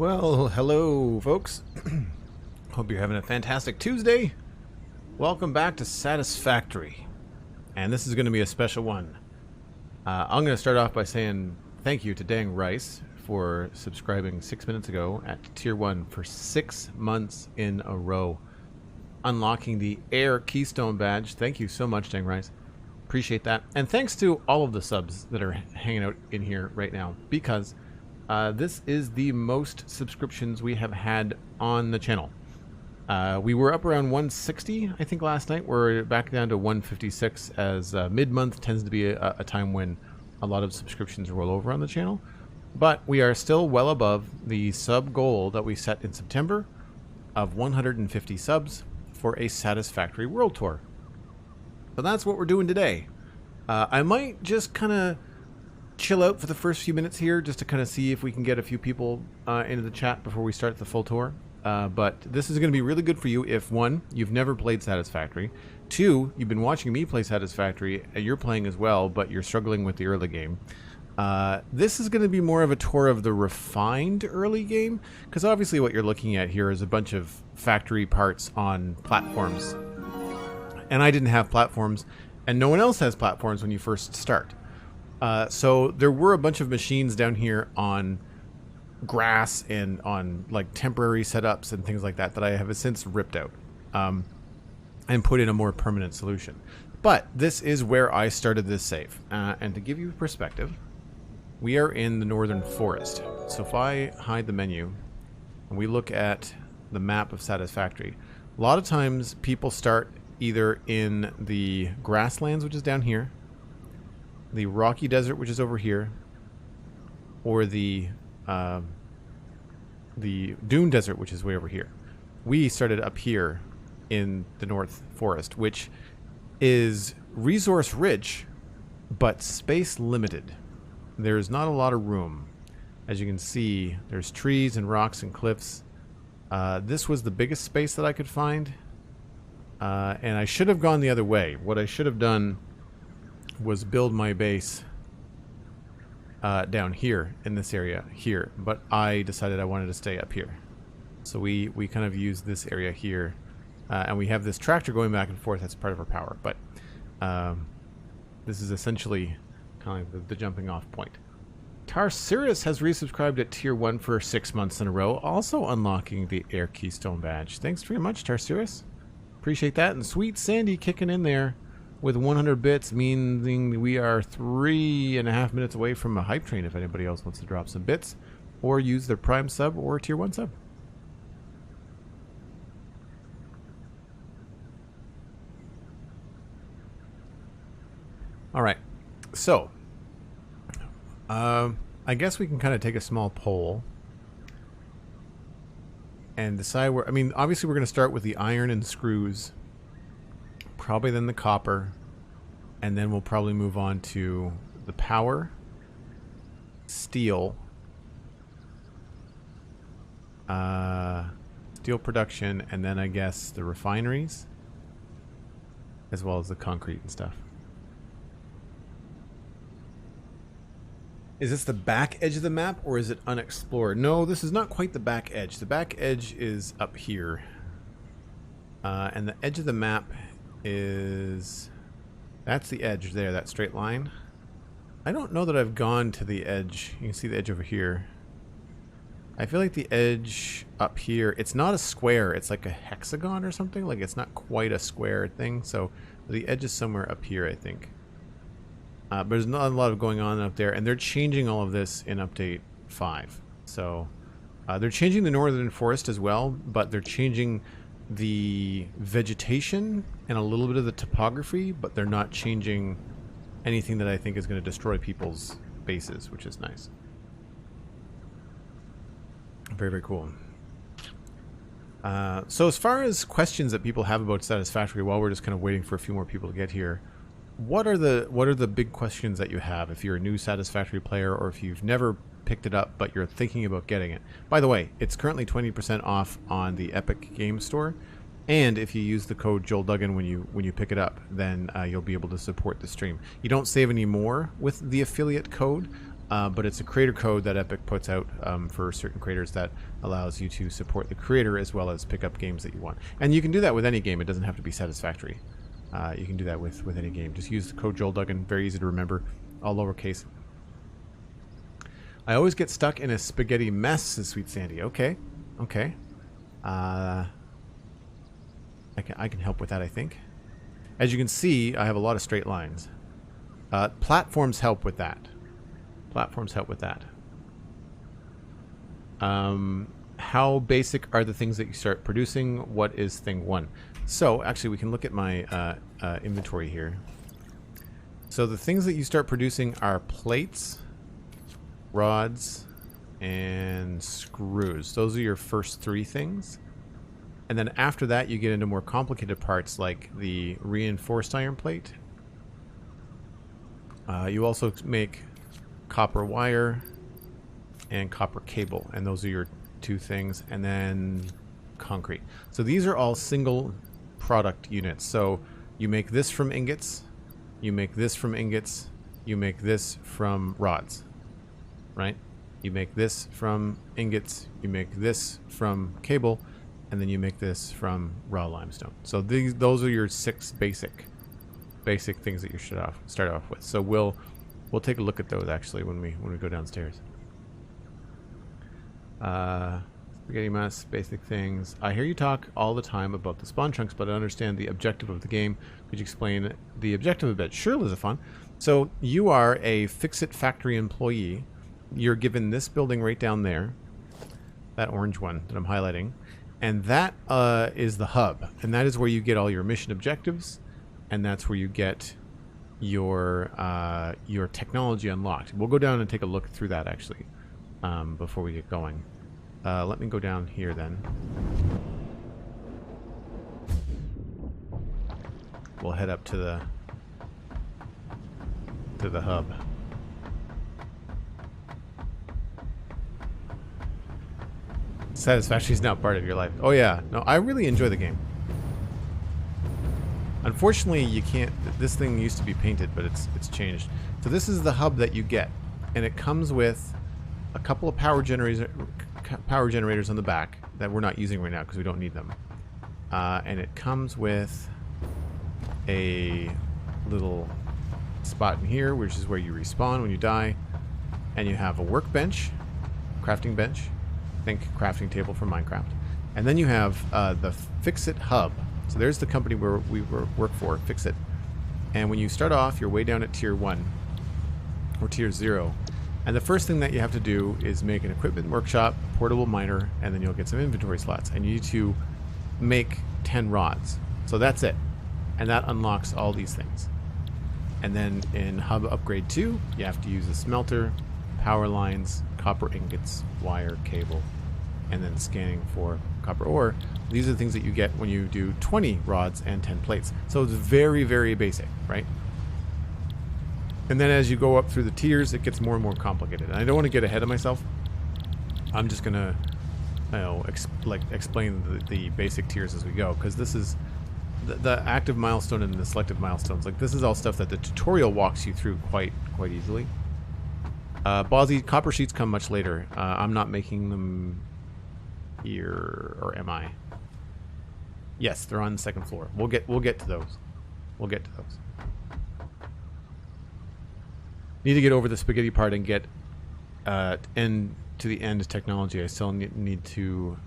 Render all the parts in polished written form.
Well, hello, folks. Hope you're having a fantastic Tuesday. Welcome back to Satisfactory. And this is going to be a special one. I'm going to start off by saying thank you to Dang Rice for subscribing 6 minutes ago at Tier 1 for 6 months in a row. Unlocking the Air Keystone badge. Thank you so much, Dang Rice. Appreciate that. And thanks to all of the subs that are hanging out in here right now, because this is the most subscriptions we have had on the channel. We were up around 160, I think, last night. We're back down to 156, as mid-month tends to be a time when a lot of subscriptions roll over on the channel. But we are still well above the sub goal that we set in September of 150 subs for a Satisfactory World Tour. So that's what we're doing today. I might just kind of chill out for the first few minutes here just to kind of see if we can get a few people into the chat before we start the full tour. But this is going to be really good for you if, one, you've never played Satisfactory, two, you've been watching me play Satisfactory, you're playing as well, but you're struggling with the early game. This is going to be more of a tour of the refined early game, because obviously what you're looking at here is a bunch of factory parts on platforms. And I didn't have platforms, and no one else has platforms when you first start. So there were a bunch of machines down here on grass and on like temporary setups and things like that that I have since ripped out and put in a more permanent solution. But this is where I started this save. And to give you perspective, we are in the northern forest. So if I hide the menu and we look at the map of Satisfactory, a lot of times people start either in the grasslands, which is down here, the rocky desert, which is over here, or the dune desert, which is way over here. We started up here in the north forest, which is resource rich but space limited. There's not a lot of room. As you can see, there's trees and rocks and cliffs. This was the biggest space that I could find, and I should have gone the other way. What I should have done was build my base down here in this area here, but I decided I wanted to stay up here. So we kind of use this area here, and we have this tractor going back and forth. That's part of our power, but this is essentially kind of the jumping off point. Tarsiris has resubscribed at Tier 1 for 6 months in a row, also unlocking the Air Keystone badge. Thanks very much, Tarsiris. Appreciate that. And Sweet Sandy kicking in there with 100 bits, meaning we are 3.5 minutes away from a hype train if anybody else wants to drop some bits or use their Prime sub or Tier 1 sub. Alright, so I guess we can kind of take a small poll and decide where. I mean, obviously we're going to start with the iron and screws, probably then the copper, and then we'll probably move on to the power, steel, steel production, and then I guess the refineries, as well as the concrete and stuff. Is this the back edge of the map, or is it unexplored? No, this is not quite the back edge. The back edge is up here. And the edge of the map is... That's the edge there, that straight line. I don't know that I've gone to the edge. You can see the edge over here. I feel like the edge up here, it's not a square. It's like a hexagon or something. Like, it's not quite a square thing. So the edge is somewhere up here, I think. But there's not a lot of going on up there, and they're changing all of this in update 5. So they're changing the northern forest as well, but they're changing the vegetation and a little bit of the topography, but they're not changing anything that I think is going to destroy people's bases, which is nice. Very, very cool. So as far as questions that people have about Satisfactory, while we're just kind of waiting for a few more people to get here, what are the big questions that you have if you're a new Satisfactory player, or if you've never picked it up but you're thinking about getting it? By the way, it's currently 20% off on the Epic Games Store, and if you use the code Joel Duggan when you pick it up, then you'll be able to support the stream. You don't save any more with the affiliate code, but it's a creator code that Epic puts out for certain creators that allows you to support the creator as well as pick up games that you want. And you can do that with any game. It doesn't have to be Satisfactory. You can do that with any game. Just use the code Joel Duggan. Very easy to remember. All lowercase. I always get stuck in a spaghetti mess, says Sweet Sandy. Okay. Okay. I can help with that, I think. As you can see, I have a lot of straight lines. Platforms help with that. Platforms help with that. How basic are the things that you start producing? What is thing 1? So, actually, we can look at my inventory here. So the things that you start producing are plates, rods, and screws. Those are your first 3 things. And then after that, you get into more complicated parts like the reinforced iron plate. You also make copper wire and copper cable, and those are your 2 things. And then concrete. So these are all single product units. So you make this from ingots, you make this from ingots, you make this from rods, right? You make this from ingots, you make this from cable, and then you make this from raw limestone. So those are your 6 basic things that you should start off with. So we'll take a look at those actually when we go downstairs. Spaghetti mess, basic things. I hear you talk all the time about the spawn chunks, but I understand the objective of the game. Could you explain the objective a bit? Sure, Lizafon. So you are a Fix-It factory employee. You're given this building right down there, that orange one that I'm highlighting, and that is the hub, and that is where you get all your mission objectives, and that's where you get your technology unlocked. We'll go down and take a look through that actually before we get going. Let me go down here then. We'll head up to the hub. Satisfactory is now part of your life. Oh yeah, no, I really enjoy the game. Unfortunately, you can't. This thing used to be painted, but it's changed. So this is the hub that you get, and it comes with a couple of power generators on the back that we're not using right now because we don't need them. And it comes with a little spot in here, which is where you respawn when you die, and you have a workbench, crafting bench. Think crafting table from Minecraft. And then you have the Fix-It hub. So there's the company where we work for, Fix-It. And when you start off, you're way down at tier 1 or tier 0. And the first thing that you have to do is make an equipment workshop, portable miner, and then you'll get some inventory slots. And you need to make 10 rods. So that's it. And that unlocks all these things. And then in hub upgrade 2, you have to use a smelter, power lines, copper ingots, wire, cable, and then scanning for copper ore. These are the things that you get when you do 20 rods and 10 plates. So it's very, very basic, right? And then as you go up through the tiers, it gets more and more complicated. And I don't want to get ahead of myself. I'm just going to, explain the basic tiers as we go, because this is the active milestone and the selected milestones. Like, this is all stuff that the tutorial walks you through quite easily. Ballsy, copper sheets come much later. I'm not making them here, or am I? Yes, they're on the 2nd floor. We'll get to those. We'll get to those. Need to get over the spaghetti part and get to the end technology. I still need to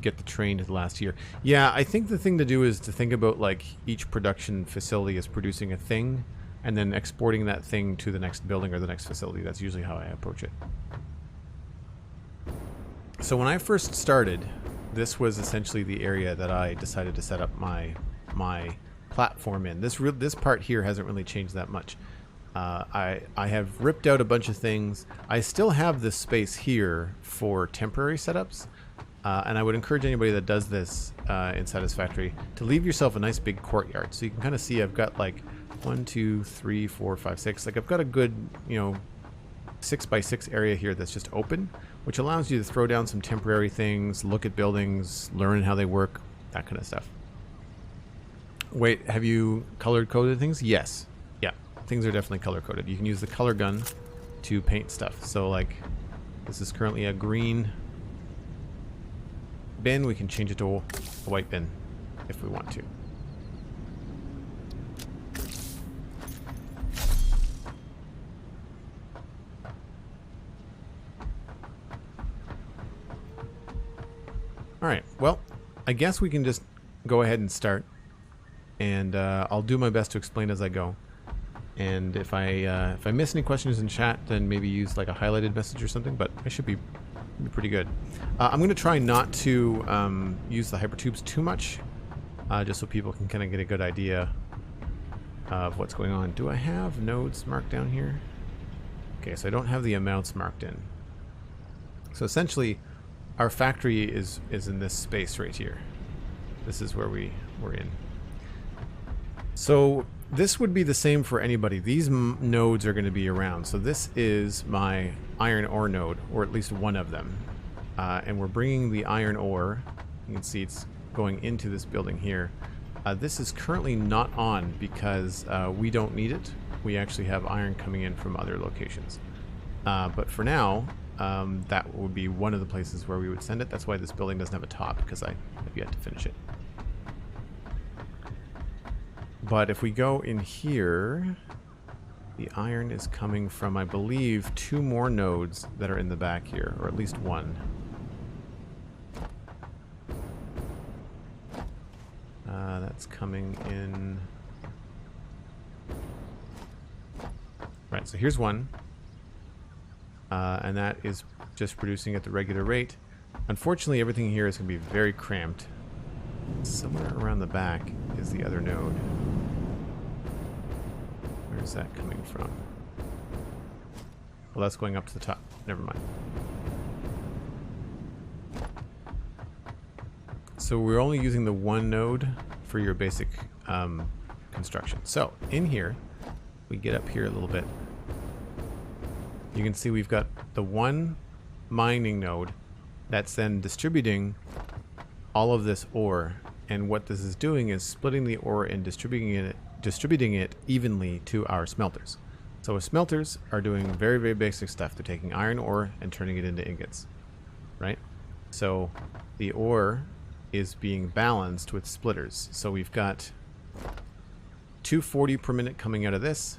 get the train to the last year. Yeah, I think the thing to do is to think about like each production facility is producing a thing, and then exporting that thing to the next building or the next facility. That's usually how I approach it. So when I first started, this was essentially the area that I decided to set up my platform in. This part here hasn't really changed that much. I have ripped out a bunch of things. I still have this space here for temporary setups, and I would encourage anybody that does this in Satisfactory to leave yourself a nice big courtyard. So you can kind of see I've got like 1, 2, 3, 4, 5, 6. Like I've got a good, 6x6 area here that's just open, which allows you to throw down some temporary things, look at buildings, learn how they work, that kind of stuff. Wait, have you color coded things? Yes. Yeah, things are definitely color coded. You can use the color gun to paint stuff. So like this is currently a green bin. We can change it to a white bin if we want to. Alright, well, I guess we can just go ahead and start. And I'll do my best to explain as I go. And if I miss any questions in chat, then maybe use like a highlighted message or something, but I should be pretty good. I'm going to try not to use the hypertubes too much, just so people can kind of get a good idea of what's going on. Do I have nodes marked down here? Okay, so I don't have the amounts marked in. So essentially, our factory is in this space right here. This is where we're in. So this would be the same for anybody. These nodes are going to be around. So this is my iron ore node, or at least one of them. And we're bringing the iron ore. You can see it's going into this building here. This is currently not on because we don't need it. We actually have iron coming in from other locations. But for now, that would be one of the places where we would send it. That's why this building doesn't have a top, because I have yet to finish it. But if we go in here, the iron is coming from, I believe, 2 more nodes that are in the back here, or at least one. That's coming in. Right, so here's one. And that is just producing at the regular rate. Unfortunately, everything here is going to be very cramped. Somewhere around the back is the other node. Where's that coming from? Well, that's going up to the top. Never mind. So we're only using the one node for your basic construction. So in here, we get up here a little bit. You can see we've got the one mining node that's then distributing all of this ore. And what this is doing is splitting the ore and distributing it evenly to our smelters. So our smelters are doing very, very basic stuff. They're taking iron ore and turning it into ingots, right? So the ore is being balanced with splitters. So we've got 240 per minute coming out of this,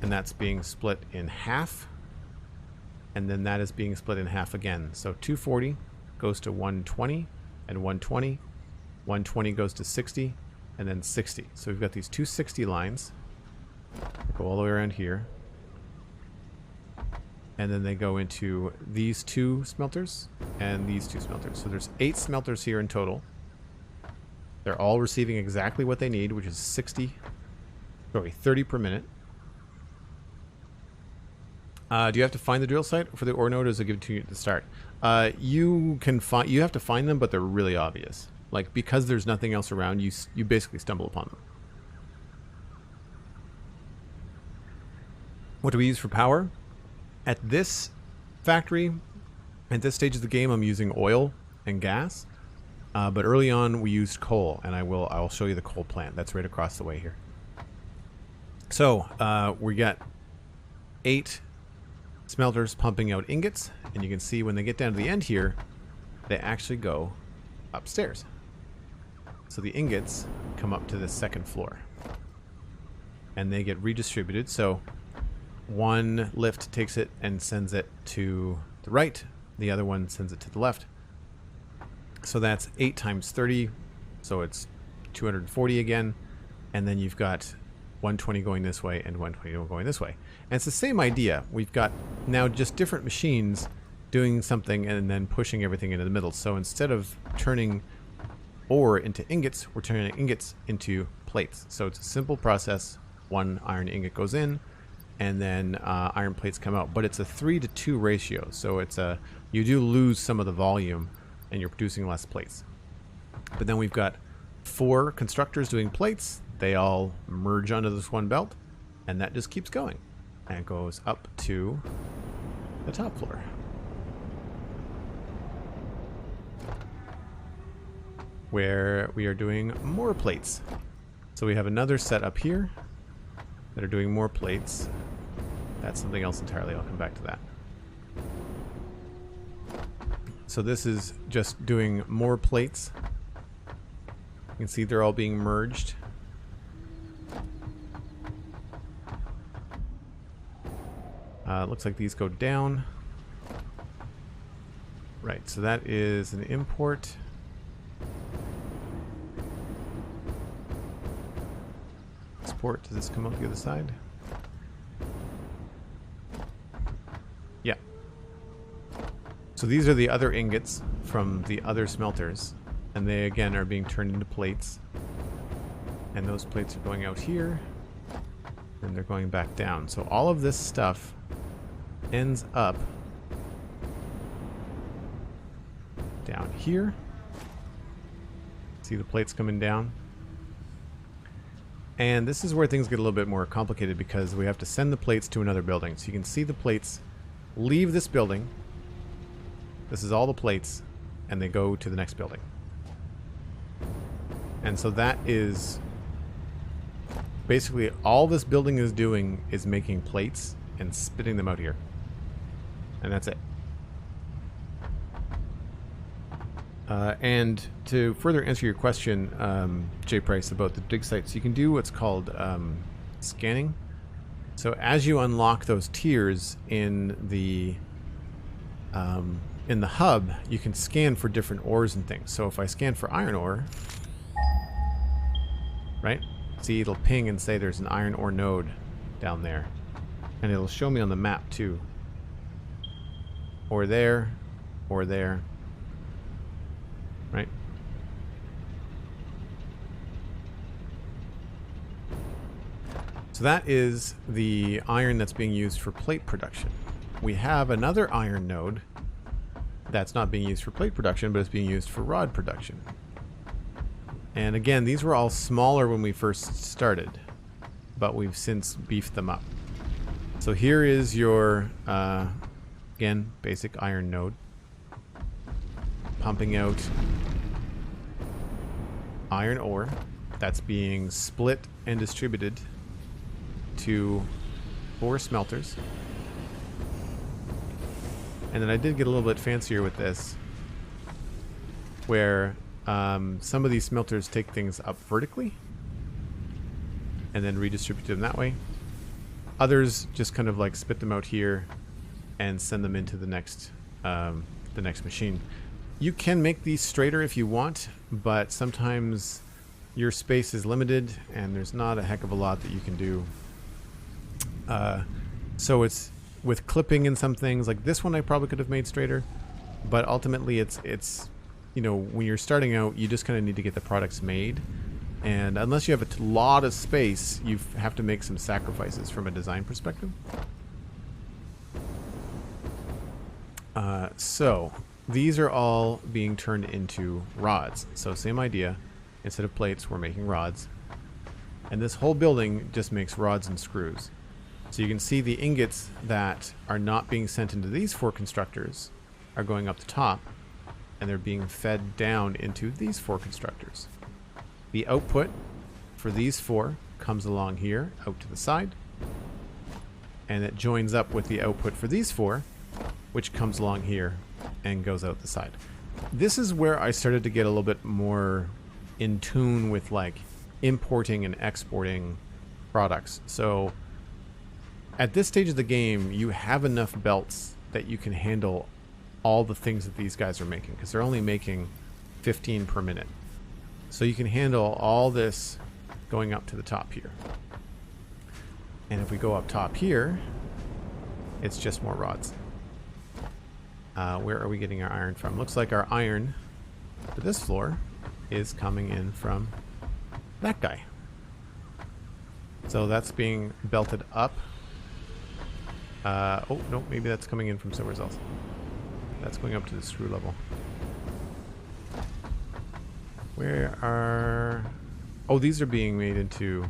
and that's being split in half, and then that is being split in half again. So 240 goes to 120 and 120, 120 goes to 60, and then 60. So we've got these 260 lines that go all the way around here, and then they go into these 2 smelters and these 2 smelters. So there's 8 smelters here in total. They're all receiving exactly what they need, which is 30 per minute. Do you have to find the drill site for the ore node, or does it give it to you at the start? You have to find them, but they're really obvious. Like, because there's nothing else around, you basically stumble upon them. What do we use for power? At this factory, at this stage of the game, I'm using oil and gas. But early on, we used coal, and I'll show you the coal plant. That's right across the way here. So we got 8 smelters pumping out ingots, and you can see when they get down to the end here, they actually go upstairs. So the ingots come up to the 2nd floor, and they get redistributed. So one lift takes it and sends it to the right, the other one sends it to the left. So that's 8 times 30, so it's 240 again, and then you've got 120 going this way and 120 going this way. And it's the same idea. We've got now just different machines doing something and then pushing everything into the middle. So instead of turning ore into ingots, we're turning ingots into plates. So it's a simple process. One iron ingot goes in, and then iron plates come out. But it's a 3-to-2 ratio. So it's you do lose some of the volume, and you're producing less plates. But then we've got 4 constructors doing plates. They all merge onto this one belt, and that just keeps going. And it goes up to the top floor. Where we are doing more plates. So we have another set up here that are doing more plates. That's something else entirely. I'll come back to that. So this is just doing more plates. You can see they're all being merged. Looks like these go down. Right, so that is an import. Export, does this come out the other side? Yeah. So these are the other ingots from the other smelters. And they, again, are being turned into plates. And those plates are going out here. And they're going back down. So all of this stuff ends up down here. See the plates coming down? And this is where things get a little bit more complicated because we have to send the plates to another building. So you can see the plates leave this building. This is all the plates, and they go to the next building. And so that is basically all this building is doing is making plates and spitting them out here. And that's it. And to further answer your question, Jay Price, about the dig sites, you can do what's called scanning. So as you unlock those tiers in the hub, you can scan for different ores and things. So if I scan for iron ore, right? See, it'll ping and say there's an iron ore node down there. And it'll show me on the map too. Or there, or there. Right? So that is the iron that's being used for plate production. We have another iron node that's not being used for plate production, but it's being used for rod production. And again, these were all smaller when we first started, but we've since beefed them up. So here is your, again, basic iron node. Pumping out iron ore that's being split and distributed to 4 smelters. And then I did get a little bit fancier with this, where some of these smelters take things up vertically and then redistribute them that way. Others just kind of like spit them out here and send them into the next machine. You can make these straighter if you want, but sometimes your space is limited and there's not a heck of a lot that you can do. So it's with clipping and some things like this one I probably could have made straighter, but ultimately it's you know, when you're starting out, you just kind of need to get the products made, and unless you have a lot of space, you have to make some sacrifices from a design perspective. So these are all being turned into rods. So same idea. Instead of plates, we're making rods. And this whole building just makes rods and screws. So you can see the ingots that are not being sent into these 4 constructors are going up the top, and they're being fed down into these 4 constructors. The output for these 4 comes along here, out to the side, and it joins up with the output for these 4, which comes along here and goes out the side. This is where I started to get a little bit more in tune with like importing and exporting products. So at this stage of the game, you have enough belts that you can handle all the things that these guys are making, because they're only making 15 per minute. So you can handle all this going up to the top here. And if we go up top here, it's just more rods. Where are we getting our iron from? Looks like our iron for this floor is coming in from that guy. So that's being belted up. Oh, no, maybe that's coming in from somewhere else. That's going up to the screw level. Where are... Oh, these are being made into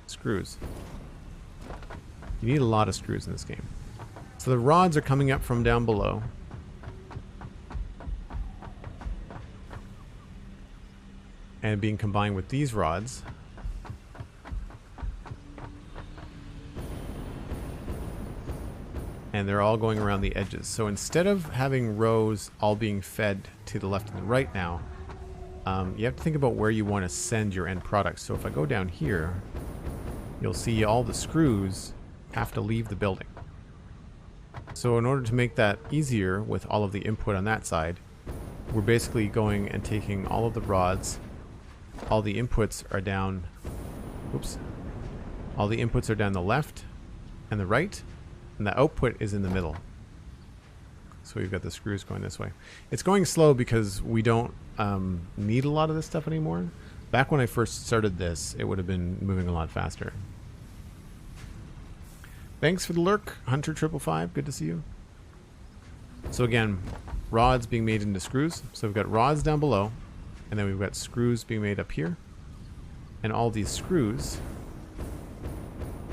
screws. You need a lot of screws in this game. So the rods are coming up from down below. And being combined with these rods. and they're all going around the edges. So instead of having rows all being fed to the left and the right now, you have to think about where you want to send your end products. So if I go down here, you'll see all the screws have to leave the building. So in order to make that easier with all of the input on that side, we're basically going and taking all of the rods. All the inputs are down, oops, all the inputs are down the left and the right, and the output is in the middle. So we've got the screws going this way. It's going slow because we don't need a lot of this stuff anymore. Back when I first started this, it would have been moving a lot faster. Thanks for the lurk, Hunter555. Good to see you. So again, rods being made into screws. So we've got rods down below, and then we've got screws being made up here. And all these screws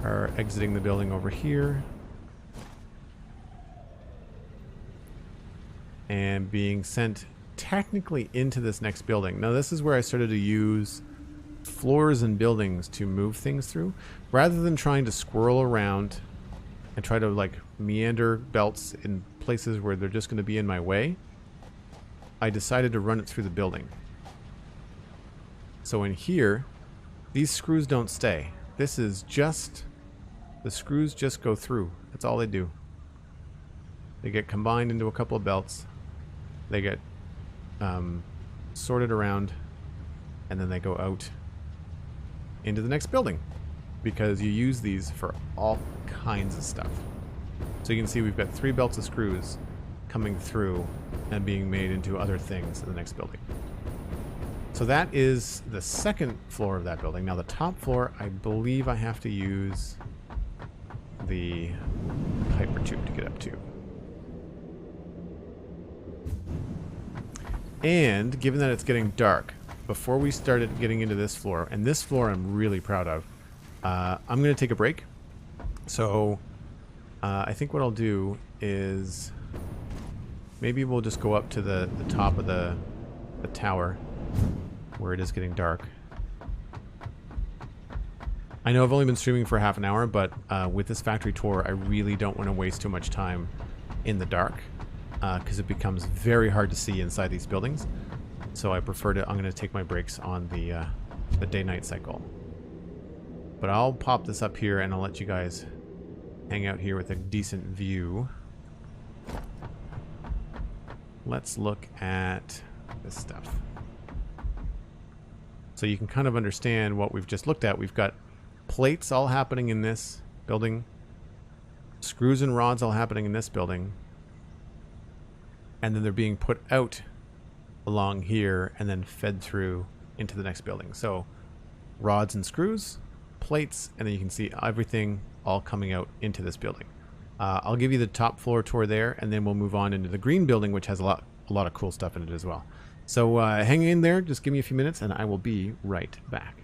are exiting the building over here and being sent technically into this next building. Now this is where I started to use floors and buildings to move things through, rather than trying to squirrel around and try to like meander belts in places where they're just going to be in my way. I decided to run it through the building. So in here, these screws don't stay. This is just, the screws just go through. That's all they do. They get combined into a couple of belts. They get sorted around, and then they go out into the next building, because you use these for all kinds of stuff. So you can see we've got 3 belts of screws coming through and being made into other things in the next building. So that is the second floor of that building. Now the top floor, I believe I have to use the hyper tube to get up to. And given that it's getting dark, before we started getting into this floor, and this floor I'm really proud of, I'm going to take a break. So I think what I'll do is maybe we'll just go up to the top of the tower where it is getting dark. I know I've only been streaming for half an hour, but with this factory tour, I really don't want to waste too much time in the dark, because it becomes very hard to see inside these buildings. So I prefer to, I'm going to take my breaks on the day-night cycle. But I'll pop this up here and I'll let you guys hang out here with a decent view. Let's look at this stuff. So you can kind of understand what we've just looked at. We've got plates all happening in this building, screws and rods all happening in this building, and then they're being put out along here and then fed through into the next building. So rods and screws, plates, and then you can see everything all coming out into this building. I'll give you the top floor tour there, and then we'll move on into the green building, which has a lot of cool stuff in it as well. So hang in there, just give me a few minutes, and I will be right back.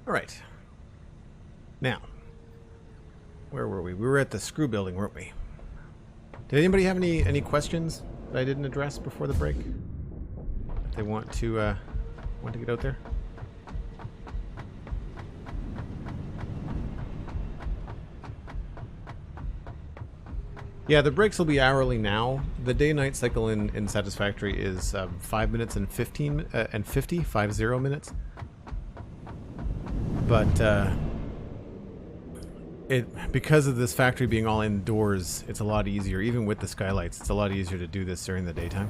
All right. Now, where were we? We were at the screw building, weren't we? Did anybody have any questions that I didn't address before the break? That they want to get out there? Yeah, the breaks will be hourly now. The day-night cycle in Satisfactory is 5 minutes and 50 minutes. But because of this factory being all indoors, it's a lot easier. Even with the skylights, it's a lot easier to do this during the daytime.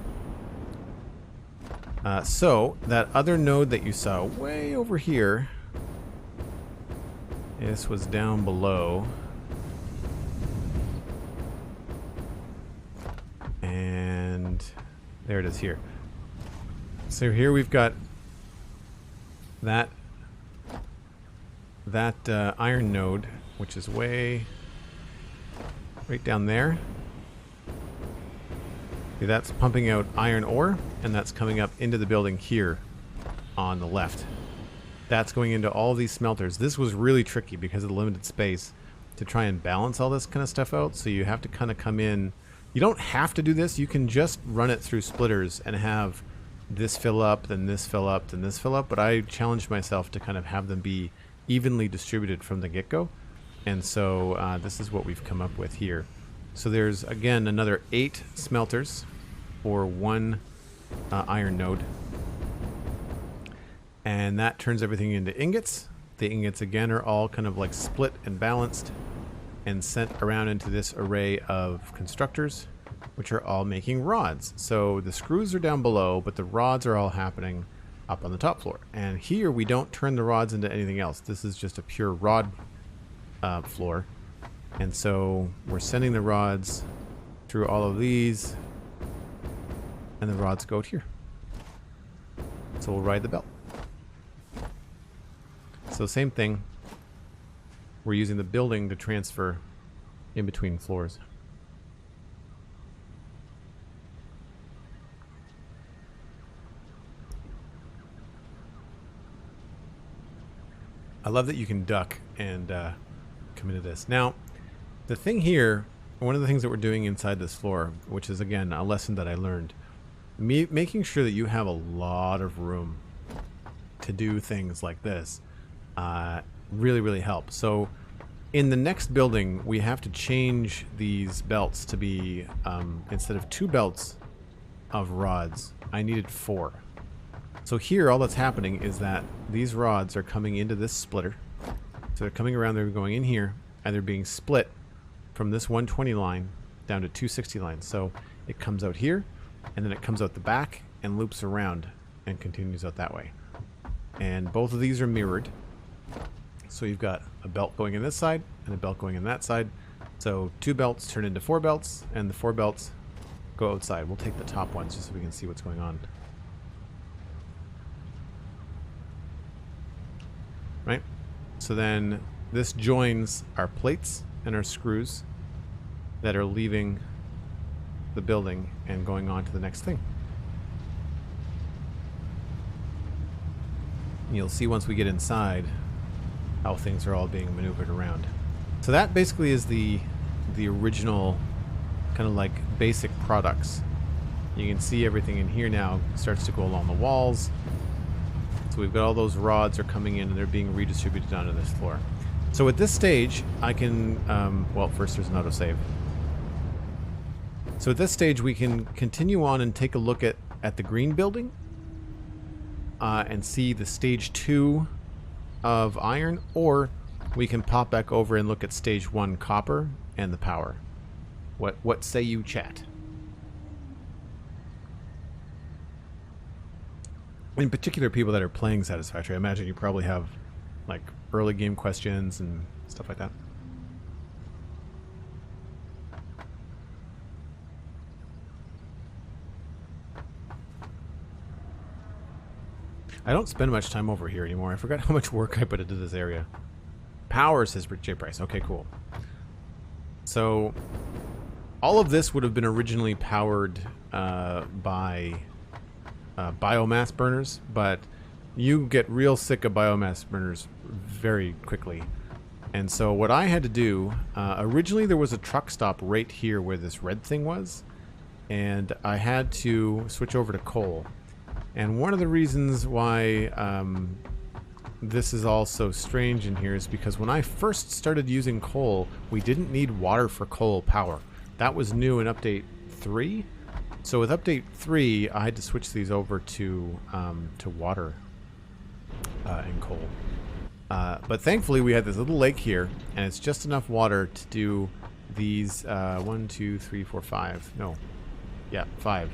So that other node that you saw way over here, this was down below. And there it is here. So here we've got that iron node, which is right down there. See, that's pumping out iron ore, and that's coming up into the building here on the left. That's going into all these smelters. This was really tricky because of the limited space to try and balance all this kind of stuff out. So you have to kind of come in. You don't have to do this. You can just run it through splitters and have this fill up, then this fill up, then this fill up. But I challenged myself to kind of have them be evenly distributed from the get-go. And so this is what we've come up with here. So there's, again, another 8 smelters for 1 iron node. And that turns everything into ingots. The ingots, again, are all kind of like split and balanced and sent around into this array of constructors, which are all making rods. So the screws are down below, but the rods are all happening up on the top floor. And here we don't turn the rods into anything else. This is just a pure rod floor. And so we're sending the rods through all of these, and the rods go out here. So we'll ride the belt. So same thing. We're using the building to transfer in between floors. I love that you can duck and come into this. Now, the thing here, one of the things that we're doing inside this floor, which is, again, a lesson that I learned, making sure that you have a lot of room to do things like this really, really helps. So in the next building, we have to change these belts to be, instead of 2 belts of rods, I needed 4. So here, all that's happening is that these rods are coming into this splitter. So they're coming around, they're going in here, and they're being split from this 120 line down to 260 lines. So it comes out here, and then it comes out the back and loops around and continues out that way. And both of these are mirrored. So you've got a belt going in this side and a belt going in that side. So 2 belts turn into 4 belts, and the 4 belts go outside. We'll take the top ones just so we can see what's going on. Right? So then this joins our plates and our screws that are leaving the building and going on to the next thing. And you'll see once we get inside how things are all being maneuvered around. So that basically is the original kind of like basic products. You can see everything in here now starts to go along the walls. So we've got all those rods are coming in and they're being redistributed onto this floor. So at this stage, I can, well, first there's an autosave. So at this stage, we can continue on and take a look at the green building and see the stage 2 of iron, or we can pop back over and look at stage 1 copper and the power. What say you, chat? In particular, people that are playing Satisfactory, I imagine you probably have like early game questions and stuff like that. I don't spend much time over here anymore. I forgot how much work I put into this area. Power, says J. Price. Okay, cool. So all of this would have been originally powered by biomass burners, but you get real sick of biomass burners very quickly. And so what I had to do, originally there was a truck stop right here where this red thing was, and I had to switch over to coal. And one of the reasons why this is all so strange in here is because when I first started using coal, we didn't need water for coal power. That was new in update 3. So with update 3, I had to switch these over to water and coal. But thankfully we had this little lake here, and it's just enough water to do these 1, 2, 3, 4, 5. No. Yeah, 5.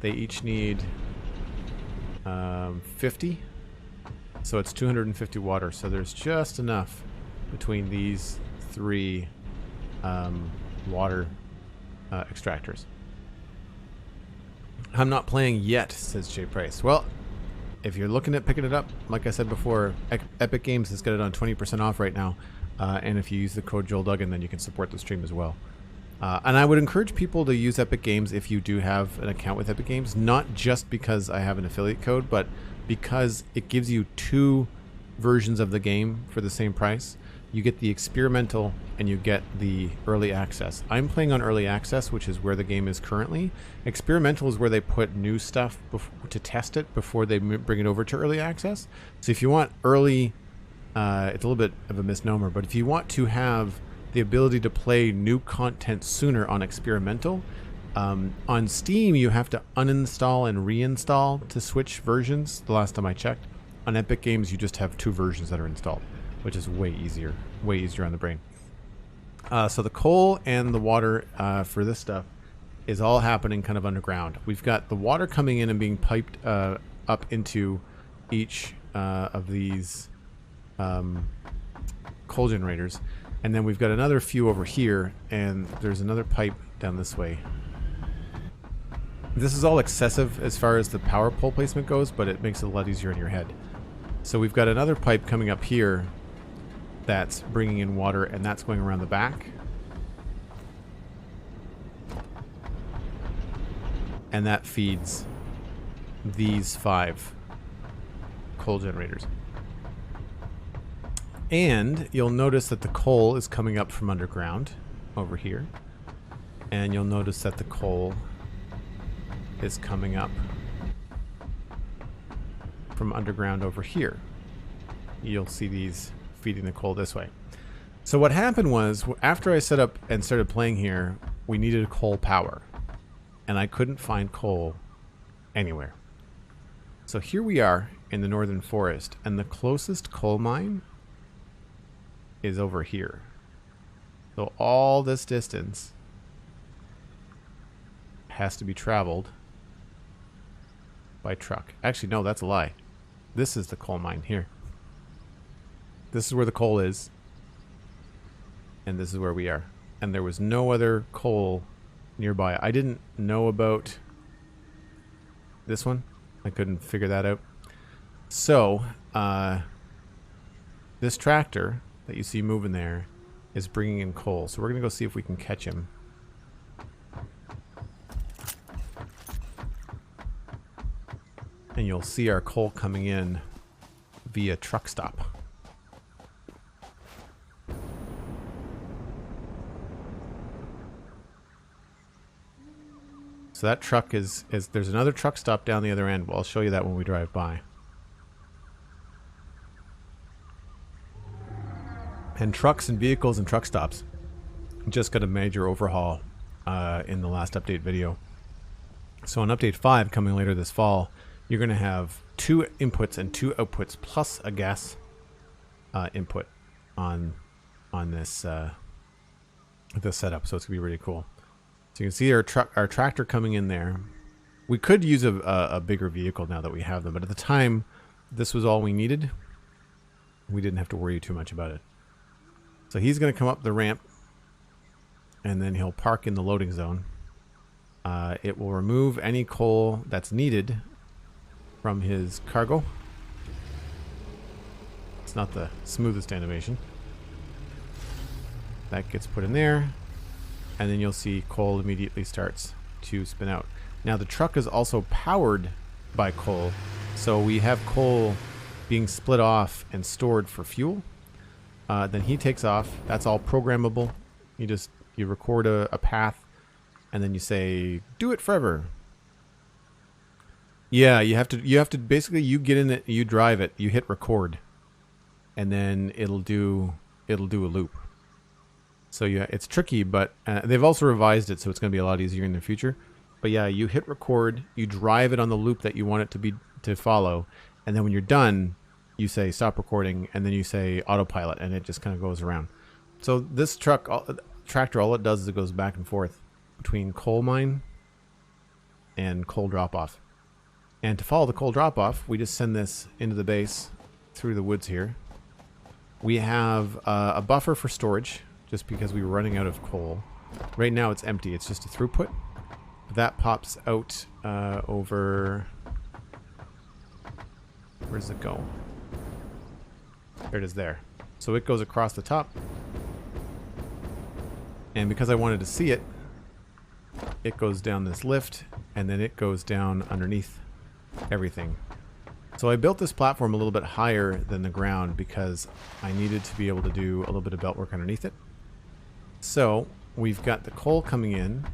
They each need 50. So it's 250 water. So there's just enough between these 3 water extractors. I'm not playing yet, says Jay Price. Well, if you're looking at picking it up, like I said before, Epic Games has got it on 20% off right now. And if you use the code Joel Duggan, then you can support the stream as well. And I would encourage people to use Epic Games if you do have an account with Epic Games, not just because I have an affiliate code, but because it gives you 2 versions of the game for the same price. You get the experimental and you get the early access. I'm playing on early access, which is where the game is currently. Experimental is where they put new stuff to test it before they bring it over to early access. So if you want early, it's a little bit of a misnomer, but if you want to have the ability to play new content sooner on experimental, on Steam you have to uninstall and reinstall to switch versions. The last time I checked. On Epic Games you just have 2 versions that are installed, which is way easier on the brain. So the coal and the water for this stuff is all happening kind of underground. We've got the water coming in and being piped up into each of these coal generators. And then we've got another few over here, and there's another pipe down this way. This is all excessive as far as the power pole placement goes, but it makes it a lot easier in your head. So we've got another pipe coming up here that's bringing in water, and that's going around the back. And that feeds these 5 coal generators. And you'll notice that the coal is coming up from underground over here. And you'll notice that the coal is coming up from underground over here. You'll see these feeding the coal this way. So what happened was, after I set up and started playing here, we needed coal power. And I couldn't find coal anywhere. So here we are in the northern forest, and the closest coal mine is over here. So all this distance has to be traveled by truck. Actually, no, that's a lie. This is the coal mine here. This is where the coal is. And this is where we are. And there was no other coal nearby. I didn't know about this one. I couldn't figure that out. So, this tractor that you see moving there is bringing in coal. So we're going to go see if we can catch him. And you'll see our coal coming in via truck stop. So that truck is there's another truck stop down the other end. Well, I'll show you that when we drive by. And trucks and vehicles and truck stops just got a major overhaul in the last update video. So on update 5 coming later this fall, you're going to have 2 inputs and 2 outputs plus a gas input on this this setup. So it's going to be really cool. So you can see our tractor coming in there. We could use a bigger vehicle now that we have them, but at the time this was all we needed. We didn't have to worry too much about it. So he's going to come up the ramp, and then he'll park in the loading zone. It will remove any coal that's needed from his cargo. It's not the smoothest animation. That gets put in there, and then you'll see coal immediately starts to spin out. Now the truck is also powered by coal, So we have coal being split off and stored for fuel. Then he takes off. That's all programmable. You record a path, and then you say, do it forever. Yeah, you have to basically, you get in it, you drive it, you hit record, and then it'll do a loop. So yeah, it's tricky, but they've also revised it, so it's going to be a lot easier in the future. But yeah, you hit record, you drive it on the loop that you want it to follow, and then when you're done, you say stop recording, and then you say autopilot, and it just kind of goes around. So this tractor, all it does is it goes back and forth between coal mine and coal drop-off. And to follow the coal drop-off, we just send this into the base through the woods here. We have a buffer for storage, just because we were running out of coal. Right now it's empty, it's just a throughput. That pops out over... Where does it go? There it is there. So it goes across the top. And because I wanted to see it, it goes down this lift, and then it goes down underneath everything. So I built this platform a little bit higher than the ground because I needed to be able to do a little bit of belt work underneath it. So we've got the coal coming in,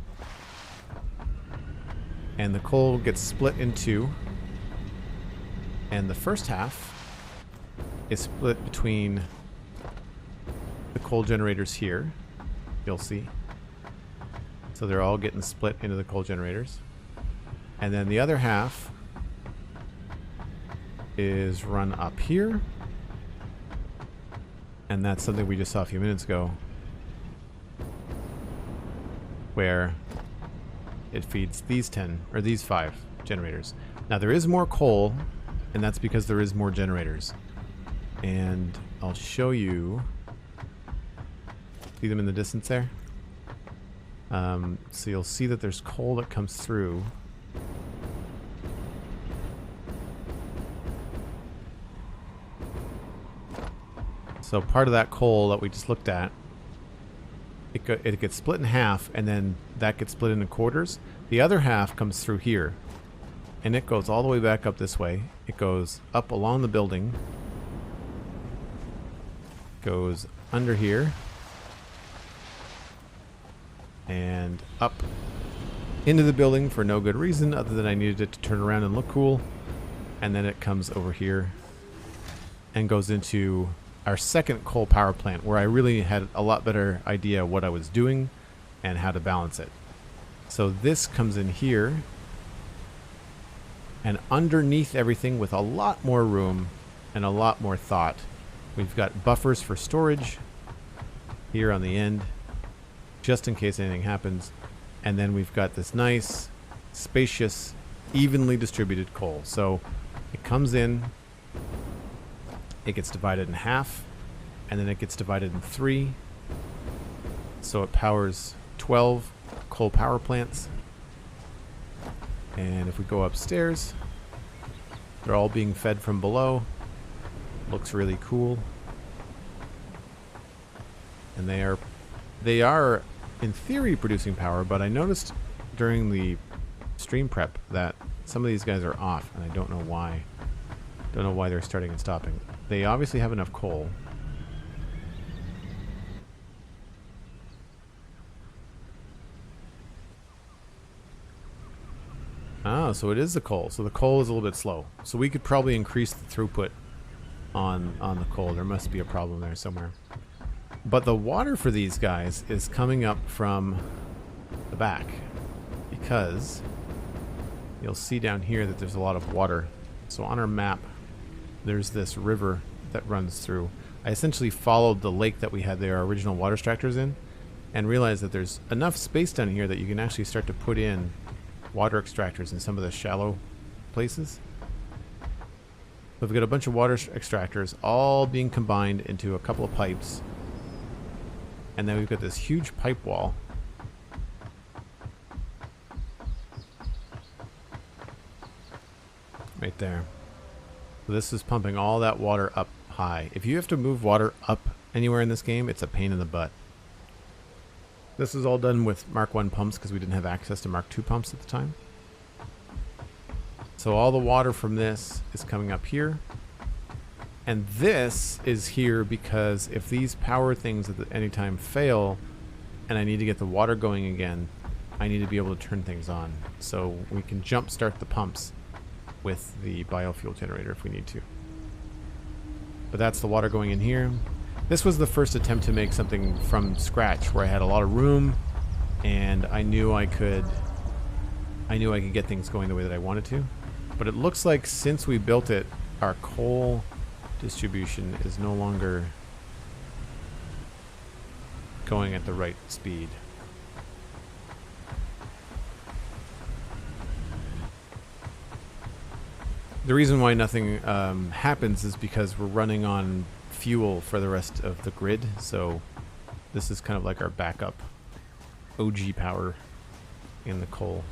and the coal gets split in two, and the first half is split between the coal generators here, you'll see. So they're all getting split into the coal generators. And then the other half is run up here. And that's something we just saw a few minutes ago, where it feeds these 10 or these 5 generators. Now there is more coal, and that's because there is more generators. And I'll show you. See them in the distance there? So you'll see that there's coal that comes through. So part of that coal that we just looked at, it gets split in half, and then that gets split into quarters. The other half comes through here, and it goes all the way back up this way. It goes up along the building, goes under here, and up into the building for no good reason other than I needed it to turn around and look cool. And then it comes over here and goes into our second coal power plant, where I really had a lot better idea what I was doing and how to balance it. So this comes in here, and underneath everything, with a lot more room and a lot more thought, we've got buffers for storage here on the end, just in case anything happens. And then we've got this nice, spacious, evenly distributed coal. So it comes in, it gets divided in half, and then it gets divided in 3. So it powers 12 coal power plants. And if we go upstairs, they're all being fed from below. Looks really cool. And they are in theory producing power, but I noticed during the stream prep that some of these guys are off, and I don't know why. Don't know why they're starting and stopping. They obviously have enough coal. Ah, so it is the coal. So the coal is a little bit slow. So we could probably increase the throughput on the coal. There must be a problem there somewhere. But the water for these guys is coming up from the back, because you'll see down here that there's a lot of water. So on our map, there's this river that runs through. I essentially followed the lake that we had our original water extractors in, and realized that there's enough space down here that you can actually start to put in water extractors in some of the shallow places. So we've got a bunch of water extractors all being combined into a couple of pipes. And then we've got this huge pipe wall. Right there. So this is pumping all that water up high. If you have to move water up anywhere in this game, it's a pain in the butt. This is all done with Mark 1 pumps because we didn't have access to Mark 2 pumps at the time. So all the water from this is coming up here. And this is here because if these power things at any time fail and I need to get the water going again, I need to be able to turn things on. So we can jump start the pumps with the biofuel generator if we need to. But that's the water going in here. This was the first attempt to make something from scratch where I had a lot of room and I knew I could get things going the way that I wanted to. But it looks like since we built it, our coal distribution is no longer going at the right speed. The reason why nothing happens is because we're running on fuel for the rest of the grid, so this is kind of like our backup OG power in the coal.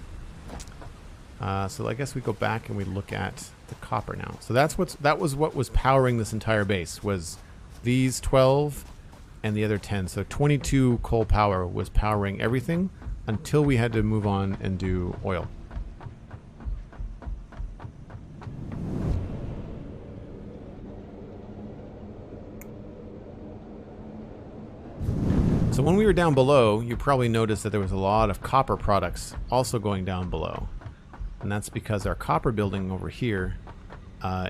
So I guess we go back and we look at the copper now. So that was what was powering this entire base, was these 12 and the other 10. So 22 coal power was powering everything until we had to move on and do oil. So when we were down below, you probably noticed that there was a lot of copper products also going down below. And that's because our copper building over here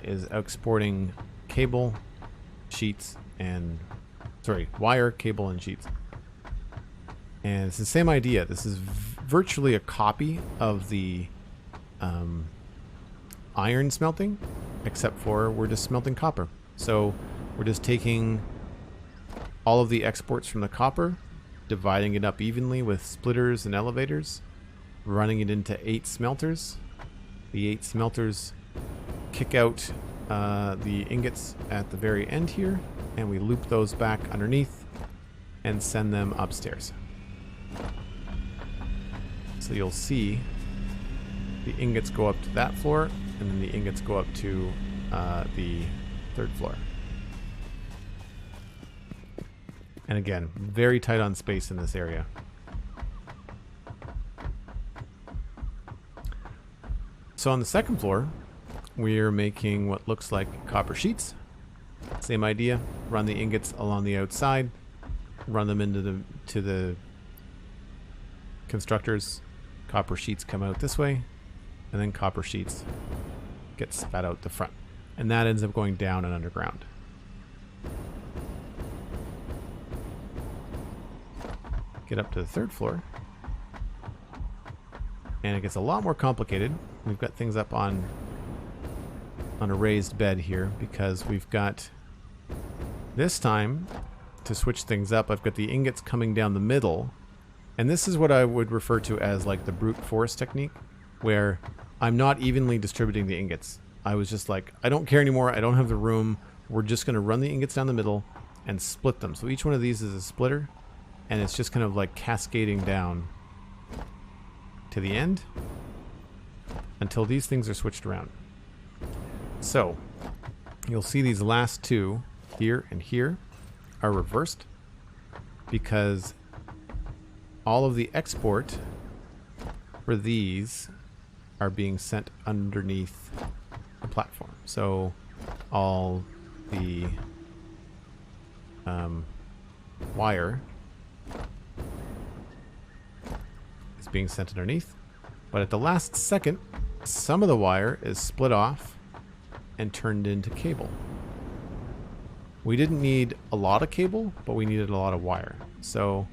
is exporting cable, sheets, and wire, cable, and sheets. And it's the same idea. This is virtually a copy of the iron smelting, except for we're just smelting copper. So we're just taking all of the exports from the copper, dividing it up evenly with splitters and elevators, running it into 8 smelters. The 8 smelters kick out the ingots at the very end here, and we loop those back underneath and send them upstairs. So you'll see the ingots go up to that floor, and then the ingots go up to the 3rd floor. And again, very tight on space in this area. So on the 2nd floor, we're making what looks like copper sheets. Same idea. Run the ingots along the outside, run them into the constructors. Copper sheets come out this way, and then copper sheets get spat out the front. And that ends up going down and underground. Get up to the 3rd floor, and it gets a lot more complicated. We've got things up on a raised bed here because we've got, this time, to switch things up, I've got the ingots coming down the middle, and this is what I would refer to as like the brute force technique, where I'm not evenly distributing the ingots. I was just like, I don't care anymore, I don't have the room, we're just going to run the ingots down the middle and split them. So each one of these is a splitter, and it's just kind of like cascading down to the end until these things are switched around. So you'll see these last 2 here and here are reversed because all of the export for these are being sent underneath the platform. So all the wire is being sent underneath, but at the last second, some of the wire is split off and turned into cable. We didn't need a lot of cable, but we needed a lot of wire. So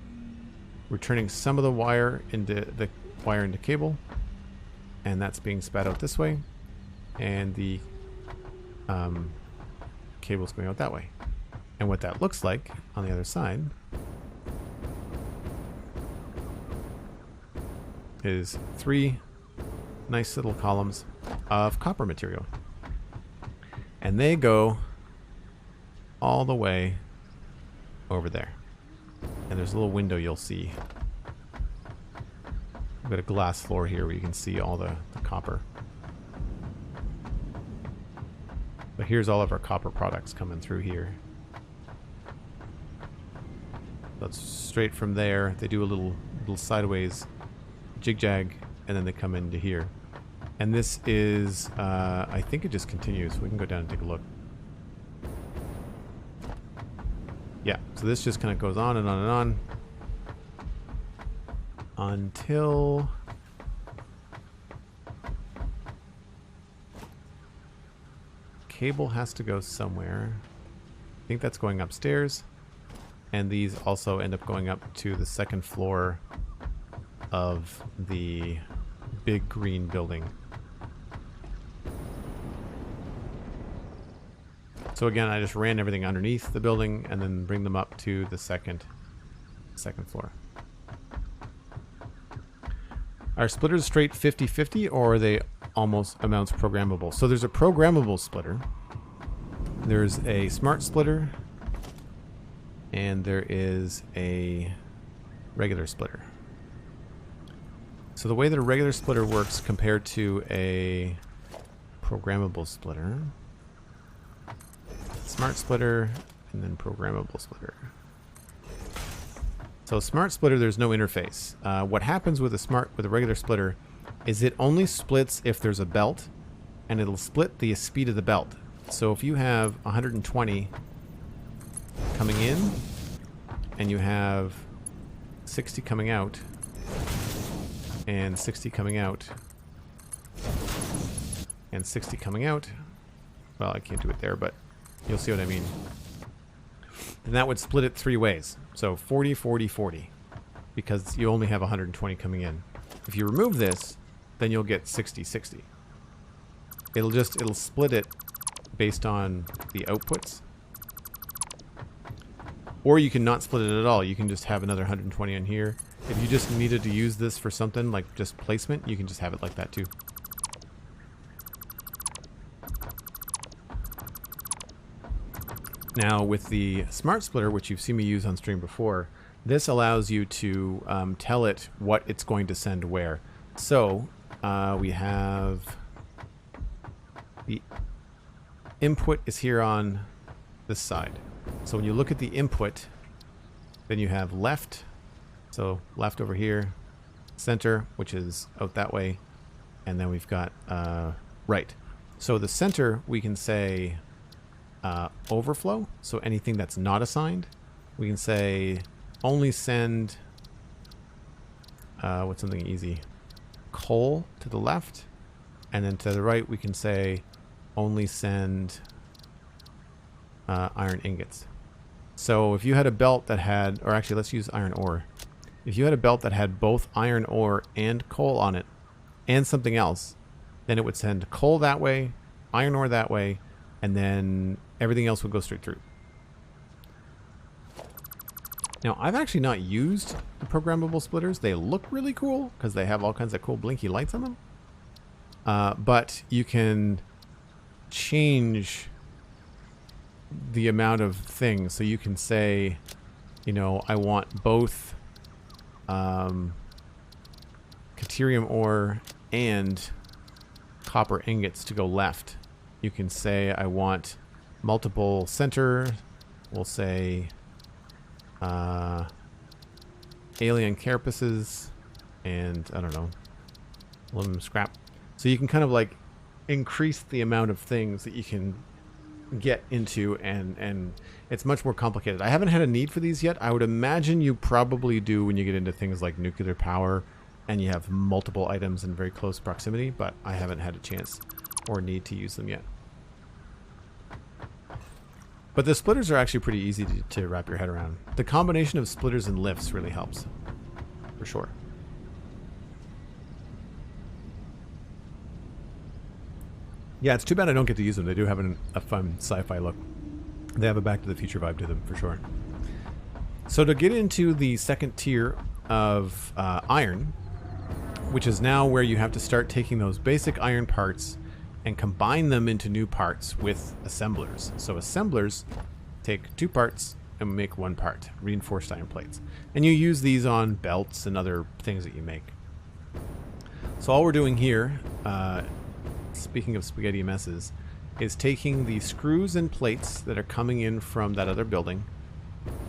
we're turning some of the wire into cable, and that's being spat out this way, and the cable's going out that way. And what that looks like on the other side is 3 nice little columns of copper material. And they go all the way over there. And there's a little window you'll see. We've got a glass floor here where you can see all the copper. But here's all of our copper products coming through here. That's straight from there. They do a little sideways jig-jag, and then they come into here. And this is, I think it just continues. We can go down and take a look. Yeah, so this just kind of goes on and on and on until cable has to go somewhere. I think that's going upstairs, and these also end up going up to the second floor of the big green building. So again, I just ran everything underneath the building and then bring them up to the second floor. Are splitters straight 50-50, or are they almost amounts programmable? So there's a programmable splitter, there's a smart splitter, and there is a regular splitter. So the way that a regular splitter works compared to a programmable splitter, smart splitter, and then programmable splitter. So smart splitter, there's no interface. What happens with a regular splitter is it only splits if there's a belt, and it'll split the speed of the belt. So if you have 120 coming in, and you have 60 coming out, and 60 coming out, and 60 coming out, well, I can't do it there, but you'll see what I mean. Then that would split it 3 ways. So 40, 40, 40, because you only have 120 coming in. If you remove this, then you'll get 60, 60. It'll split it based on the outputs. Or you can not split it at all. You can just have another 120 in here. If you just needed to use this for something like just placement, you can just have it like that too. Now with the smart splitter, which you've seen me use on stream before, this allows you to tell it what it's going to send where. So we have the input is here on this side. So when you look at the input, then you have left, so left over here, center, which is out that way, and then we've got right. So the center, we can say overflow, so anything that's not assigned. We can say only send, what's something easy? Coal to the left, and then to the right we can say only send iron ingots. So if you had a belt that had, or actually let's use iron ore. If you had a belt that had both iron ore and coal on it, and something else, then it would send coal that way, iron ore that way, and then everything else would go straight through. Now, I've actually not used the programmable splitters. They look really cool because they have all kinds of cool blinky lights on them. But you can change the amount of things. So you can say, you know, I want both Keterium ore and copper ingots to go left. You can say I want multiple center. We'll say alien carapaces and I don't know, aluminum scrap. So you can kind of like increase the amount of things that you can get into, and it's much more complicated. I haven't had a need for these yet. I would imagine you probably do when you get into things like nuclear power and you have multiple items in very close proximity, but I haven't had a chance or need to use them yet. But the splitters are actually pretty easy to wrap your head around. The combination of splitters and lifts really helps, for sure. Yeah, it's too bad I don't get to use them. They do have a fun sci-fi look. They have a Back to the Future vibe to them, for sure. So to get into the second tier of iron, which is now where you have to start taking those basic iron parts and combine them into new parts with assemblers. So assemblers take 2 parts and make 1 part, reinforced iron plates. And you use these on belts and other things that you make. So all we're doing here, speaking of spaghetti messes, is taking the screws and plates that are coming in from that other building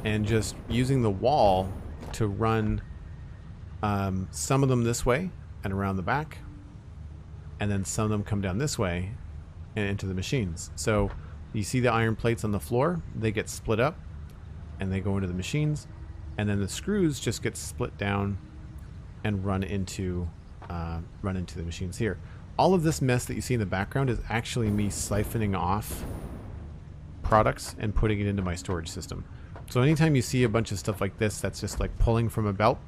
and just using the wall to run some of them this way and around the back, and then some of them come down this way and into the machines. So you see the iron plates on the floor, they get split up and they go into the machines, and then the screws just get split down and run into the machines here. All of this mess that you see in the background is actually me siphoning off products and putting it into my storage system. So anytime you see a bunch of stuff like this that's just like pulling from a belt,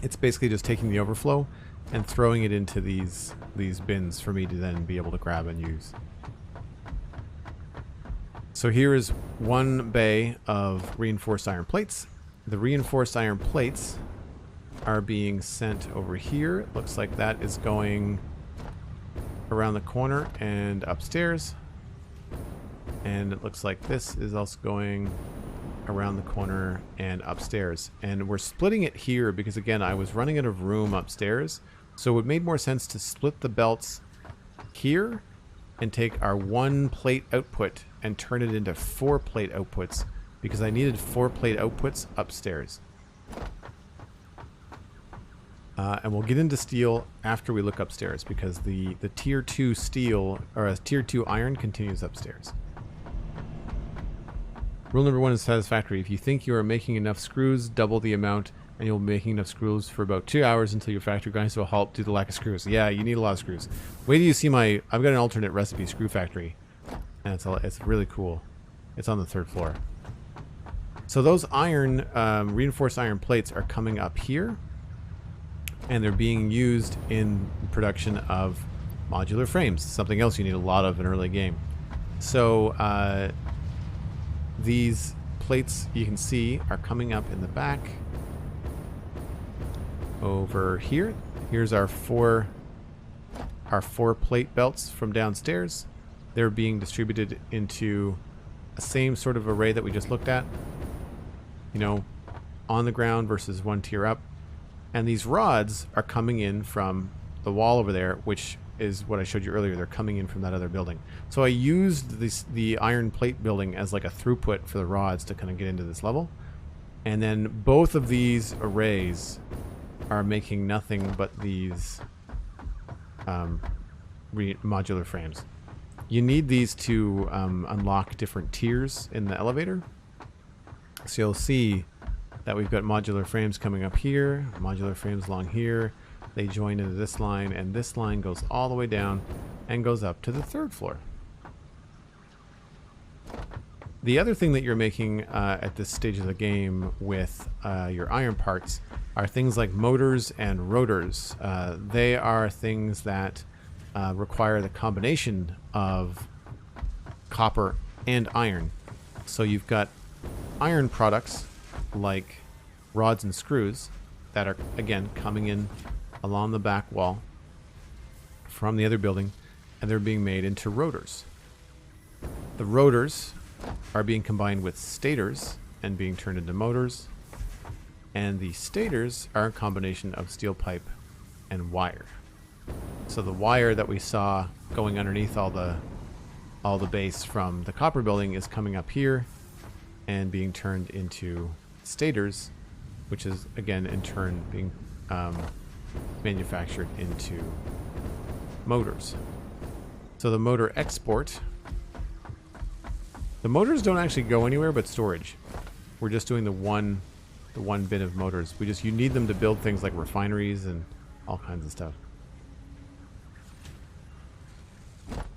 it's basically just taking the overflow and throwing it into these bins for me to then be able to grab and use. So here is one bay of reinforced iron plates. The reinforced iron plates are being sent over here. It looks like that is going around the corner and upstairs. And it looks like this is also going around the corner and upstairs. And we're splitting it here because, again, I was running out of room upstairs. So it made more sense to split the belts here and take our 1 plate output and turn it into 4 plate outputs, because I needed 4 plate outputs upstairs. And we'll get into steel after we look upstairs, because the tier 2 steel, or tier 2 iron, continues upstairs. Rule number 1 is satisfactory. If you think you are making enough screws, double the amount, and you'll be making enough screws for about 2 hours until your factory grinds to a halt due to the lack of screws. Yeah, you need a lot of screws. Wait till you see my... I've got an alternate recipe screw factory, and it's really cool. It's on the 3rd floor. So those iron, reinforced iron plates are coming up here, and they're being used in production of modular frames, something else you need a lot of in early game. So these plates, you can see, are coming up in the back over here. Here's our four plate belts from downstairs. They're being distributed into a same sort of array that we just looked at, you know, on the ground versus 1 tier up. And these rods are coming in from the wall over there, which is what I showed you earlier. They're coming in from that other building. So I used the iron plate building as like a throughput for the rods to kind of get into this level. And then both of these arrays are making nothing but these modular frames. You need these to unlock different tiers in the elevator. So you'll see that we've got modular frames coming up here, modular frames along here. They join into this line, and this line goes all the way down and goes up to the 3rd floor. The other thing that you're making at this stage of the game with your iron parts are things like motors and rotors. They are things that require the combination of copper and iron. So you've got iron products like rods and screws that are, again, coming in along the back wall from the other building, and they're being made into rotors. The rotors are being combined with stators and being turned into motors, and the stators are a combination of steel pipe and wire. So the wire that we saw going underneath all the base from the copper building is coming up here and being turned into stators, which is again in turn being manufactured into motors. So the motor export, the motors don't actually go anywhere but storage. We're just doing the one bin of motors. You need them to build things like refineries and all kinds of stuff.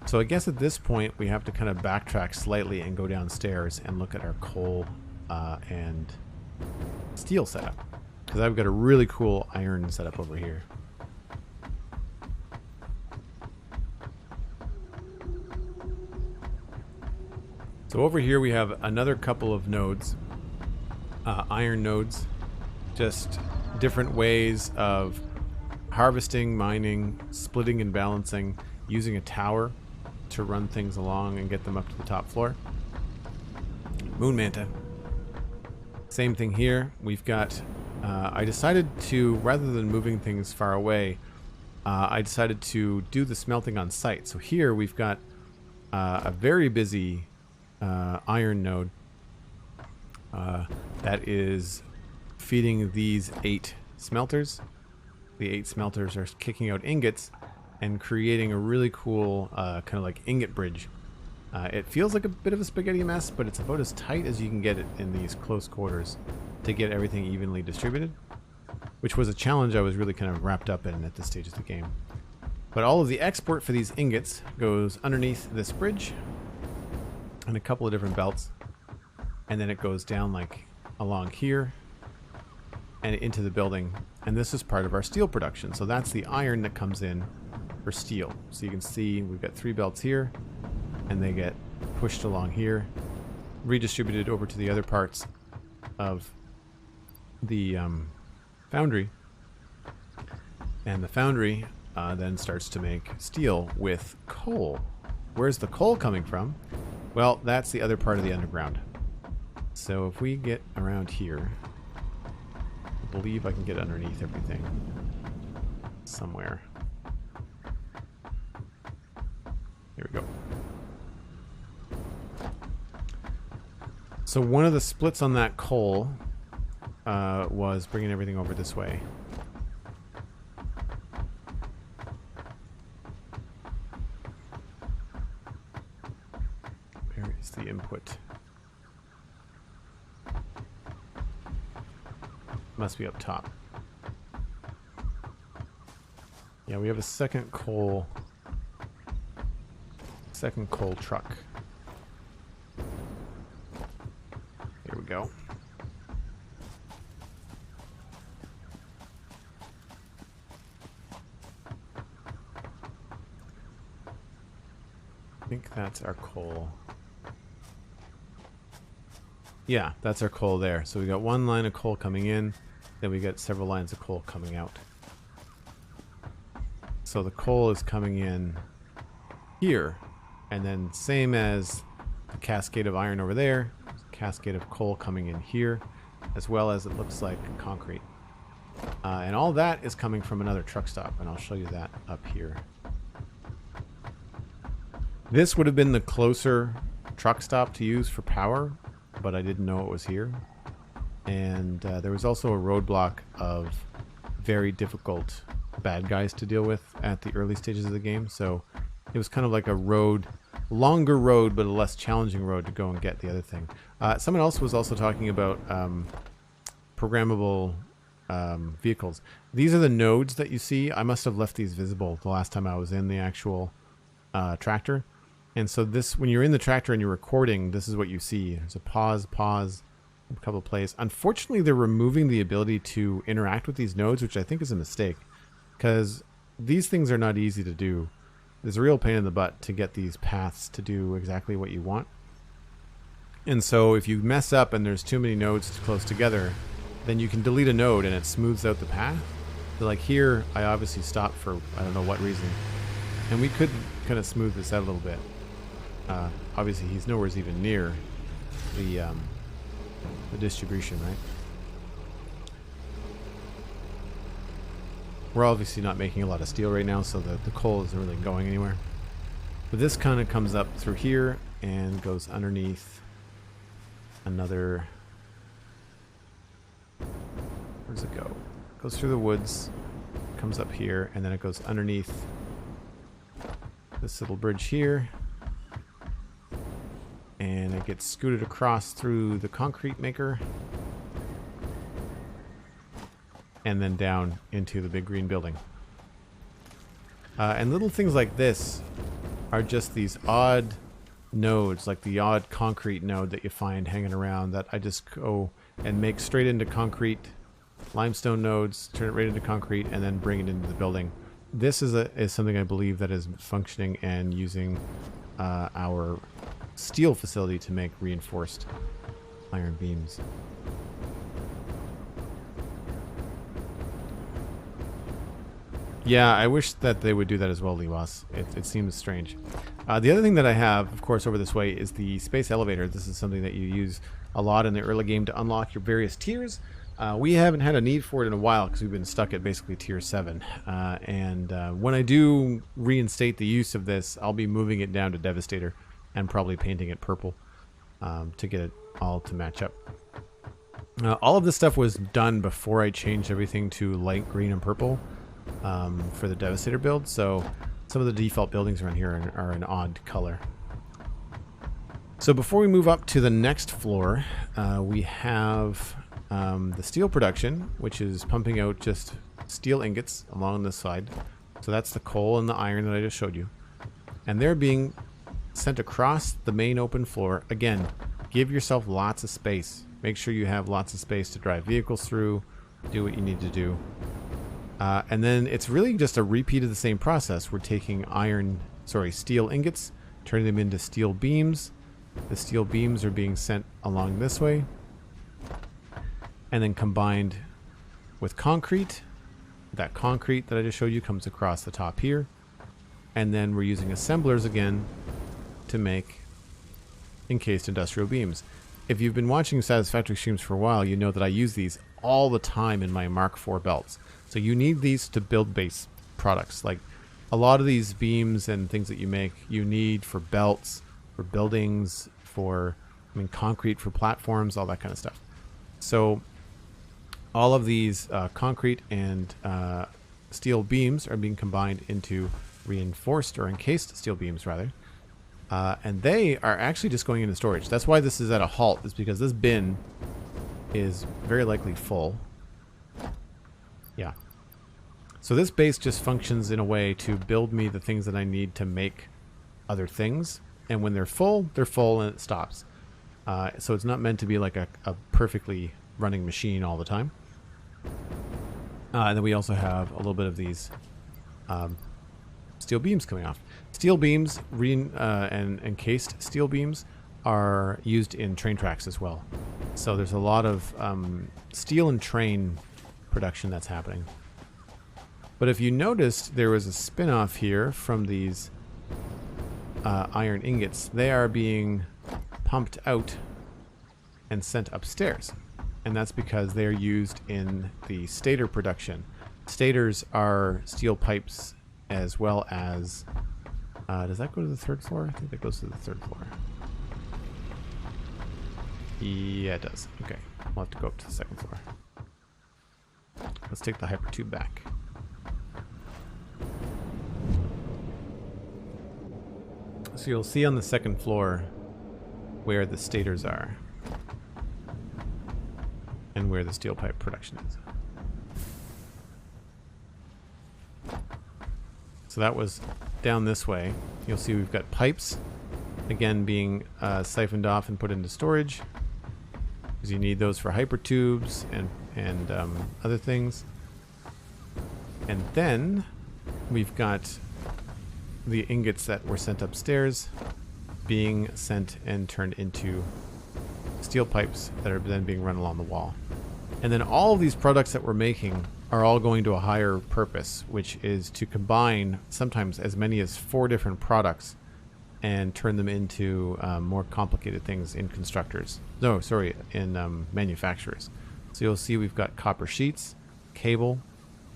So I guess at this point we have to kind of backtrack slightly and go downstairs and look at our coal and steel setup, because I've got a really cool iron setup over here. So over here we have another couple of nodes, iron nodes, just different ways of harvesting, mining, splitting and balancing, using a tower to run things along and get them up to the top floor. Moon Manta. Same thing here. We've got, I decided to, rather than moving things far away, I decided to do the smelting on site. So here we've got a very busy iron node that is feeding these 8 smelters. The 8 smelters are kicking out ingots, and creating a really cool kind of like ingot bridge. It feels like a bit of a spaghetti mess, but it's about as tight as you can get it in these close quarters to get everything evenly distributed, which was a challenge I was really kind of wrapped up in at this stage of the game. But all of the export for these ingots goes underneath this bridge and a couple of different belts, and then it goes down like along here and into the building, and this is part of our steel production. So that's the iron that comes in for steel. So you can see we've got 3 belts here, and they get pushed along here, redistributed over to the other parts of the foundry, and the foundry then starts to make steel with coal. Where's the coal coming from? Well, that's the other part of the underground. So if we get around here, I believe I can get underneath everything somewhere. Here we go. So one of the splits on that coal was bringing everything over this way. Where is the input? Must be up top. Yeah, we have a second coal truck. Here we go. I think that's our coal. Yeah, that's our coal there. So we got one line of coal coming in, then we got several lines of coal coming out. So the coal is coming in here, and then same as the cascade of iron over there, cascade of coal coming in here, as well as it looks like concrete. And all that is coming from another truck stop, and I'll show you that up here. This would have been the closer truck stop to use for power, but I didn't know it was here. And there was also a roadblock of very difficult bad guys to deal with at the early stages of the game, so it was kind of like a road, longer road, but a less challenging road to go and get the other thing. Someone else was also talking about programmable vehicles. These are the nodes that you see. I must have left these visible the last time I was in the actual tractor. And so this, when you're in the tractor and you're recording, this is what you see. There's a pause, a couple of plays. Unfortunately, they're removing the ability to interact with these nodes, which I think is a mistake, because these things are not easy to do. There's a real pain in the butt to get these paths to do exactly what you want. And so if you mess up and there's too many nodes close together, then you can delete a node and it smooths out the path. So like here, I obviously stopped for I don't know what reason. And we could kind of smooth this out a little bit. Obviously he's nowhere even near the distribution, right? We're obviously not making a lot of steel right now, so the coal isn't really going anywhere. But this kind of comes up through here and goes underneath another... Where does it go? It goes through the woods, comes up here, and then it goes underneath this little bridge here. And it gets scooted across through the concrete maker. And then down into the big green building. And little things like this are just these odd nodes, like the odd concrete node that you find hanging around that I just go and make straight into concrete, limestone nodes, turn it right into concrete, and then bring it into the building. This is something I believe that is functioning and using our steel facility to make reinforced iron beams. Yeah, I wish that they would do that as well, Lewas. It seems strange. The other thing that I have, of course, over this way is the space elevator. This is something that you use a lot in the early game to unlock your various tiers. We haven't had a need for it in a while because we've been stuck at basically tier 7. When I do reinstate the use of this, I'll be moving it down to Devastator and probably painting it purple to get it all to match up. All of this stuff was done before I changed everything to light green and purple for the Devastator build, so Some of the default buildings around here are an odd color. So before we move up to the next floor, we have the steel production, which is pumping out just steel ingots along this side. So that's the coal and the iron that I just showed you. And they're being sent across the main open floor. Again, give yourself lots of space. Make sure you have lots of space to drive vehicles through, do what you need to do. And then it's really just a repeat of the same process. We're taking steel ingots, turning them into steel beams. The steel beams are being sent along this way, and then combined with concrete. That concrete that I just showed you comes across the top here. And then we're using assemblers again to make encased industrial beams. If you've been watching Satisfactory streams for a while, you know that I use these all the time in my Mark IV belts. So you need these to build base products. Like a lot of these beams and things that you make, you need for belts, for buildings, concrete for platforms, all that kind of stuff. So all of these concrete and steel beams are being combined into reinforced or encased steel beams, rather. And they are actually just going into storage. That's why this is at a halt, is because this bin is very likely full. Yeah. So this base just functions in a way to build me the things that I need to make other things. And when they're full and it stops. So it's not meant to be like a perfectly running machine all the time. And then we also have a little bit of these steel beams coming off. Steel beams and encased steel beams are used in train tracks as well. So there's a lot of steel and train production that's happening. But if you noticed, there was a spin-off here from these iron ingots. They are being pumped out and sent upstairs. And that's because they're used in the stator production. Stators are steel pipes as well as... does that go to the third floor? I think that goes to the third floor. Yeah, it does. Okay. We'll have to go up to the second floor. Let's take the hypertube back. So you'll see on the second floor where the stators are and where the steel pipe production is. So that was down this way. You'll see we've got pipes, again being siphoned off and put into storage, because you need those for hypertubes and other things. And then we've got the ingots that were sent upstairs being sent and turned into steel pipes that are then being run along the wall. And then all of these products that we're making are all going to a higher purpose, which is to combine sometimes as many as 4 different products and turn them into more complicated things in constructors. No, sorry, in manufacturers. So you'll see we've got copper sheets, cable,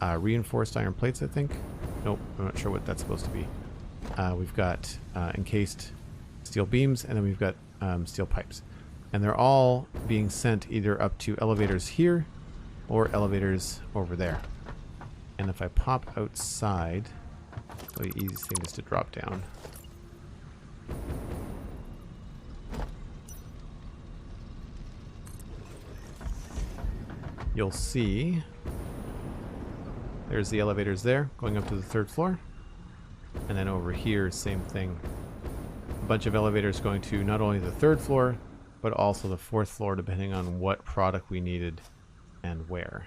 reinforced iron plates, I think. Nope, I'm not sure what that's supposed to be. We've got encased steel beams, and then we've got steel pipes. And they're all being sent either up to elevators here or elevators over there. And if I pop outside, the easiest thing is to drop down. You'll see there's the elevators there going up to the 3rd floor. And then over here, same thing. A bunch of elevators going to not only the 3rd floor, but also the 4th floor, depending on what product we needed and where.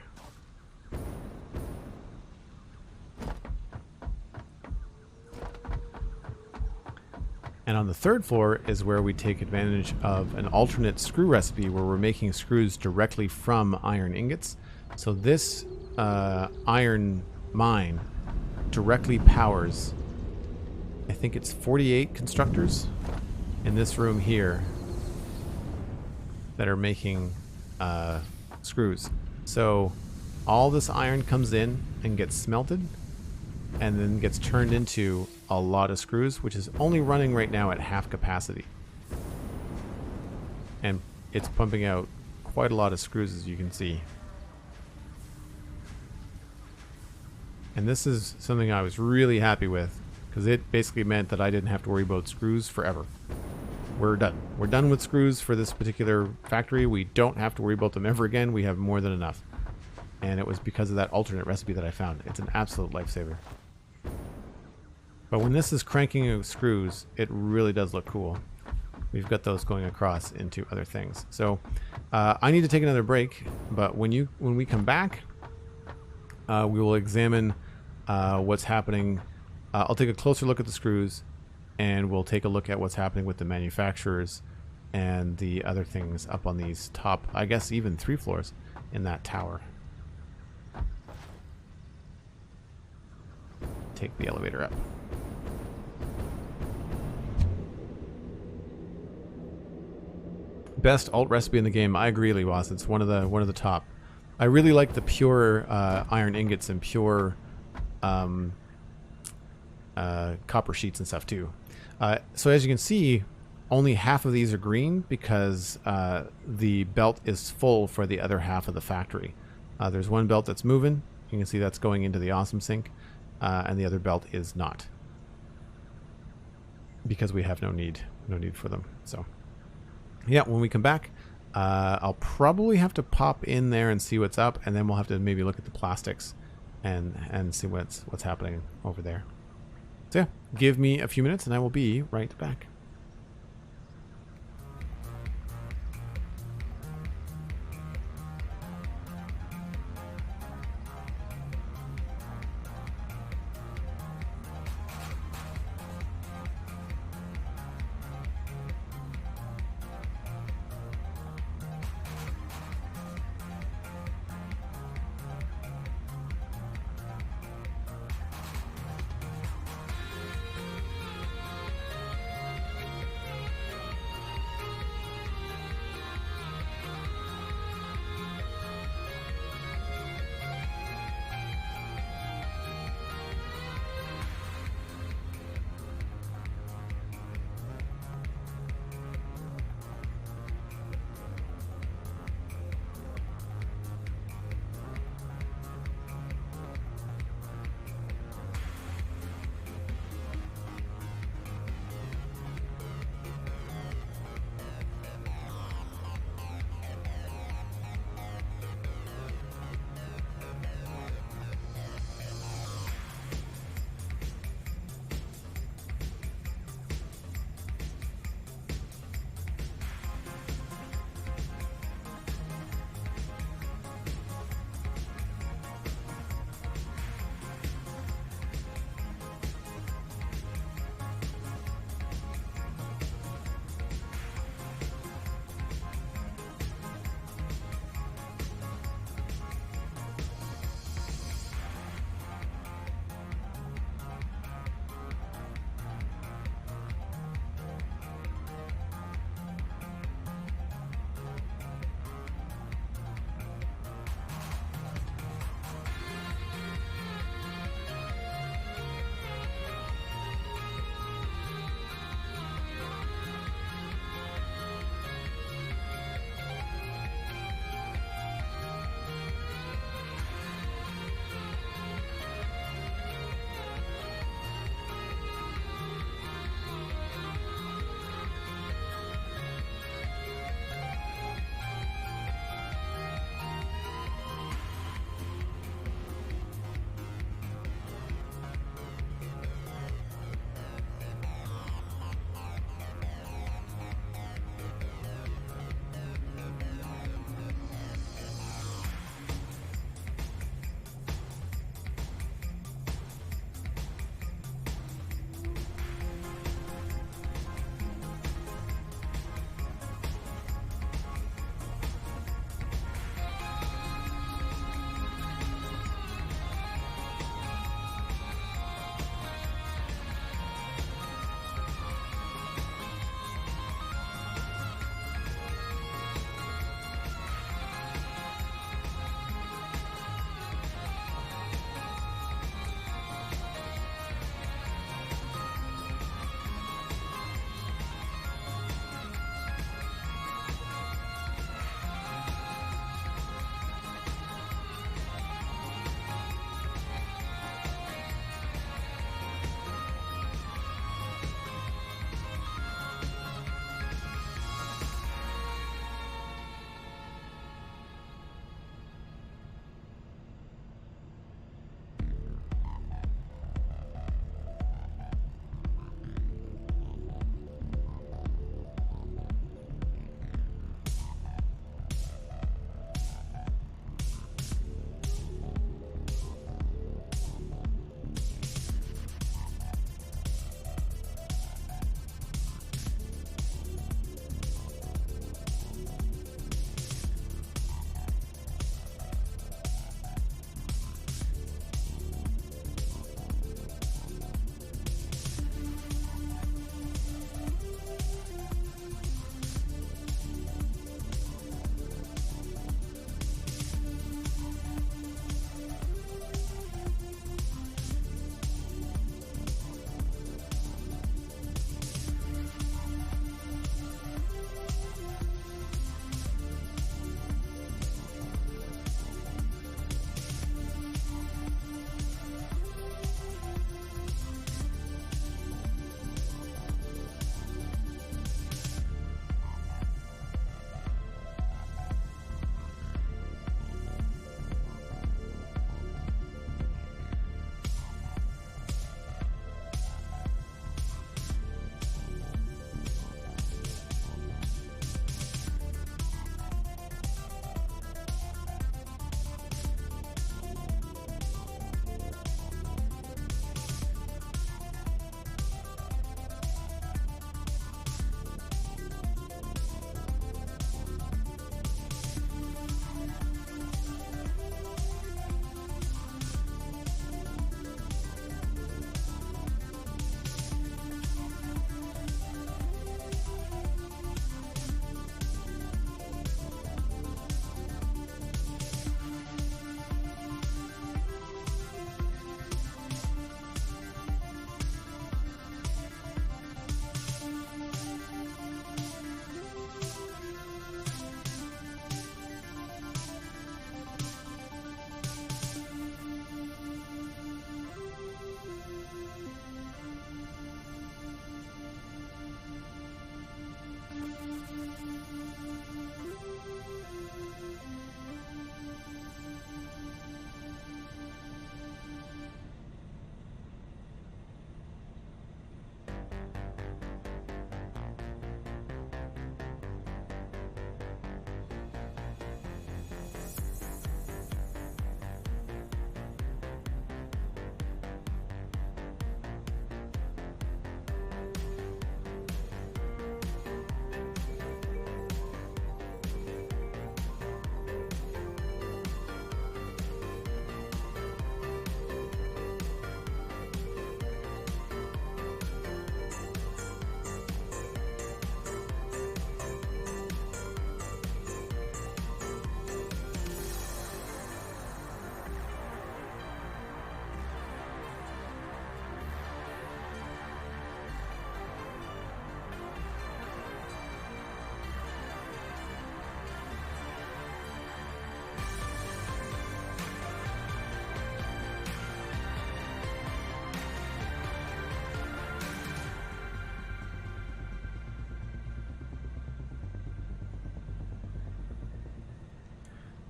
And on the 3rd floor is where we take advantage of an alternate screw recipe where we're making screws directly from iron ingots. So this iron mine directly powers, I think it's 48 constructors in this room here that are making screws. So all this iron comes in and gets smelted and then gets turned into a lot of screws, which is only running right now at half capacity. And it's pumping out quite a lot of screws, as you can see. And this is something I was really happy with, because it basically meant that I didn't have to worry about screws forever. We're done. We're done with screws for this particular factory. We don't have to worry about them ever again. We have more than enough. And it was because of that alternate recipe that I found. It's an absolute lifesaver. But when this is cranking screws, it really does look cool. We've got those going across into other things. So I need to take another break, but when we come back, we will examine what's happening. I'll take a closer look at the screws, and we'll take a look at what's happening with the manufacturers and the other things up on these top, I guess even 3 floors in that tower. Take the elevator up. Best alt recipe in the game. I agree, Lewas. It's one of the top. I really like the pure iron ingots and pure copper sheets and stuff too. So as you can see, only half of these are green because the belt is full for the other half of the factory. There's one belt that's moving. You can see that's going into the awesome sink, and the other belt is not, because we have no need for them. So yeah, when we come back, I'll probably have to pop in there and see what's up, and then we'll have to maybe look at the plastics and see what's happening over there. So yeah, give me a few minutes and I will be right back.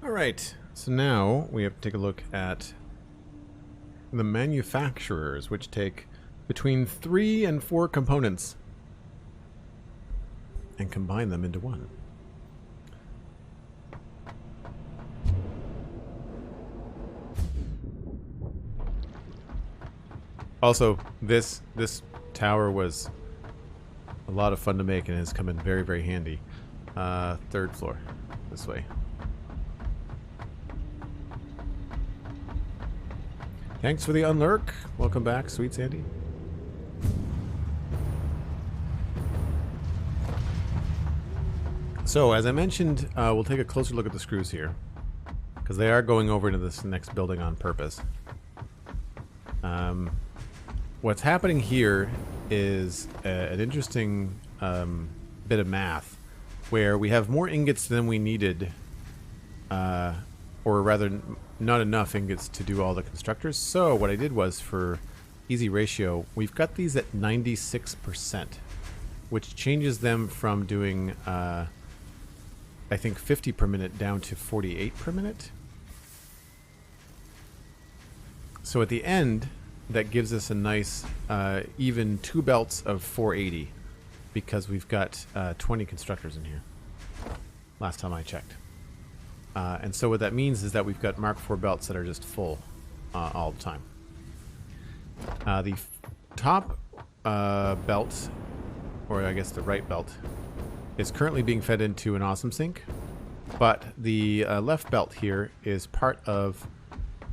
Alright, so now we have to take a look at the manufacturers, which take between 3 and 4 components and combine them into one. Also, this tower was a lot of fun to make and has come in very, very handy. Third floor, this way. Thanks for the unlurk. Welcome back, Sweet Sandy. So, as I mentioned, we'll take a closer look at the screws here, because they are going over into this next building on purpose. What's happening here is an interesting bit of math, where we have more ingots than we needed, or rather not enough ingots to do all the constructors. So what I did was, for easy ratio, we've got these at 96%, which changes them from doing, I think, 50 per minute down to 48 per minute. So at the end, that gives us a nice even 2 belts of 480, because we've got 20 constructors in here last time I checked. And so what that means is that we've got Mark IV belts that are just full all the time. The top belt, or I guess the right belt, is currently being fed into an awesome sink, but the left belt here is part of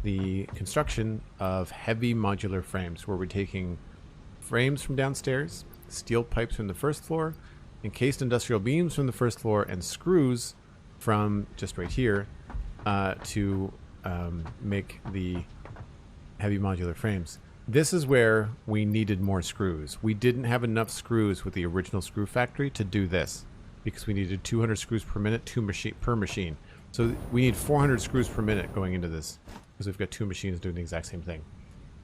the construction of heavy modular frames, where we're taking frames from downstairs, steel pipes from the first floor, encased industrial beams from the first floor, and screws from just right here to make the heavy modular frames. This is where we needed more screws. We didn't have enough screws with the original screw factory to do this, because we needed 200 screws per minute, per machine. So we need 400 screws per minute going into this, because we've got 2 machines doing the exact same thing.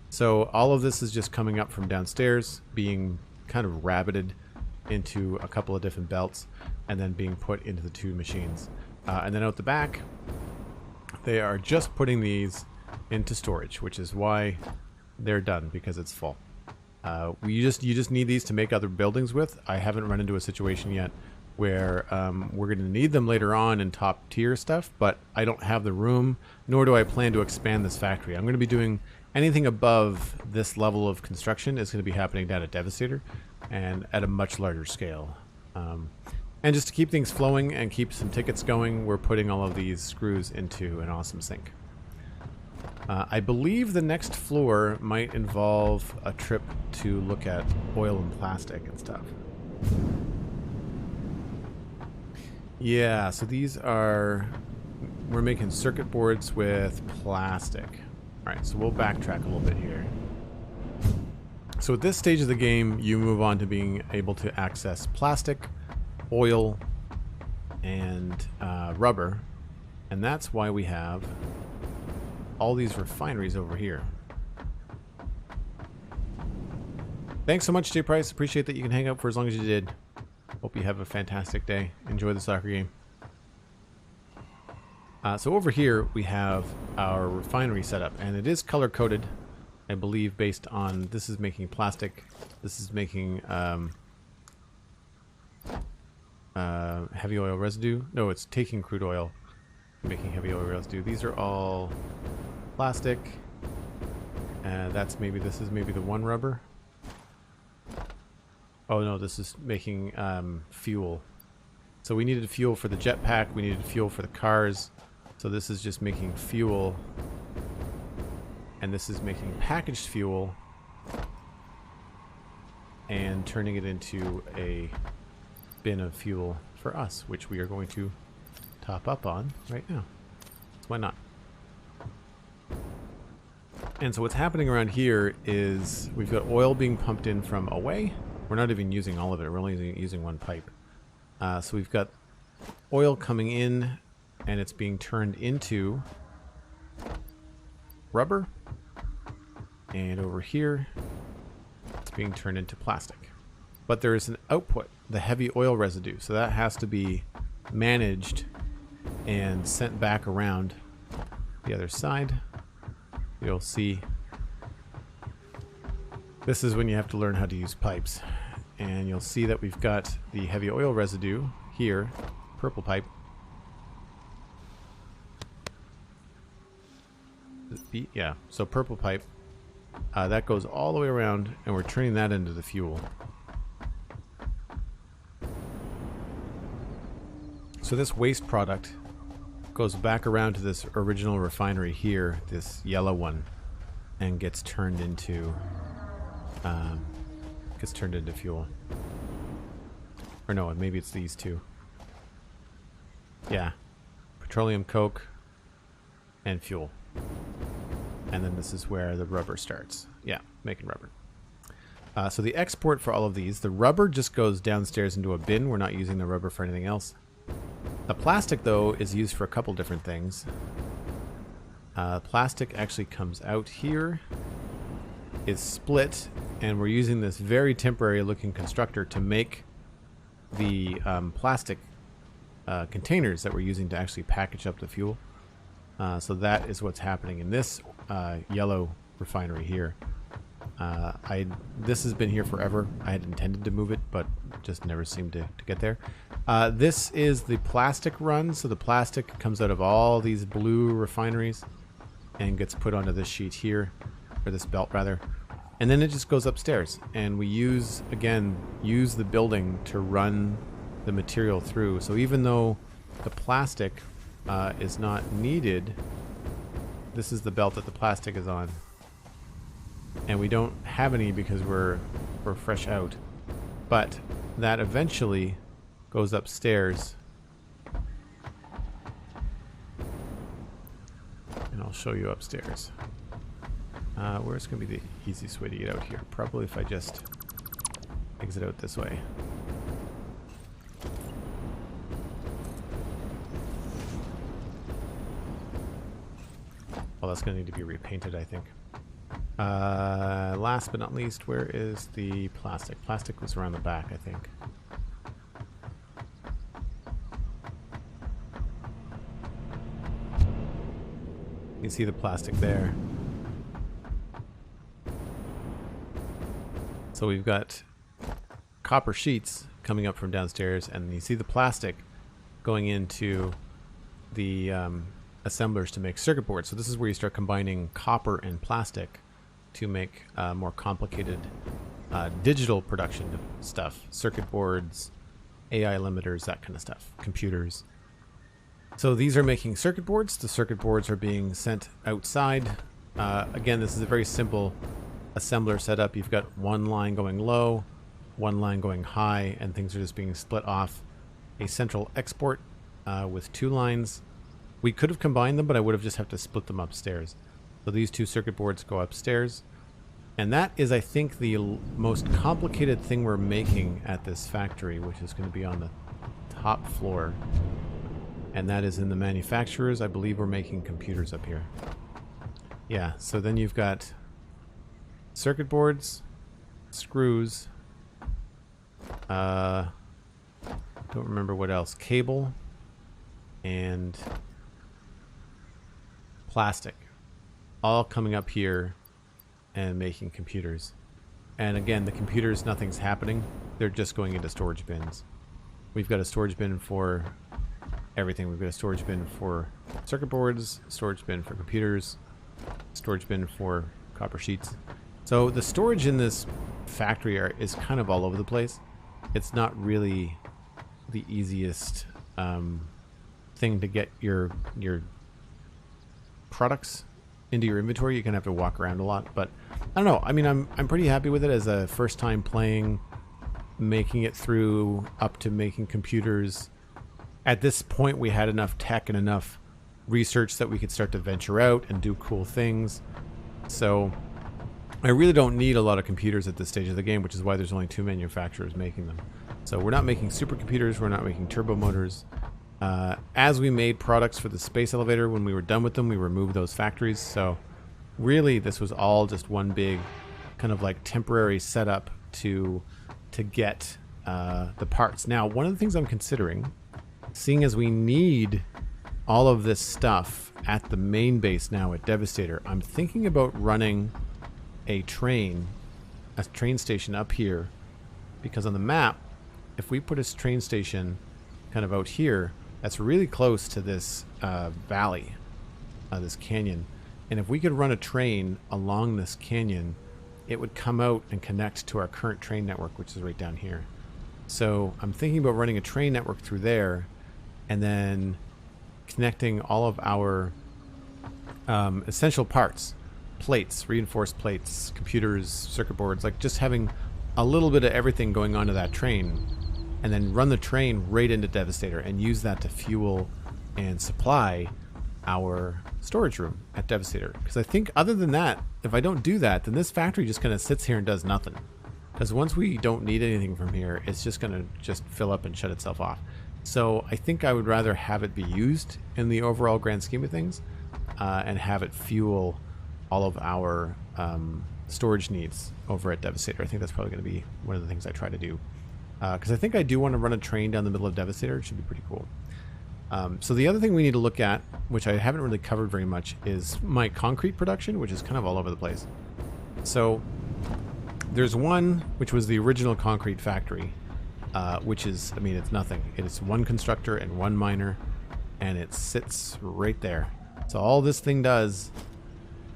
So all of this is just coming up from downstairs, being kind of rabbited into a couple of different belts, and then being put into the 2 machines. And then out the back, they are just putting these into storage, which is why they're done, because it's full. You just need these to make other buildings with. I haven't run into a situation yet where we're going to need them later on in top tier stuff, but I don't have the room, nor do I plan to expand this factory. I'm going to be doing anything above this level of construction is going to be happening down at Devastator, and at a much larger scale. And just to keep things flowing and keep some tickets going, we're putting all of these screws into an awesome sink. I believe the next floor might involve a trip to look at oil and plastic and stuff. Yeah, so these are... we're making circuit boards with plastic. Alright, so we'll backtrack a little bit here. So at this stage of the game, you move on to being able to access plastic, oil, and rubber. And that's why we have all these refineries over here. Thanks so much, Jay Price. Appreciate that you can hang out for as long as you did. Hope you have a fantastic day. Enjoy the soccer game. So over here we have our refinery setup, and it is color-coded, I believe, based on this is making plastic, this is making heavy oil residue. No, it's taking crude oil, making heavy oil residue. These are all plastic. That's maybe, this is maybe the one rubber. Oh no, this is making fuel. So we needed fuel for the jetpack, we needed fuel for the cars. So this is just making fuel. And this is making packaged fuel and turning it into a bin of fuel for us, which we are going to top up on right now. So why not? And so what's happening around here is we've got oil being pumped in from away. We're not even using all of it. We're only using one pipe. So we've got oil coming in, and it's being turned into rubber. And over here, it's being turned into plastic. But there is an output, the heavy oil residue. So that has to be managed and sent back around the other side. You'll see this is when you have to learn how to use pipes. And you'll see that we've got the heavy oil residue here, purple pipe. Yeah, so purple pipe. That goes all the way around, and we're turning that into the fuel. So this waste product goes back around to this original refinery here, this yellow one, and gets turned into fuel. Or no, maybe it's these two. Yeah, petroleum coke and fuel. And then this is where the rubber starts. Yeah, making rubber. So the export for all of these, the rubber just goes downstairs into a bin. We're not using the rubber for anything else. The plastic, though, is used for a couple different things. Plastic actually comes out here, is split, and we're using this very temporary looking constructor to make the plastic containers that we're using to actually package up the fuel. So that is what's happening in this yellow refinery here. This has been here forever. I had intended to move it, but just never seemed to get there. This is the plastic run. So the plastic comes out of all these blue refineries and gets put onto this sheet here, or this belt rather. And then it just goes upstairs. And we use the building to run the material through. So even though the plastic is not needed, this is the belt that the plastic is on. And we don't have any because we're fresh out. But that eventually goes upstairs. And I'll show you upstairs. Where's going to be the easiest way to get out here? Probably if I just exit out this way. Well, that's going to need to be repainted, I think. Last but not least, where is the plastic? Plastic was around the back, I think. You can see the plastic there. So we've got copper sheets coming up from downstairs, and you see the plastic going into the assemblers to make circuit boards. So this is where you start combining copper and plastic to make more complicated digital production stuff. Circuit boards, AI limiters, that kind of stuff. Computers. So these are making circuit boards. The circuit boards are being sent outside. Again, this is a very simple assembler setup. You've got one line going low, one line going high, and things are just being split off. A central export with two lines. We could have combined them, but I would have just have to split them upstairs. So these two circuit boards go upstairs. And that is, I think, the most complicated thing we're making at this factory, which is going to be on the top floor. And that is in the manufacturers. I believe we're making computers up here. Yeah, so then you've got circuit boards, screws, don't remember what else, cable, and plastic, all coming up here and making computers. And again, the computers, nothing's happening. They're just going into storage bins. We've got a storage bin for everything. We've got a storage bin for circuit boards, storage bin for computers, storage bin for copper sheets. So the storage in this factory is kind of all over the place. It's not really the easiest thing to get your products into your inventory. You're gonna have to walk around a lot, but I don't know. I mean, I'm pretty happy with it as a first time playing, making it through up to making computers. At this point, we had enough tech and enough research that we could start to venture out and do cool things. So I really don't need a lot of computers at this stage of the game, which is why there's only 2 manufacturers making them. So we're not making supercomputers, we're not making turbo motors. As we made products for the space elevator, when we were done with them, we removed those factories. So really, this was all just one big kind of like temporary setup to get the parts. Now, one of the things I'm considering, seeing as we need all of this stuff at the main base now at Devastator, I'm thinking about running a train station up here, because on the map, if we put a train station kind of out here, that's really close to this valley, this canyon. And if we could run a train along this canyon, it would come out and connect to our current train network, which is right down here. So I'm thinking about running a train network through there, and then connecting all of our essential parts, plates, reinforced plates, computers, circuit boards, like just having a little bit of everything going onto that train, and then run the train right into Devastator and use that to fuel and supply our storage room at Devastator. Because I think other than that, if I don't do that, then this factory just kind of sits here and does nothing. Because once we don't need anything from here, it's just going to just fill up and shut itself off. So I think I would rather have it be used in the overall grand scheme of things, and have it fuel all of our storage needs over at Devastator. I think that's probably going to be one of the things I try to do. Because I think I do want to run a train down the middle of Devastator. It should be pretty cool. So the other thing we need to look at, which I haven't really covered very much, is my concrete production, which is kind of all over the place. So there's one, which was the original concrete factory, which is, I mean, it's nothing. It's one constructor and one miner, and it sits right there. So all this thing does,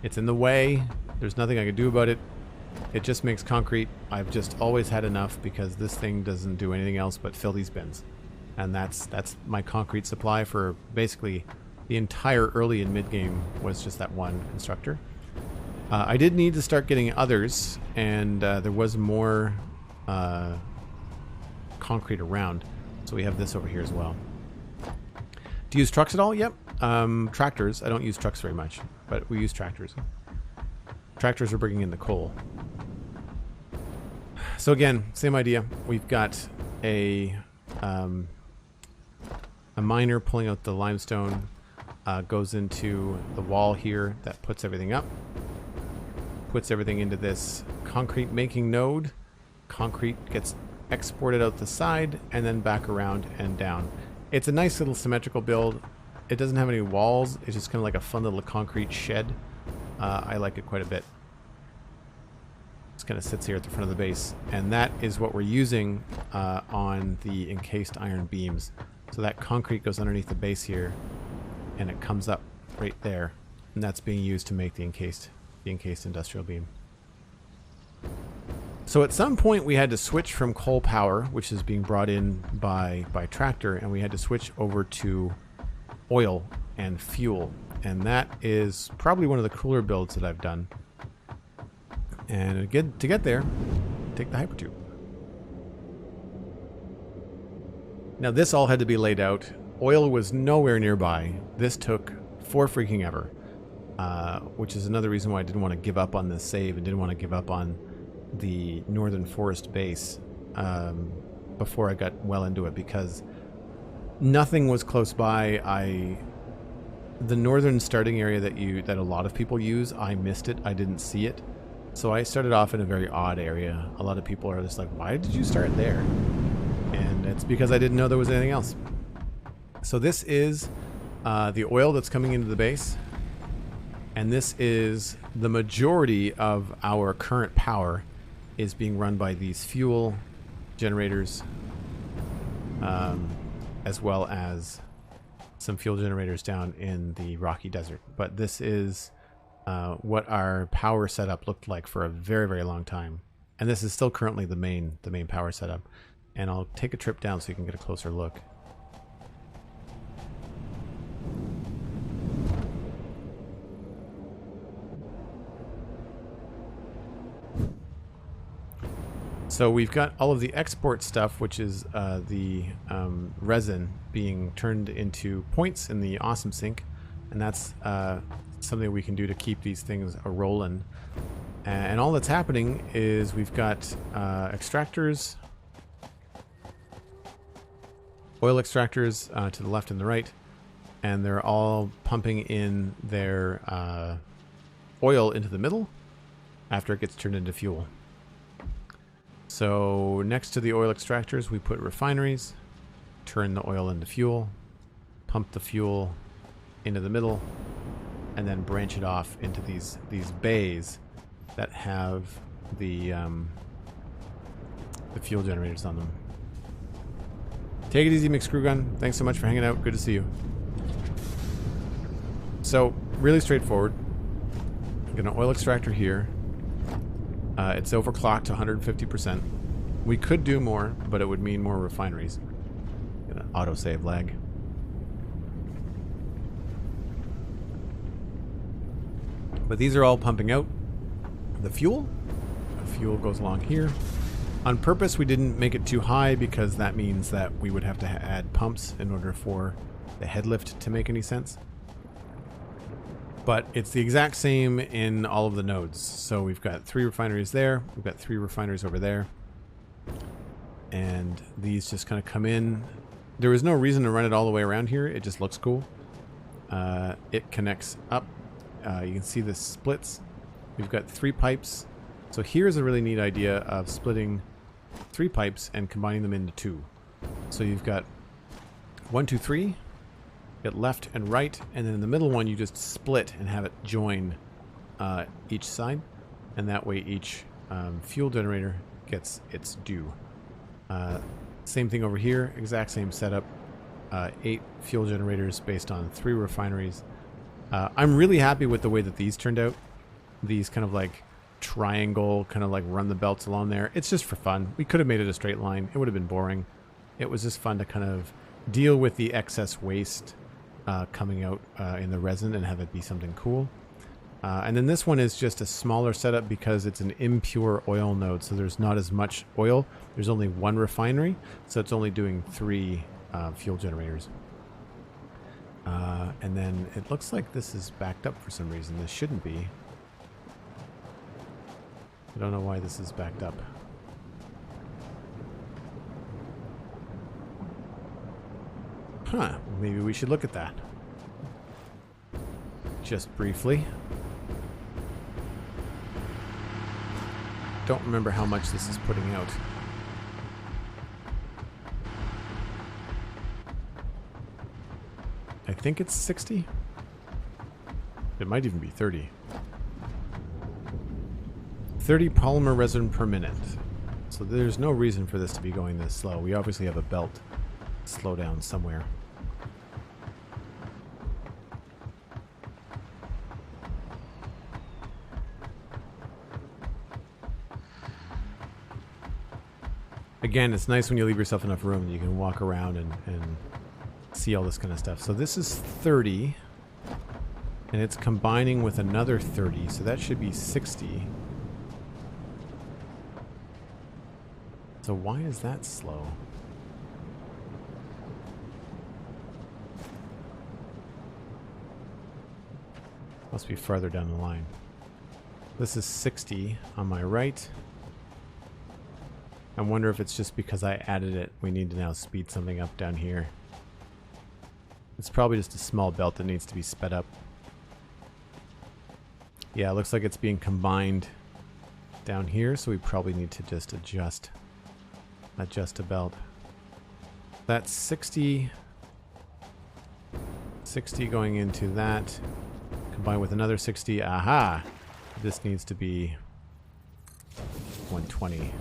it's in the way. There's nothing I can do about it. It just makes concrete. I've just always had enough because this thing doesn't do anything else but fill these bins. And that's my concrete supply for basically the entire early and mid game, was just that one constructor. I did need to start getting others, and there was more concrete around. So we have this over here as well. Do you use trucks at all? Yep. Tractors. I don't use trucks very much, but we use tractors. Tractors are bringing in the coal. So again, same idea. We've got a miner pulling out the limestone, goes into the wall here that puts everything up, puts everything into this concrete making node. Concrete gets exported out the side and then back around and down. It's a nice little symmetrical build. It doesn't have any walls. It's just kind of like a fun little concrete shed. I like it quite a bit. Just kind of sits here at the front of the base, and that is what we're using on the encased iron beams. So that concrete goes underneath the base here, and it comes up right there, and that's being used to make the encased industrial beam. So at some point we had to switch from coal power, which is being brought in by tractor, and we had to switch over to oil and fuel, and that is probably one of the cooler builds that I've done. And again, to get there, take the hypertube. Now this all had to be laid out. Oil was nowhere nearby. This took for freaking ever, which is another reason why I didn't want to give up on this save and didn't want to give up on the Northern Forest base before I got well into it, because nothing was close by. The northern starting area that a lot of people use, I missed it. I didn't see it. So I started off in a very odd area. A lot of people are just like, why did you start there? And it's because I didn't know there was anything else. So this is the oil that's coming into the base. And this is the majority of our current power is being run by these fuel generators, as well as some fuel generators down in the Rocky Desert. But this is what our power setup looked like for a very, very long time. And this is still currently the main power setup. And I'll take a trip down so you can get a closer look. So we've got all of the export stuff, which is the resin being turned into points in the awesome sink. And that's something we can do to keep these things a-rolling. And all that's happening is we've got extractors, oil extractors to the left and the right, and they're all pumping in their oil into the middle after it gets turned into fuel. So next to the oil extractors we put refineries, turn the oil into fuel, pump the fuel into the middle, and then branch it off into these bays that have the fuel generators on them. Take it easy, McScrewgun. Thanks so much for hanging out. Good to see you. So, really straightforward. I'm going to oil extractor here. It's overclocked to 150%. We could do more, but it would mean more refineries. Get an autosave lag. But these are all pumping out the fuel. The fuel goes along here. On purpose, we didn't make it too high because that means that we would have to add pumps in order for the head lift to make any sense. But it's the exact same in all of the nodes. So we've got 3 refineries there. We've got 3 refineries over there. And these just kind of come in. There was no reason to run it all the way around here. It just looks cool. It connects up. You can see the splits. We've got 3 pipes. So here's a really neat idea of splitting 3 pipes and combining them into 2. So you've got 1, 2, 3. Get left and right, and then in the middle one you just split and have it join each side, and that way each fuel generator gets its due. Same thing over here, exact same setup. 8 fuel generators based on 3 refineries. I'm really happy with the way that these turned out. These kind of like triangle, kind of like run the belts along there. It's just for fun. We could have made it a straight line. It would have been boring. It was just fun to kind of deal with the excess waste coming out in the resin and have it be something cool. And then this one is just a smaller setup because it's an impure oil node, so there's not as much oil. There's only 1 refinery, so it's only doing 3 fuel generators. And then it looks like this is backed up for some reason. This shouldn't be. I don't know why this is backed up. Huh, maybe we should look at that. Just briefly. Don't remember how much this is putting out. I think it's 60. It might even be 30. 30 polymer resin per minute. So there's no reason for this to be going this slow. We obviously have a belt slow down somewhere. Again, it's nice when you leave yourself enough room that you can walk around and see all this kind of stuff. So this is 30, and it's combining with another 30, so that should be 60. So why is that slow? Must be farther down the line. This is 60 on my right. I wonder if it's just because I added it. We need to now speed something up down here. It's probably just a small belt that needs to be sped up. Yeah, it looks like it's being combined down here, so we probably need to just adjust a belt. That's 60. 60 going into that. Combined with another 60. Aha! This needs to be 120.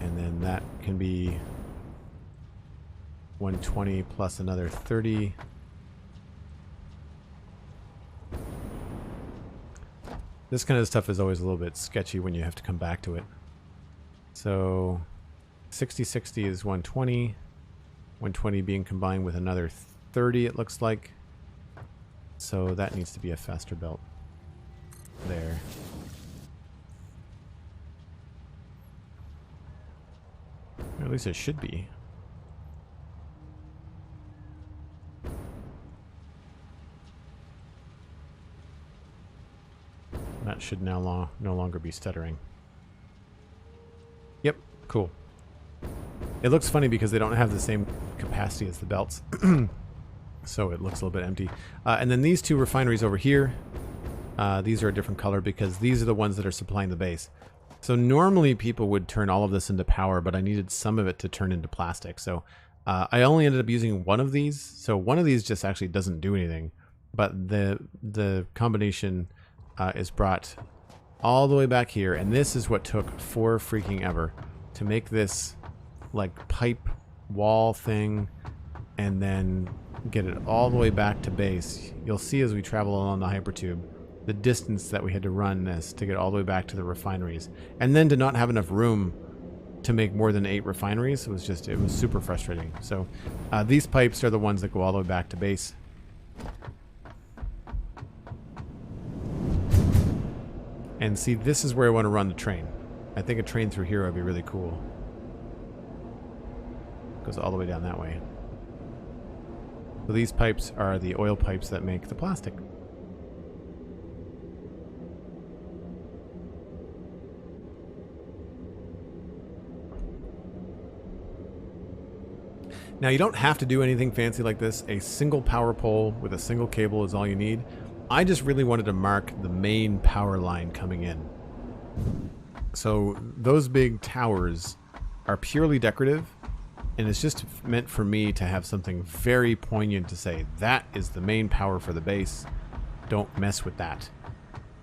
And then that can be 120 plus another 30. This kind of stuff is always a little bit sketchy when you have to come back to it. So 60-60 is 120. 120 being combined with another 30, it looks like. So that needs to be a faster belt. There. Or at least it should be. That should now no longer be stuttering. Yep, cool. It looks funny because they don't have the same capacity as the belts. So it looks a little bit empty. And then these 2 refineries over here, these are a different color because these are the ones that are supplying the base. So normally people would turn all of this into power, but I needed some of it to turn into plastic. So I only ended up using one of these, so one of these just actually doesn't do anything, but the combination is brought all the way back here, and this is what took for freaking ever to make this like pipe wall thing and then get it all the way back to base. You'll see as we travel along the hypertube the distance that we had to run this to get all the way back to the refineries, and then to not have enough room to make more than 8 refineries. It was super frustrating. So these pipes are the ones that go all the way back to base. And see, this is where I want to run the train. I think a train through here would be really cool. Goes all the way down that way. So these pipes are the oil pipes that make the plastic. Now, you don't have to do anything fancy like this. A single power pole with a single cable is all you need. I just really wanted to mark the main power line coming in. So those big towers are purely decorative, and it's just meant for me to have something very poignant to say, that is the main power for the base. Don't mess with that.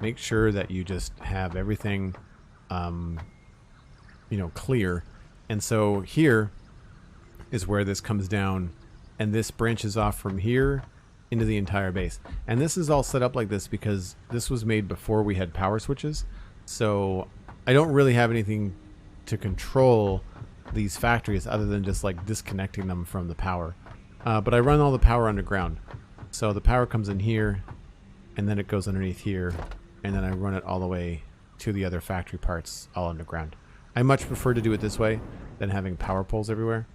Make sure that you just have everything, clear. And so here is where this comes down, and this branches off from here into the entire base. And this is all set up like this because this was made before we had power switches. So I don't really have anything to control these factories other than just like disconnecting them from the power. But I run all the power underground. So the power comes in here, and then it goes underneath here, and then I run it all the way to the other factory parts all underground. I much prefer to do it this way than having power poles everywhere.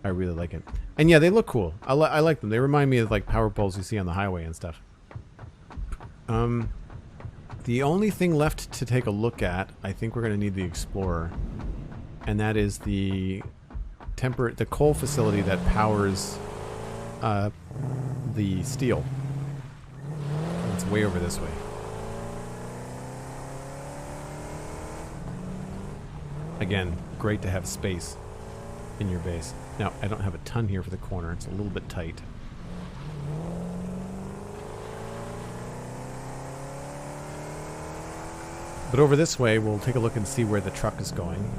I really like it. And yeah, they look cool. I like them. They remind me of like power poles you see on the highway and stuff. The only thing left to take a look at, I think we're going to need the Explorer. And that is the coal facility that powers the steel. It's way over this way. Again, great to have space in your base. Now, I don't have a ton here for the corner. It's a little bit tight. But over this way, we'll take a look and see where the truck is going.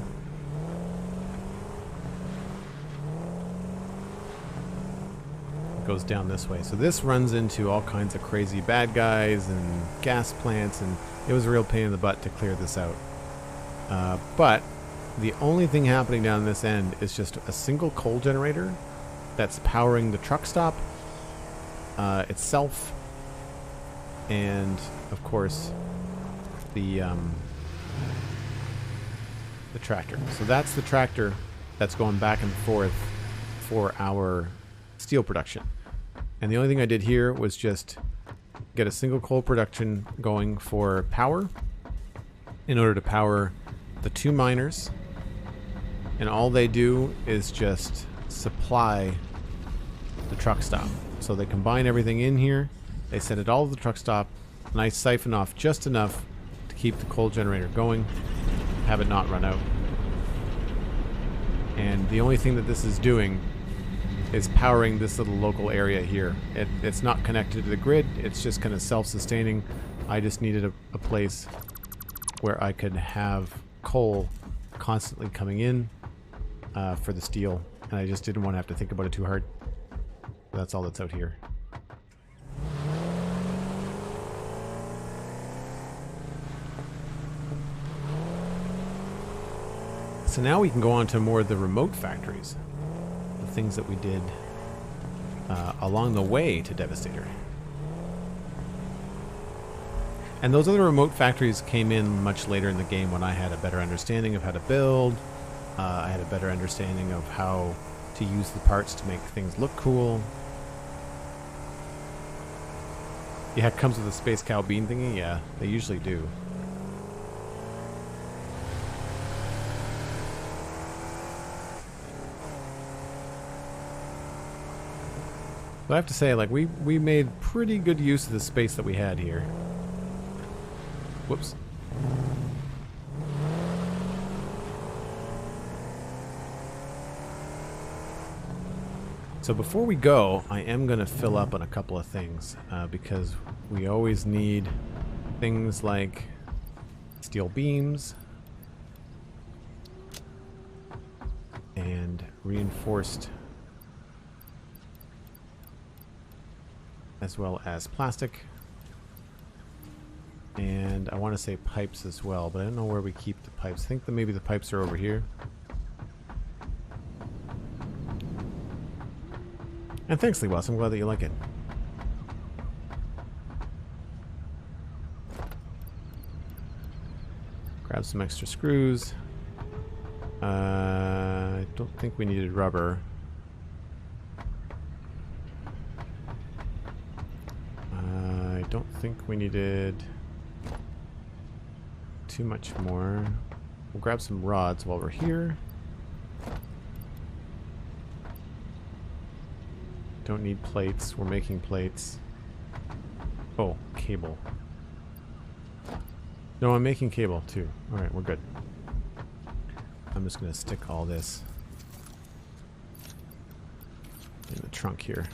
It goes down this way. So this runs into all kinds of crazy bad guys and gas plants, and it was a real pain in the butt to clear this out. But the only thing happening down this end is just a single coal generator that's powering the truck stop itself, and of course the tractor. So that's the tractor that's going back and forth for our steel production. And the only thing I did here was just get a single coal production going for power in order to power the 2 miners. And all they do is just supply the truck stop. So they combine everything in here, they set it all to the truck stop, and I siphon off just enough to keep the coal generator going, have it not run out. And the only thing that this is doing is powering this little local area here. It's not connected to the grid, it's just kind of self-sustaining. I just needed a place where I could have coal constantly coming in for the steel, and I just didn't want to have to think about it too hard. That's all that's out here. So now we can go on to more of the remote factories, the things that we did along the way to Devastator. And those other remote factories came in much later in the game when I had a better understanding of how to build. I had a better understanding of how to use the parts to make things look cool. Yeah, it comes with a Space Cow bean thingy. Yeah, they usually do. But I have to say, like, we made pretty good use of the space that we had here. Whoops. So before we go, I am going to fill up on a couple of things because we always need things like steel beams and reinforced as well as plastic. And I want to say pipes as well, but I don't know where we keep the pipes. I think that maybe the pipes are over here. And thanks, Lewas. I'm glad that you like it. Grab some extra screws. I don't think we needed rubber. I don't think we needed too much more. We'll grab some rods while we're here. Don't need plates. We're making plates. Oh, cable. No, I'm making cable too. Alright, we're good. I'm just going to stick all this in the trunk here.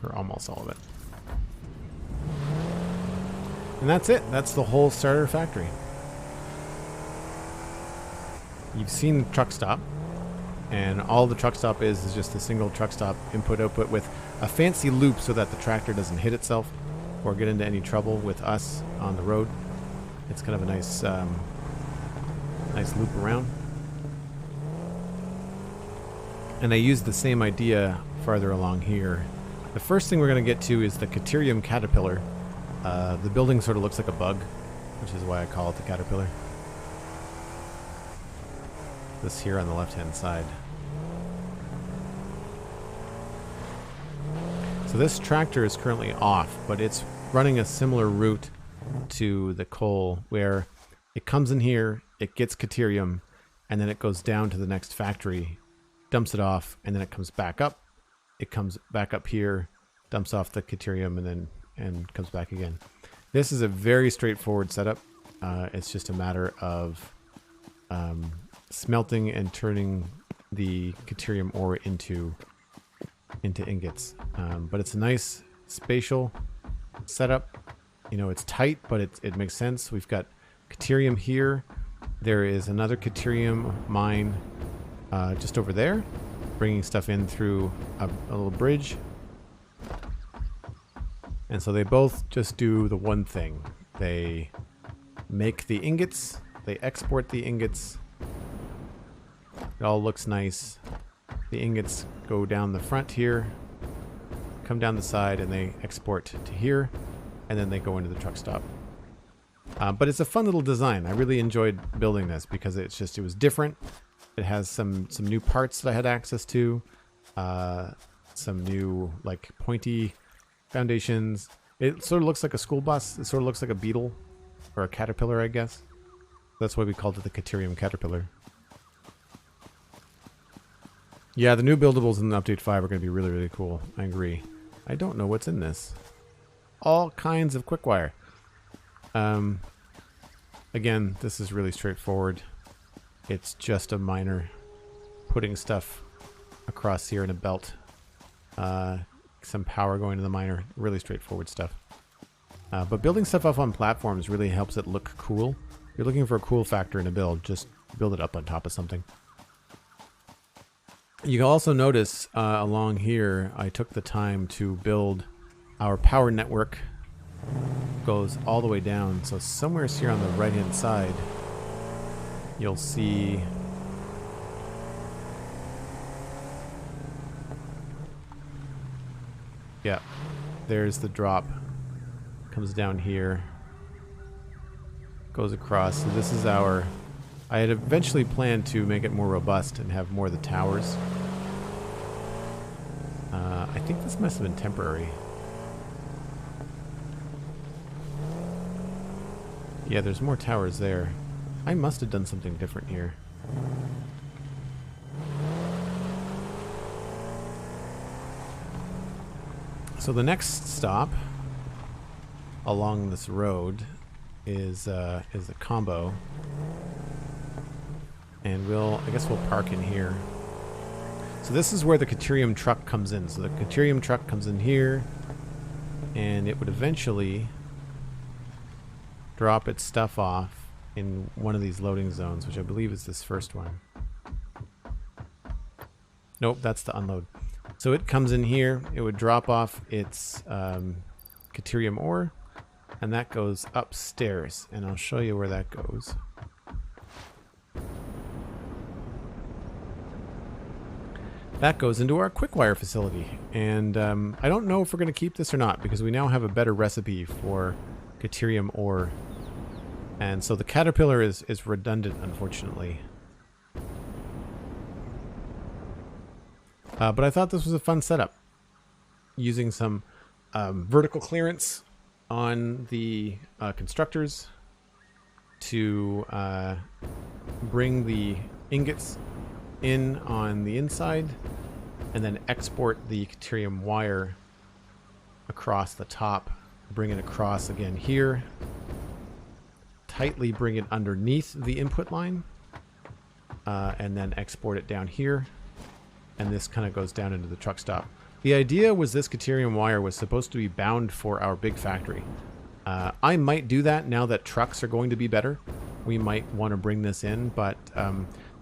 Or almost all of it. And that's it. That's the whole starter factory. You've seen the truck stop. And all the truck stop is just a single truck stop input-output with a fancy loop so that the tractor doesn't hit itself or get into any trouble with us on the road. It's kind of a nice, nice loop around. And I used the same idea farther along here. The first thing we're going to get to is the Keterium Caterpillar. The building sort of looks like a bug, which is why I call it the Caterpillar. This here on the left-hand side. So this tractor is currently off, but it's running a similar route to the coal, where it comes in here, it gets Keterium, and then it goes down to the next factory, dumps it off, and then it comes back up. It comes back up here, dumps off the Keterium, and comes back again. This is a very straightforward setup. It's just a matter of smelting and turning the Keterium ore into ingots. But it's a nice spatial setup. You know, it's tight, but it makes sense. We've got Keterium here. There is another Keterium mine just over there, bringing stuff in through a little bridge. And so they both just do the one thing. They make the ingots, they export the ingots. It all looks nice. The ingots go down the front here, come down the side, and they export to here, and then they go into the truck stop. But it's a fun little design. I really enjoyed building this because it was different. It has some new parts that I had access to, some new like pointy foundations. It sort of looks like a school bus. It sort of looks like a beetle or a caterpillar, I guess. That's why we called it the Keterium Caterpillar. Yeah, the new buildables in the Update 5 are going to be really, really cool. I agree. I don't know what's in this. All kinds of quick wire. Again, this is really straightforward. It's just a miner putting stuff across here in a belt. Some power going to the miner. Really straightforward stuff. But building stuff up on platforms really helps it look cool. If you're looking for a cool factor in a build, just build it up on top of something. You can also notice along here, I took the time to build our power network. Goes all the way down. So somewhere here on the right hand side, you'll see yeah, there's the drop. Comes down here, goes across. So this is our, I had eventually planned to make it more robust and have more of the towers. I think this must have been temporary. Yeah, there's more towers there. I must have done something different here. So the next stop, along this road is a combo, and I guess we'll park in here. So this is where the Keterium truck comes in. So the Keterium truck comes in here, and it would eventually drop its stuff off in one of these loading zones, which I believe is this first one. Nope, that's the unload. So it comes in here, it would drop off its Keterium ore, and that goes upstairs, and I'll show you where that goes. That goes into our quickwire facility, and I don't know if we're going to keep this or not, because we now have a better recipe for Keterium ore, and so the Caterpillar is redundant, unfortunately. But I thought this was a fun setup, using some vertical clearance on the constructors to bring the ingots in on the inside, and then export the Keterium wire across the top, bring it across again here, tightly bring it underneath the input line, and then export it down here. And this kind of goes down into the truck stop. The idea was this Keterium wire was supposed to be bound for our big factory. I might do that now that trucks are going to be better. We might want to bring this in, but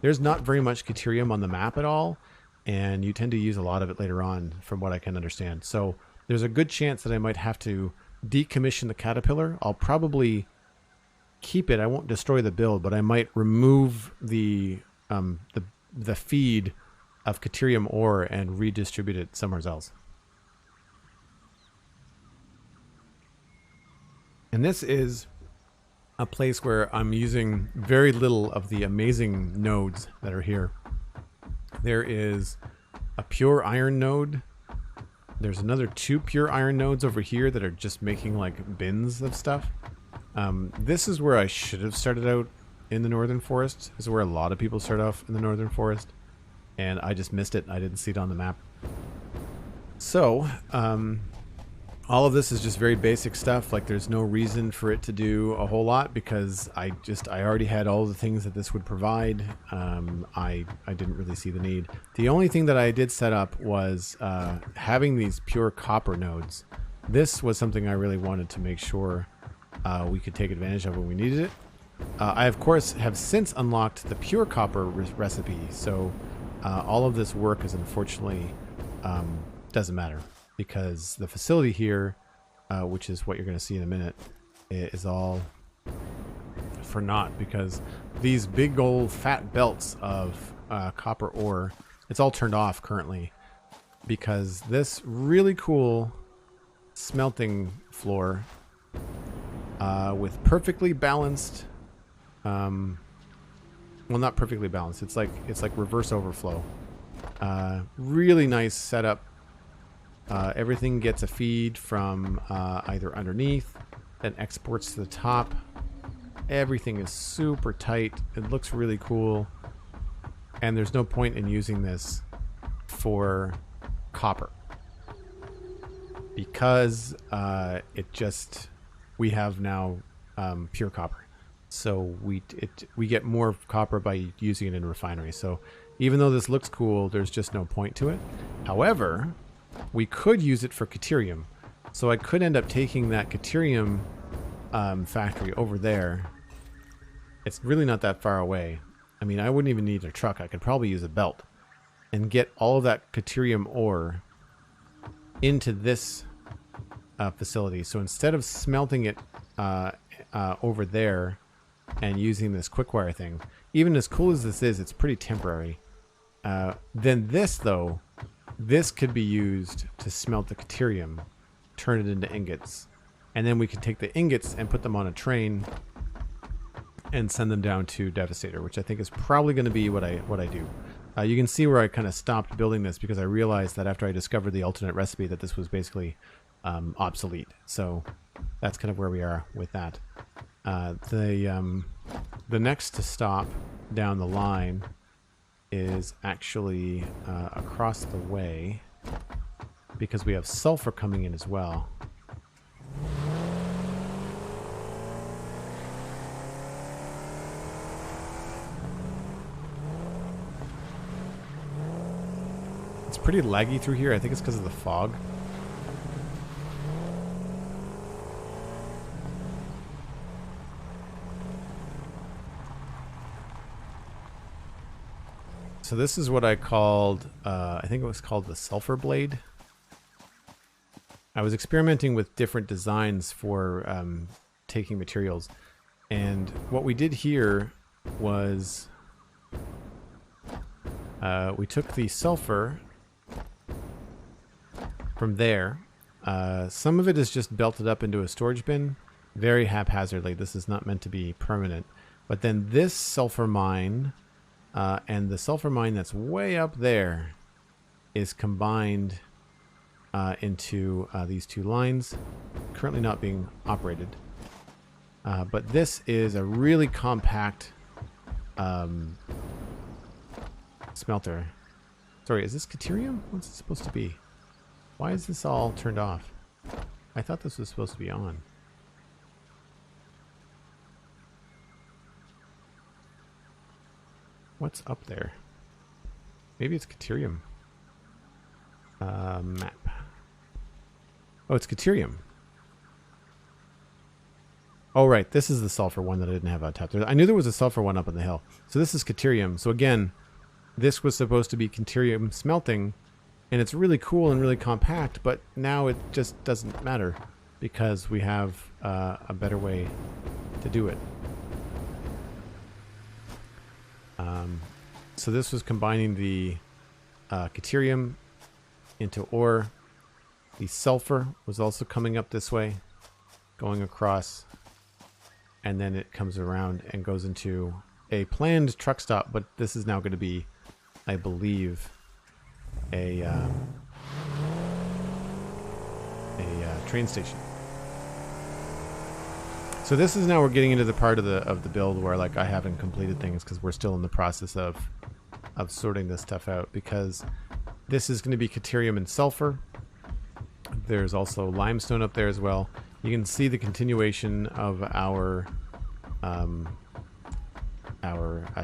there's not very much Keterium on the map at all, and you tend to use a lot of it later on, from what I can understand. So there's a good chance that I might have to decommission the Caterpillar. I'll probably keep it. I won't destroy the build, but I might remove the feed of Keterium ore and redistribute it somewhere else. And this is a place where I'm using very little of the amazing nodes that are here. There is a pure iron node. There's another 2 pure iron nodes over here that are just making like bins of stuff. This is where I should have started out in the Northern Forest. This is where a lot of people start off in the Northern Forest. And I just missed it. I didn't see it on the map. So, all of this is just very basic stuff. Like, there's no reason for it to do a whole lot, because I already had all the things that this would provide. I didn't really see the need. The only thing that I did set up was having these pure copper nodes. This was something I really wanted to make sure we could take advantage of when we needed it. I, of course, have since unlocked the pure copper recipe, so all of this work is unfortunately doesn't matter, because the facility here, which is what you're going to see in a minute, is all for naught, because these big old fat belts of copper ore, it's all turned off currently, because this really cool smelting floor with perfectly balanced, well, not perfectly balanced, it's like reverse overflow, really nice setup. Everything gets a feed from either underneath, then exports to the top. Everything is super tight. It looks really cool, and there's no point in using this for copper, because we have now pure copper, so we get more copper by using it in Refinery. So even though this looks cool, there's just no point to it. However, we could use it for Keterium, so I could end up taking that Keterium factory over there. It's really not that far away. I mean, I wouldn't even need a truck. I could probably use a belt and get all of that Keterium ore into this facility. So instead of smelting it over there and using this quickwire thing, even as cool as this is, it's pretty temporary. Then this, though, this could be used to smelt the Keterium, turn it into ingots, and then we could take the ingots and put them on a train and send them down to Devastator, which I think is probably going to be what I do. You can see where I kind of stopped building this, because I realized that after I discovered the alternate recipe that this was basically obsolete. So that's kind of where we are with that. The next stop down the line is actually across the way, because we have sulfur coming in as well. pretty laggy through here. I think it's because of the fog. So this is what I called, I think it was called the Sulfur Blade. I was experimenting with different designs for taking materials. And what we did here was we took the sulfur from there. Some of it is just belted up into a storage bin very haphazardly. This is not meant to be permanent. But then this sulfur mine and the sulfur mine that's way up there is combined into these two lines, currently not being operated. But this is a really compact smelter. Sorry, is this Keterium? What's it supposed to be? Why is this all turned off? I thought this was supposed to be on. What's up there? Maybe it's Keterium. Map. Oh, it's Keterium. Oh, right. This is the sulfur one that I didn't have on top. I knew there was a sulfur one up on the hill. So this is Keterium. So again, this was supposed to be Keterium smelting, and it's really cool and really compact, but now it just doesn't matter because we have a better way to do it. So this was combining the Keterium into ore. The sulfur was also coming up this way, going across, and then it comes around and goes into a planned truck stop, but this is now going to be, I believe, a train station. So this is now we're getting into the part of the build where like I haven't completed things because we're still in the process of sorting this stuff out, because this is going to be Keterium and sulfur. There's also limestone up there as well. You can see the continuation of our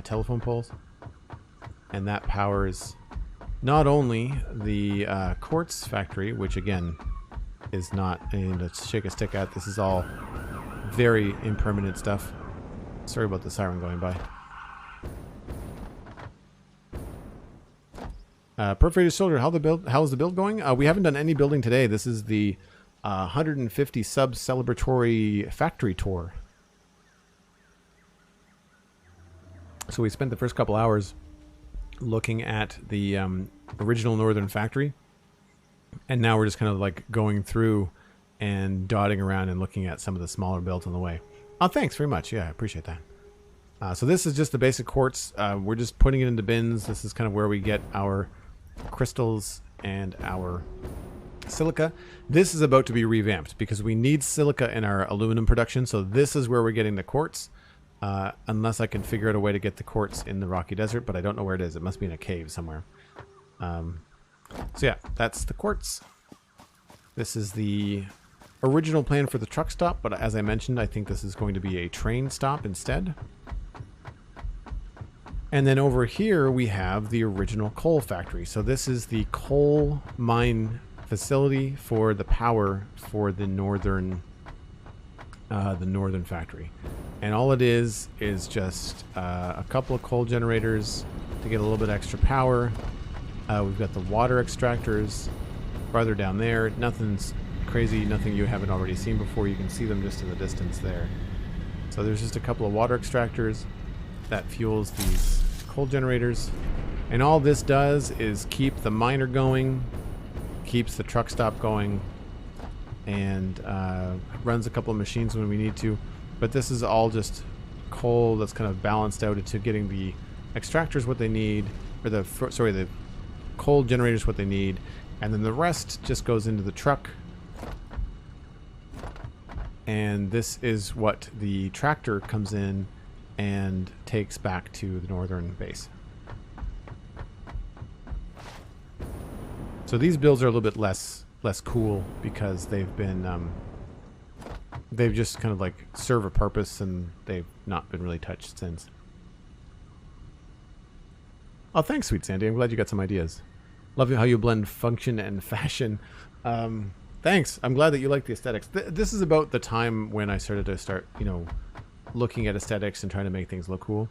telephone poles, and that powers not only the quartz factory, which again is not anything to shake a stick at. This is all very impermanent stuff. Sorry about the siren going by. Perforated Soldier, how's the build going? We haven't done any building today. This is the 150 sub celebratory factory tour. So we spent the first couple hours looking at the original Northern factory, and now we're just kind of like going through and dotting around and looking at some of the smaller builds on the way. Oh, thanks very much. Yeah, I appreciate that. So this is just the basic quartz. We're just putting it into bins. This is kind of where we get our crystals and our silica. This is about to be revamped because we need silica in our aluminum production. So this is where we're getting the quartz. Unless I can figure out a way to get the quartz in the Rocky Desert, but I don't know where it is. It must be in a cave somewhere. So yeah, that's the quartz. This is the original plan for the truck stop, but as I mentioned, I think this is going to be a train stop instead. And then over here we have the original coal factory. So this is the coal mine facility for the power for the northern factory. And all it is just a couple of coal generators to get a little bit extra power. We've got the water extractors farther down there. Nothing's crazy, nothing you haven't already seen before. You can see them just in the distance there. So there's just a couple of water extractors that fuels these coal generators. And all this does is keep the miner going, keeps the truck stop going, and runs a couple of machines when we need to. But this is all just coal that's kind of balanced out into getting the extractors what they need, or the coal generators what they need, and then the rest just goes into the truck. And this is what the tractor comes in and takes back to the northern base. So these builds are a little bit less cool because they've been they've just kind of like serve a purpose, and they've not been really touched since. Oh, thanks, Sweet Sandy. I'm glad you got some ideas. Love how you blend function and fashion. Thanks. I'm glad that you like the aesthetics. This is about the time when I started to looking at aesthetics and trying to make things look cool.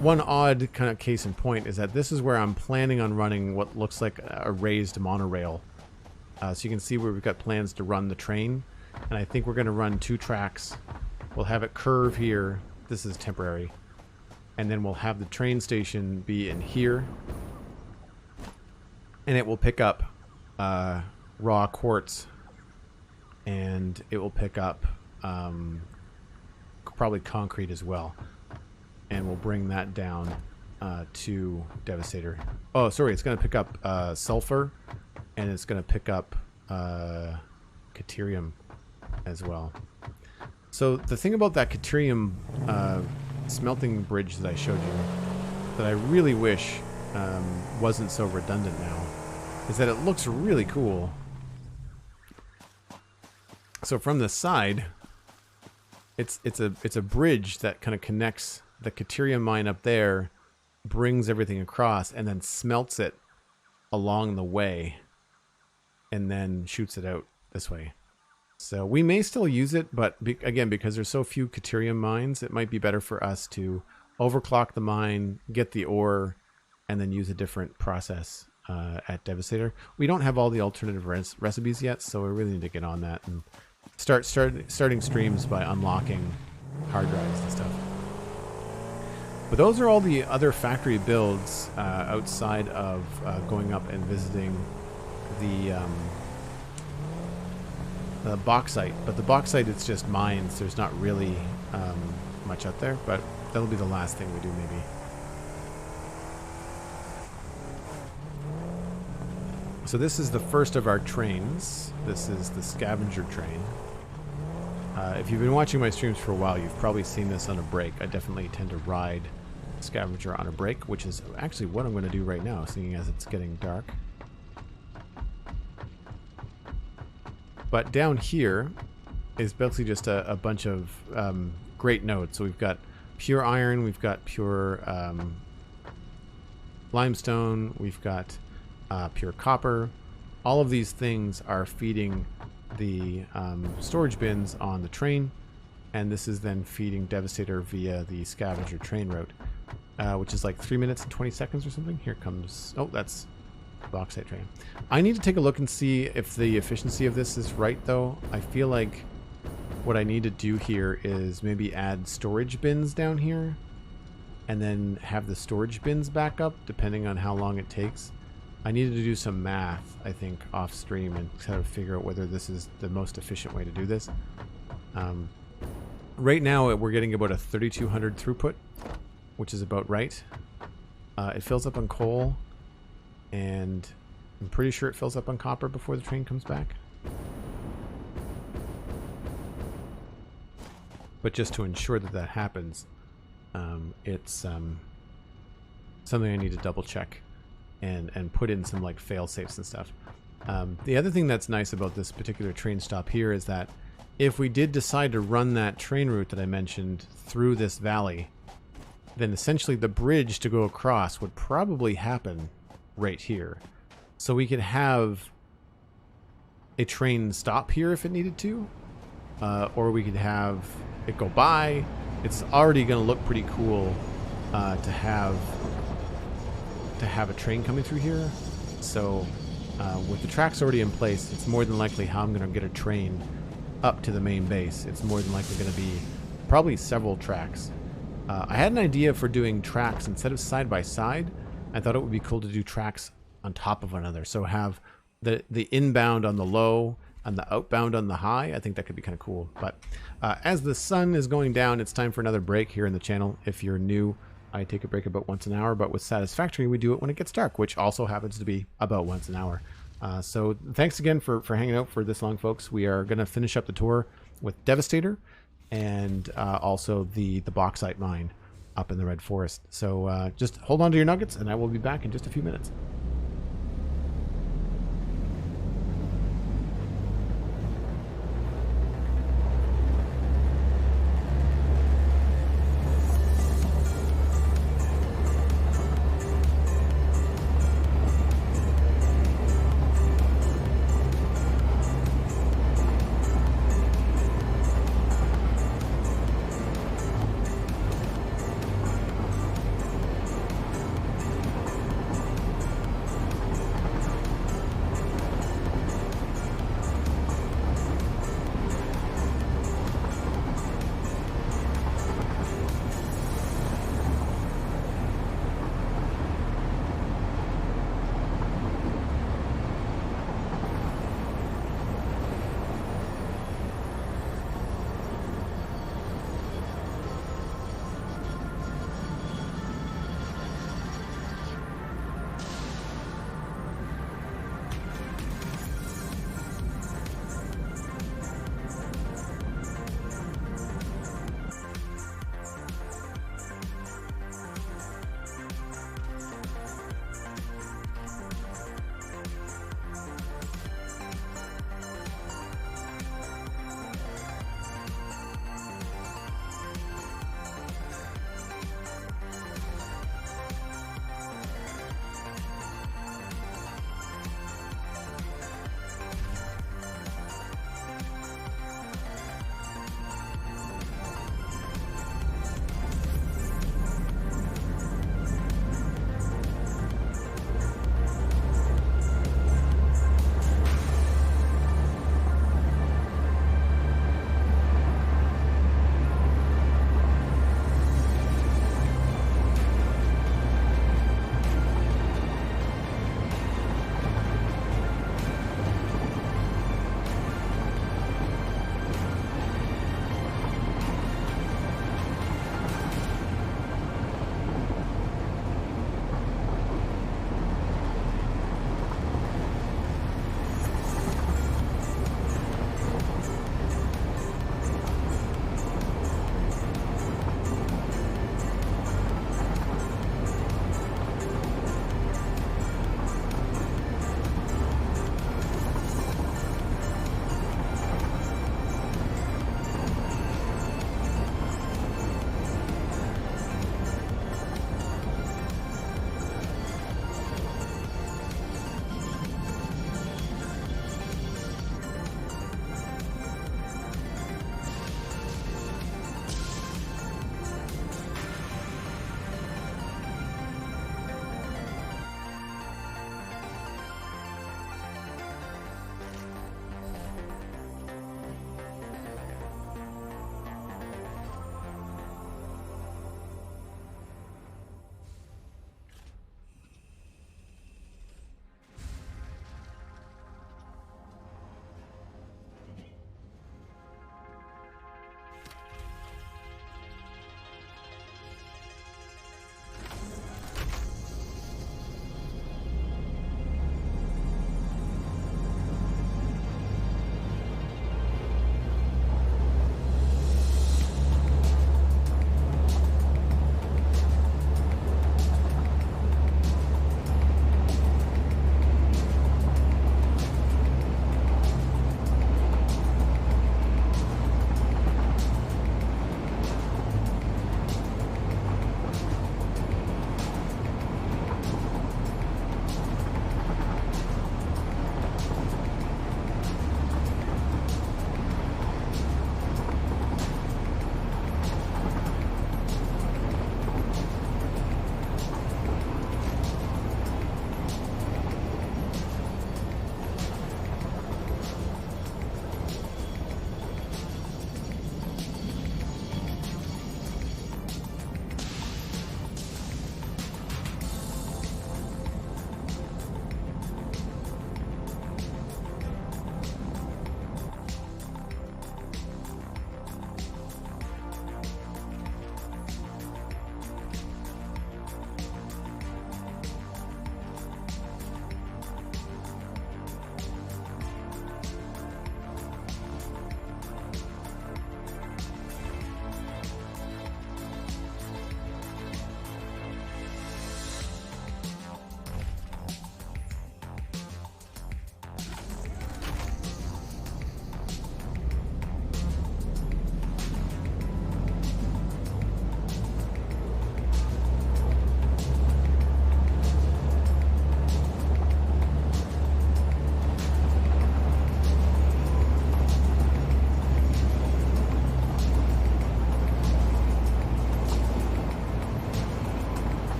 One odd kind of case in point is that this is where I'm planning on running what looks like a raised monorail. So you can see where we've got plans to run the train. And I think we're going to run 2 tracks. We'll have it curve here. This is temporary. And then we'll have the train station be in here. And it will pick up raw quartz. And it will pick up probably concrete as well. And we'll bring that down to Devastator. Oh, sorry, it's going to pick up sulfur. And it's going to pick up Keterium as well. So the thing about that Keterium smelting bridge that I showed you that I really wish wasn't so redundant now is that it looks really cool. So from the side, it's a bridge that kind of connects the Keterium mine up there, brings everything across, and then smelts it along the way, and then shoots it out this way. So we may still use it, but again, because there's so few Keterium mines, it might be better for us to overclock the mine, get the ore, and then use a different process at Devastator. We don't have all the alternative recipes yet, so we really need to get on that and starting streams by unlocking hard drives and stuff. But those are all the other factory builds outside of going up and visiting the bauxite. But the bauxite, it's just mines. There's not really much out there, but that'll be the last thing we do maybe. So this is the first of our trains. This is the Scavenger Train. If you've been watching my streams for a while, you've probably seen this on a break. I definitely tend to ride Scavenger on a break, which is actually what I'm going to do right now, seeing as it's getting dark. But down here is basically just a bunch of great nodes. So we've got pure iron, we've got pure limestone, we've got pure copper. All of these things are feeding the storage bins on the train, and this is then feeding Devastator via the Scavenger Train route, which is like 3 minutes and 20 seconds or something. Here comes... Oh, that's bauxite train. I need to take a look and see if the efficiency of this is right, though. I feel like what I need to do here is maybe add storage bins down here, and then have the storage bins back up, depending on how long it takes. I needed to do some math, I think, off stream and kind of figure out whether this is the most efficient way to do this. Right now, we're getting about a 3200 throughput, which is about right. It fills up on coal, and I'm pretty sure it fills up on copper before the train comes back. But just to ensure that that happens, it's something I need to double check. And put in some like fail safes and stuff. The other thing that's nice about this particular train stop here is that if we did decide to run that train route that I mentioned through this valley, then essentially the bridge to go across would probably happen right here. So we could have a train stop here if it needed to, or we could have it go by. It's already going to look pretty cool to have a train coming through here. So with the tracks already in place, it's more than likely how I'm going to get a train up to the main base. It's more than likely going to be probably several tracks. I had an idea for doing tracks instead of side by side. I thought it would be cool to do tracks on top of one another. So have the inbound on the low and the outbound on the high. I think that could be kind of cool. But as the sun is going down, it's time for another break here in the channel. If you're new, I take a break about once an hour, but with Satisfactory, we do it when it gets dark, which also happens to be about once an hour. So thanks again for hanging out for this long, folks. We are going to finish up the tour with Devastator and also the bauxite mine up in the Red Forest. So just hold on to your nuggets, and I will be back in just a few minutes.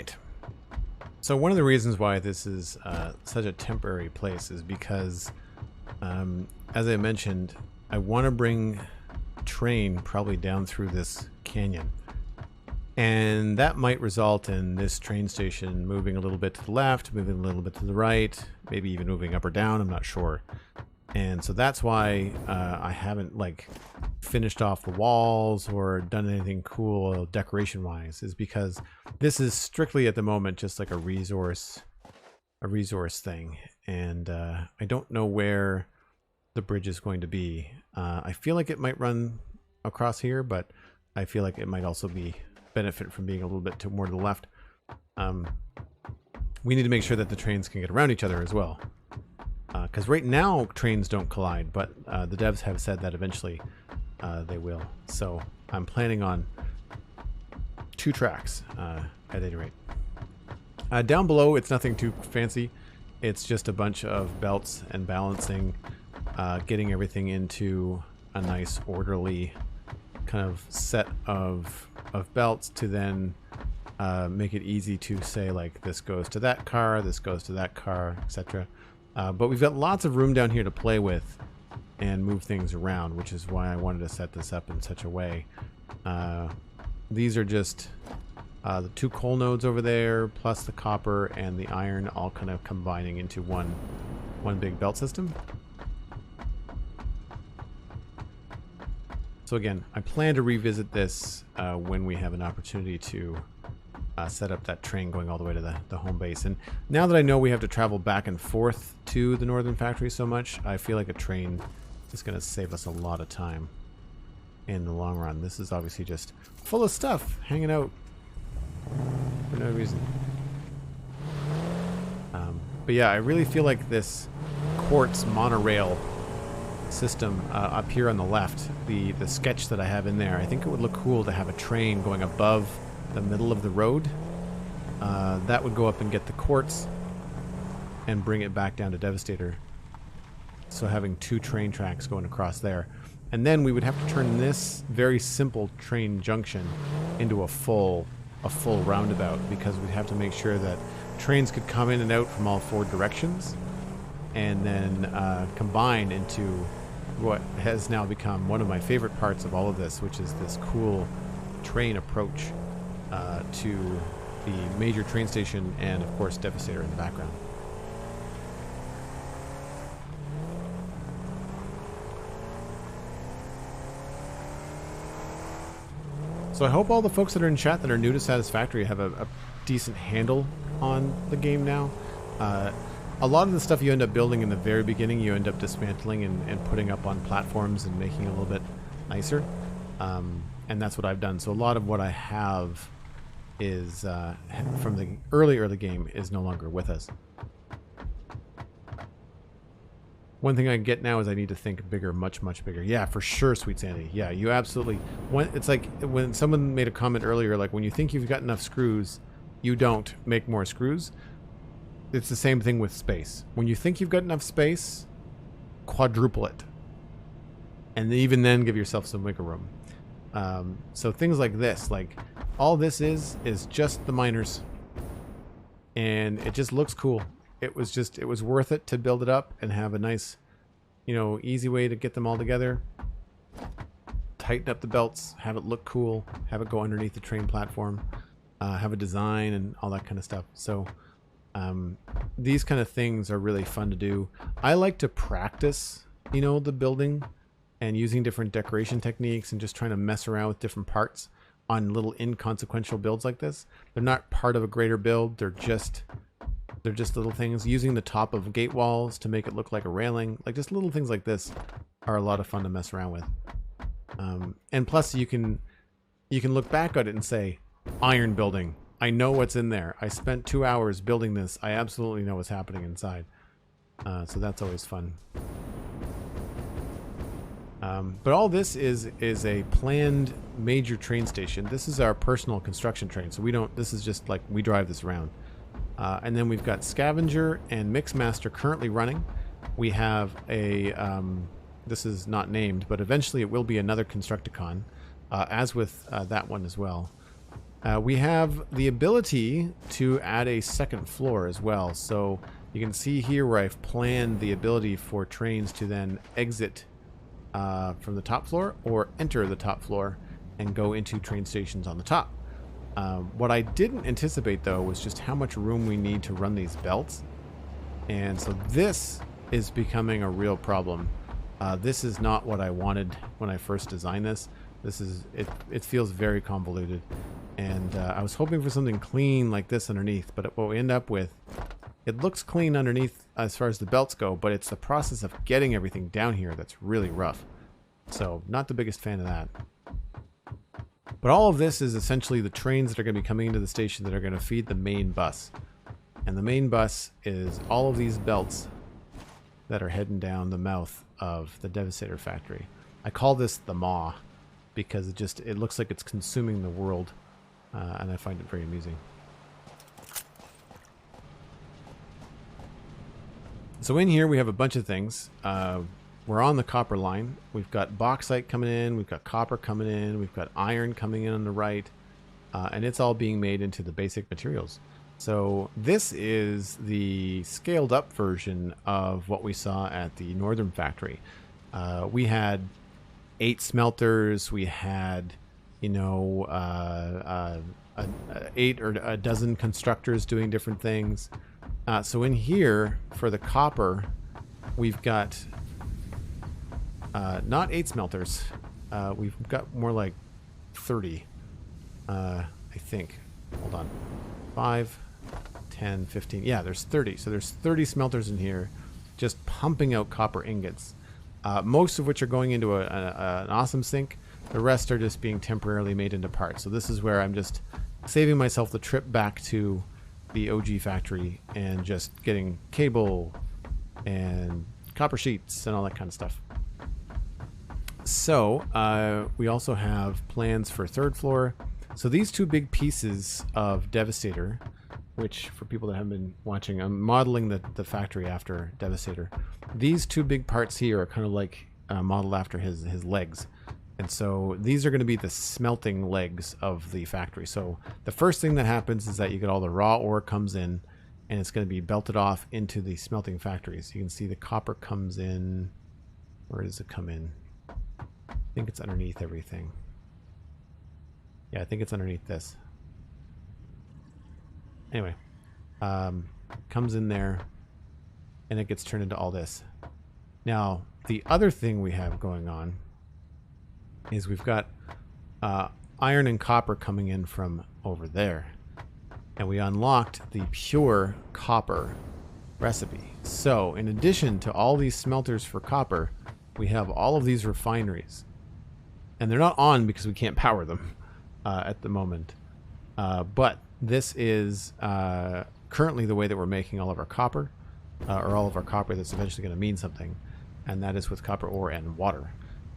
right. So one of the reasons why this is such a temporary place is because, as I mentioned, I want to bring train probably down through this canyon. And that might result in this train station moving a little bit to the left, moving a little bit to the right, maybe even moving up or down, I'm not sure. And so that's why I haven't like finished off the walls or done anything cool decoration wise, is because this is strictly at the moment just like a resource thing. And I don't know where the bridge is going to be. I feel like it might run across here, but I feel like it might also be benefit from being a little bit more to the left. We need to make sure that the trains can get around each other as well. Because right now trains don't collide, but the devs have said that eventually they will. So I'm planning on 2 tracks at any rate. Down below, it's nothing too fancy. It's just a bunch of belts and balancing, getting everything into a nice orderly kind of set of belts to then make it easy to say like this goes to that car, this goes to that car, etc. But we've got lots of room down here to play with and move things around, which is why I wanted to set this up in such a way. These are just the 2 coal nodes over there, plus the copper and the iron, all kind of combining into one big belt system. So again, I plan to revisit this when we have an opportunity to set up that train going all the way to the home base. And now that I know we have to travel back and forth to the northern factory so much, I feel like a train is going to save us a lot of time in the long run. This is obviously just full of stuff hanging out for no reason. But yeah, I really feel like this quartz monorail system up here on the left, the sketch that I have in there, I think it would look cool to have a train going above the middle of the road. That would go up and get the quartz and bring it back down to Devastator. So having 2 train tracks going across there. And then we would have to turn this very simple train junction into a full roundabout, because we'd have to make sure that trains could come in and out from all 4 directions and then combine into what has now become one of my favorite parts of all of this, which is this cool train approach to the major train station and, of course, Devastator in the background. So I hope all the folks that are in chat that are new to Satisfactory have a decent handle on the game now. A lot of the stuff you end up building in the very beginning, you end up dismantling and putting up on platforms and making it a little bit nicer. And that's what I've done. So a lot of what I have is from the early game is no longer with us. One thing I get now is I need to think bigger, much bigger. Yeah, for sure, Sweet Sandy. Yeah, you absolutely... It's like when someone made a comment earlier, like when you think you've got enough screws, you don't make more screws. It's the same thing with space. When you think you've got enough space, quadruple it. And even then give yourself some wiggle room. So things like this, like all this is just the miners. And it just looks cool. It was worth it to build it up and have a nice, easy way to get them all together. Tighten up the belts, have it look cool, have it go underneath the train platform, have a design and all that kind of stuff. So these kind of things are really fun to do. I like to practice, the building and using different decoration techniques and just trying to mess around with different parts on little inconsequential builds like this. They're not part of a greater build. They're just little things. Using the top of gate walls to make it look like a railing. Like just little things like this are a lot of fun to mess around with. And plus you can look back at it and say, iron building. I know what's in there. I spent 2 hours building this. I absolutely know what's happening inside. So that's always fun. But all this is a planned major train station. This is our personal construction train. So this is just like we drive this around. And then we've got Scavenger and Mixmaster currently running. We have a, this is not named, but eventually it will be another Constructicon, as with that one as well. We have the ability to add a second floor as well. So you can see here where I've planned the ability for trains to then exit from the top floor or enter the top floor and go into train stations on the top. What I didn't anticipate, though, was just how much room we need to run these belts. And so this is becoming a real problem. This is not what I wanted when I first designed this. It feels very convoluted. And I was hoping for something clean like this underneath, but what we end up with, it looks clean underneath as far as the belts go, but it's the process of getting everything down here that's really rough. So not the biggest fan of that. But all of this is essentially the trains that are going to be coming into the station that are going to feed the main bus. And the main bus is all of these belts that are heading down the mouth of the Devastator factory. I call this the maw because it looks like it's consuming the world, and I find it very amusing. So in here we have a bunch of things. We're on the copper line. We've got bauxite coming in, we've got copper coming in, we've got iron coming in on the right, and it's all being made into the basic materials. So this is the scaled up version of what we saw at the northern factory. We had 8 smelters, we had, 8 or a dozen constructors doing different things. So in here, for the copper, we've got not 8 smelters. We've got more like 30, I think. Hold on. 5, 10, 15. Yeah, there's 30. So there's 30 smelters in here just pumping out copper ingots. Most of which are going into an awesome sink. The rest are just being temporarily made into parts. So this is where I'm just saving myself the trip back to the OG factory and just getting cable and copper sheets and all that kind of stuff. So we also have plans for 3rd floor. So these 2 big pieces of Devastator, which for people that haven't been watching, I'm modeling the factory after Devastator. These 2 big parts here are kind of like modeled after his legs. And so these are going to be the smelting legs of the factory. So the first thing that happens is that you get all the raw ore comes in and it's going to be belted off into the smelting factories. You can see the copper comes in. Where does it come in? I think it's underneath everything. Yeah, I think it's underneath this. Anyway, comes in there and it gets turned into all this. Now, the other thing we have going on is we've got iron and copper coming in from over there. And we unlocked the pure copper recipe. So, in addition to all these smelters for copper, we have all of these refineries. And they're not on because we can't power them at the moment. But this is currently the way that we're making all of our copper, or all of our copper that's eventually going to mean something. And that is with copper ore and water.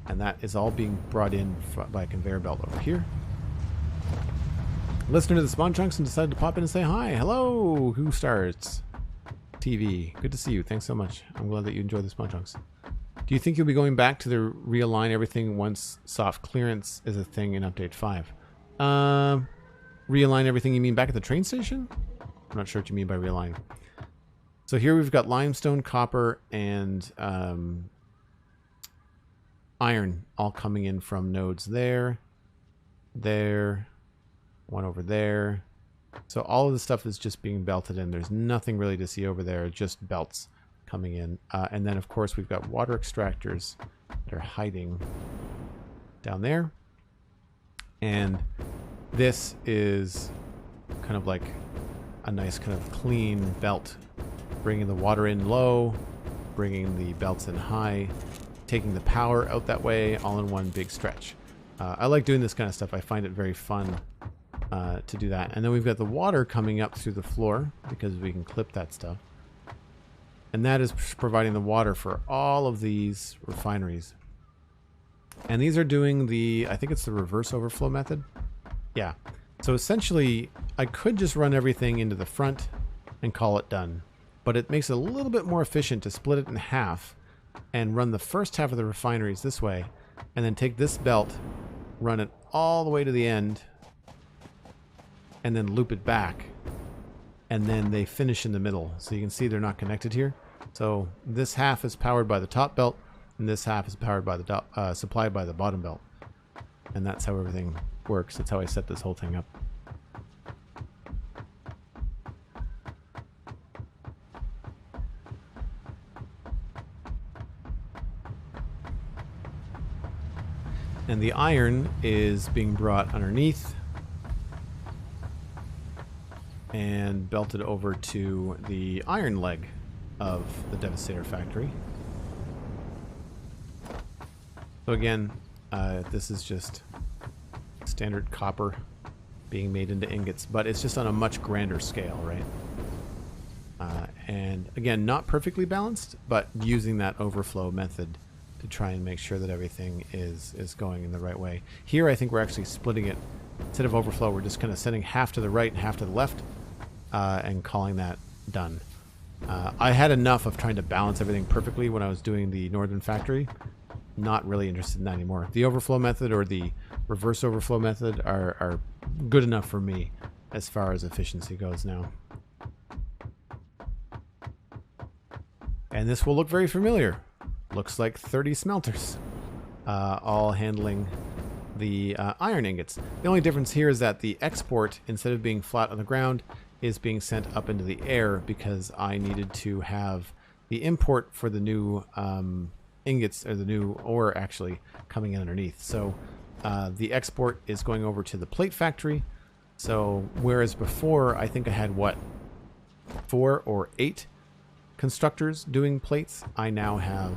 And that is all being brought in by a conveyor belt over here. Listener to the Spawn Chunks and decided to pop in and say hi. Hello, Who Starts TV. Good to see you. Thanks so much. I'm glad that you enjoyed the Spawn Chunks. Do you think you'll be going back to the realign everything once soft clearance is a thing in Update 5? Realign everything, you mean back at the train station? I'm not sure what you mean by realign. So here we've got limestone, copper, and iron all coming in from nodes there, one over there. So all of the stuff is just being belted in. There's nothing really to see over there, just belts coming in. And then, of course, we've got water extractors that are hiding down there. And this is kind of like a nice kind of clean belt, bringing the water in low, bringing the belts in high, taking the power out that way, all in one big stretch. I like doing this kind of stuff. I find it very fun to do that. And then we've got the water coming up through the floor because we can clip that stuff. And that is providing the water for all of these refineries. And these are doing the, I think it's the reverse overflow method. Yeah. So essentially, I could just run everything into the front and call it done. But it makes it a little bit more efficient to split it in half and run the first half of the refineries this way, and then take this belt, run it all the way to the end, and then loop it back, and then they finish in the middle. So you can see they're not connected here. So this half is powered by the top belt, and this half is powered by the supplied by the bottom belt. And that's how everything works. That's how I set this whole thing up. And the iron is being brought underneath and belted over to the iron leg of the Devastator factory. So again, this is just standard copper being made into ingots, but it's just on a much grander scale, right? And again, not perfectly balanced, but using that overflow method to try and make sure that everything is going in the right way. Here, I think we're actually splitting it. Instead of overflow, we're just kind of sending half to the right and half to the left, and calling that done. I had enough of trying to balance everything perfectly when I was doing the northern factory. Not really interested in that anymore. The overflow method or the reverse overflow method are good enough for me as far as efficiency goes now. And this will look very familiar. Looks like 30 smelters, all handling the iron ingots. The only difference here is that the export, instead of being flat on the ground, is being sent up into the air because I needed to have the import for the new ingots, or the new ore actually coming in underneath. So the export is going over to the plate factory. So whereas before I think I had, what, 4 or 8 constructors doing plates, I now have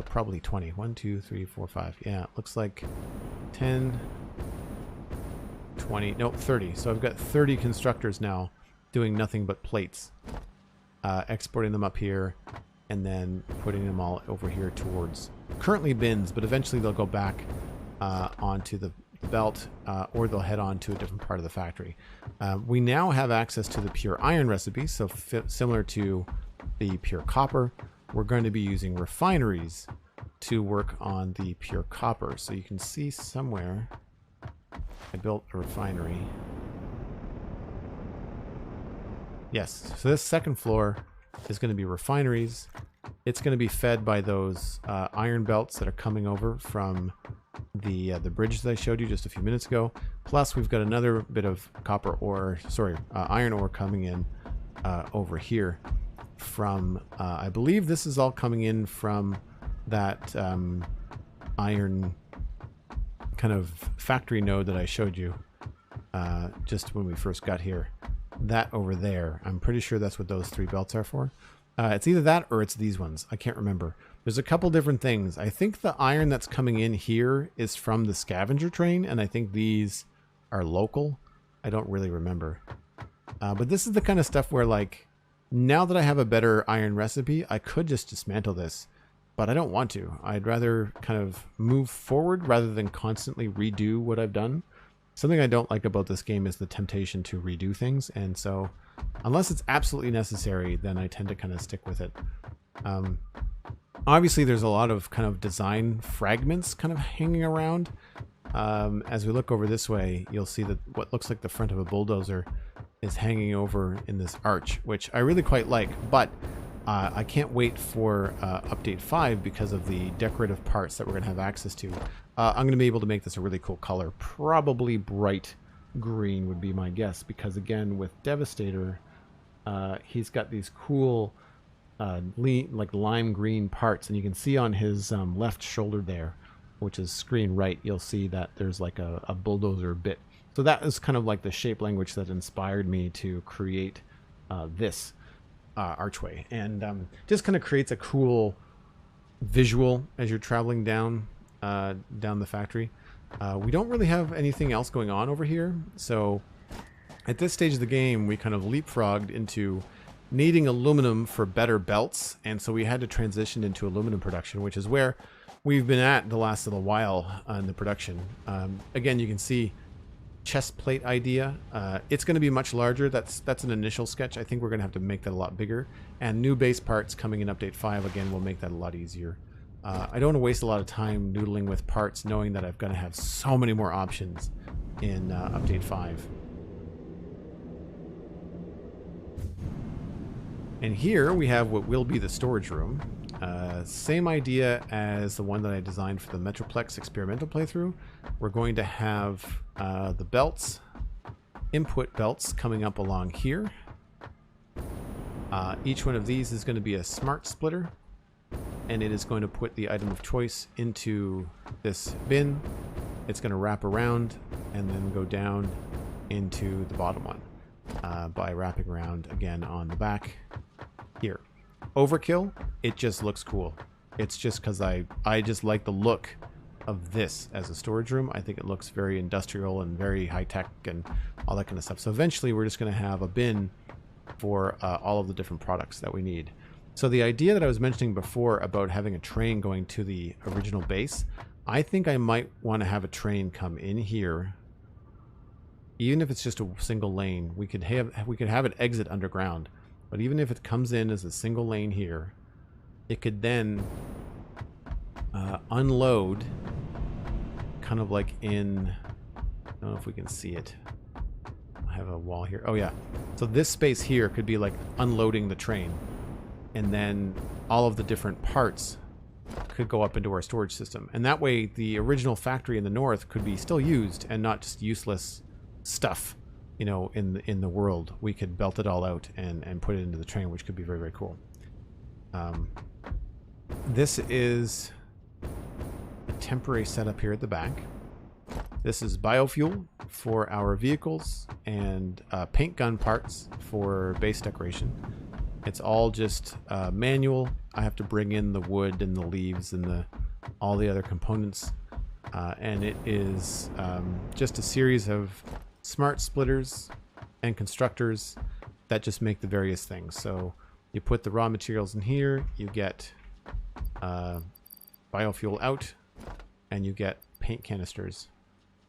probably 20. 1, 2, 3, 4, 5. Yeah, it looks like 10, 20, no, 30. So I've got 30 constructors now doing nothing but plates, exporting them up here, and then putting them all over here towards currently bins, but eventually they'll go back onto the belt, or they'll head on to a different part of the factory. We now have access to the pure iron recipe, so similar to the pure copper, we're going to be using refineries to work on the pure copper. So you can see somewhere I built a refinery. Yes, so this second floor is going to be refineries. It's going to be fed by those iron belts that are coming over from the bridge that I showed you just a few minutes ago. Plus, we've got another bit of copper ore, iron ore coming in over here from, I believe this is all coming in from that iron kind of factory node that I showed you just when we first got here. That over there, I'm pretty sure that's what those 3 belts are for. It's either that or it's these ones. I can't remember. There's a couple different things. I think the iron that's coming in here is from the Scavenger Train, and I think these are local. I don't really remember. But this is the kind of stuff where, like, now that I have a better iron recipe, I could just dismantle this, but I don't want to. I'd rather kind of move forward rather than constantly redo what I've done. Something I don't like about this game is the temptation to redo things, and so unless it's absolutely necessary, then I tend to kind of stick with it. Obviously, there's a lot of kind of design fragments kind of hanging around. As we look over this way, you'll see that what looks like the front of a bulldozer is hanging over in this arch, which I really quite like, but I can't wait for update 5 because of the decorative parts that we're going to have access to. I'm going to be able to make this a really cool color. Probably bright green would be my guess, because again, with Devastator, he's got these cool like lime green parts, and you can see on his left shoulder there, which is screen right, you'll see that there's like a bulldozer bit. So that is kind of like the shape language that inspired me to create this archway, and just kind of creates a cool visual as you're traveling down the factory. We don't really have anything else going on over here, so at this stage of the game we kind of leapfrogged into needing aluminum for better belts, and so we had to transition into aluminum production, which is where we've been at the last little while in the production. Again, you can see chest plate idea. It's going to be much larger. That's an initial sketch. I think we're going to have to make that a lot bigger, and new base parts coming in update 5 again will make that a lot easier. I don't want to waste a lot of time noodling with parts, knowing that I'm going to have so many more options in update 5. And here we have what will be the storage room. Same idea as the one that I designed for the Metroplex experimental playthrough. We're going to have the belts, input belts coming up along here. Each one of these is going to be a smart splitter, and it is going to put the item of choice into this bin. It's going to wrap around and then go down into the bottom one by wrapping around again on the back here. Overkill, it just looks cool. It's just because I just like the look of this as a storage room. I think it looks very industrial and very high-tech and all that kind of stuff. So eventually we're just going to have a bin for all of the different products that we need. So the idea that I was mentioning before about having a train going to the original base, I think I might want to have a train come in here. Even if it's just a single lane, we could have it exit underground. But even if it comes in as a single lane here, it could then unload kind of like in, I don't know if we can see it. I have a wall here. Oh yeah. So this space here could be like unloading the train. And then all of the different parts could go up into our storage system. And that way the original factory in the north could be still used and not just useless stuff, you know, in the world. We could belt it all out and put it into the train, which could be very, very cool. This is a temporary setup here at the back. This is biofuel for our vehicles and paint gun parts for base decoration. It's all just manual. I have to bring in the wood and the leaves and all the other components. And it is just a series of smart splitters and constructors that just make the various things. So you put the raw materials in here, you get biofuel out, and you get paint canisters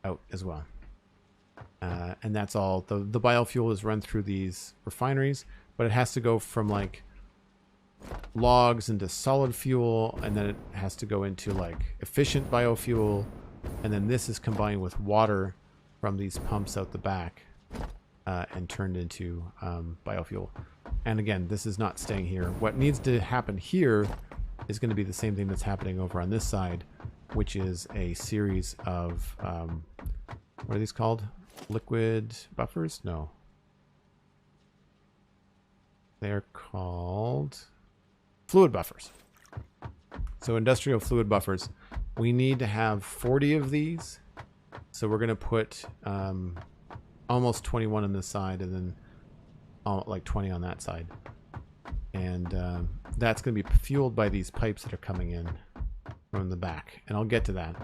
out as well. And that's all. The biofuel is run through these refineries, but it has to go from like logs into solid fuel, and then it has to go into like efficient biofuel, and then this is combined with water from these pumps out the back and turned into biofuel. And again, this is not staying here. What needs to happen here is going to be the same thing that's happening over on this side, which is a series of what are these called? Liquid buffers? No. They're called fluid buffers. So industrial fluid buffers. We need to have 40 of these. So we're going to put almost 21 on this side and then like 20 on that side. And that's going to be fueled by these pipes that are coming in from the back. And I'll get to that.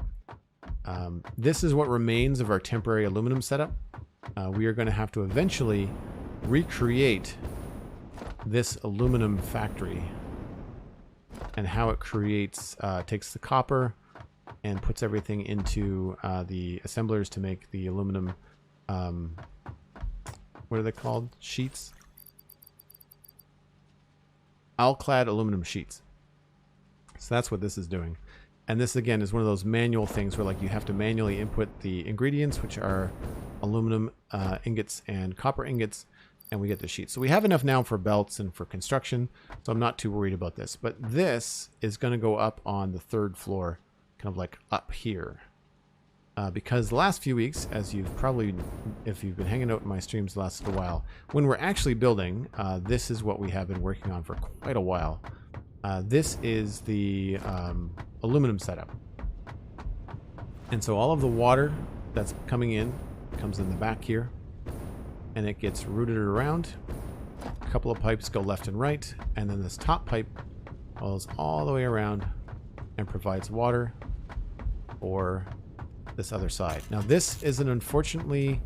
This is what remains of our temporary aluminum setup. We are going to have to eventually recreate this aluminum factory and how it creates, takes the copper and puts everything into the assemblers to make the aluminum, what are they called? Sheets? Alclad aluminum sheets. So that's what this is doing. And this again is one of those manual things where like you have to manually input the ingredients, which are aluminum ingots and copper ingots, and we get the sheets. So we have enough now for belts and for construction, so I'm not too worried about this. But this is going to go up on the third floor, kind of like up here. Because the last few weeks, as you've probably, if you've been hanging out in my streams the last little while, when we're actually building, this is what we have been working on for quite a while. This is the aluminum setup. And so all of the water that's coming in comes in the back here, and it gets routed around. A couple of pipes go left and right, and then this top pipe goes all the way around and provides water for this other side. Now this is unfortunately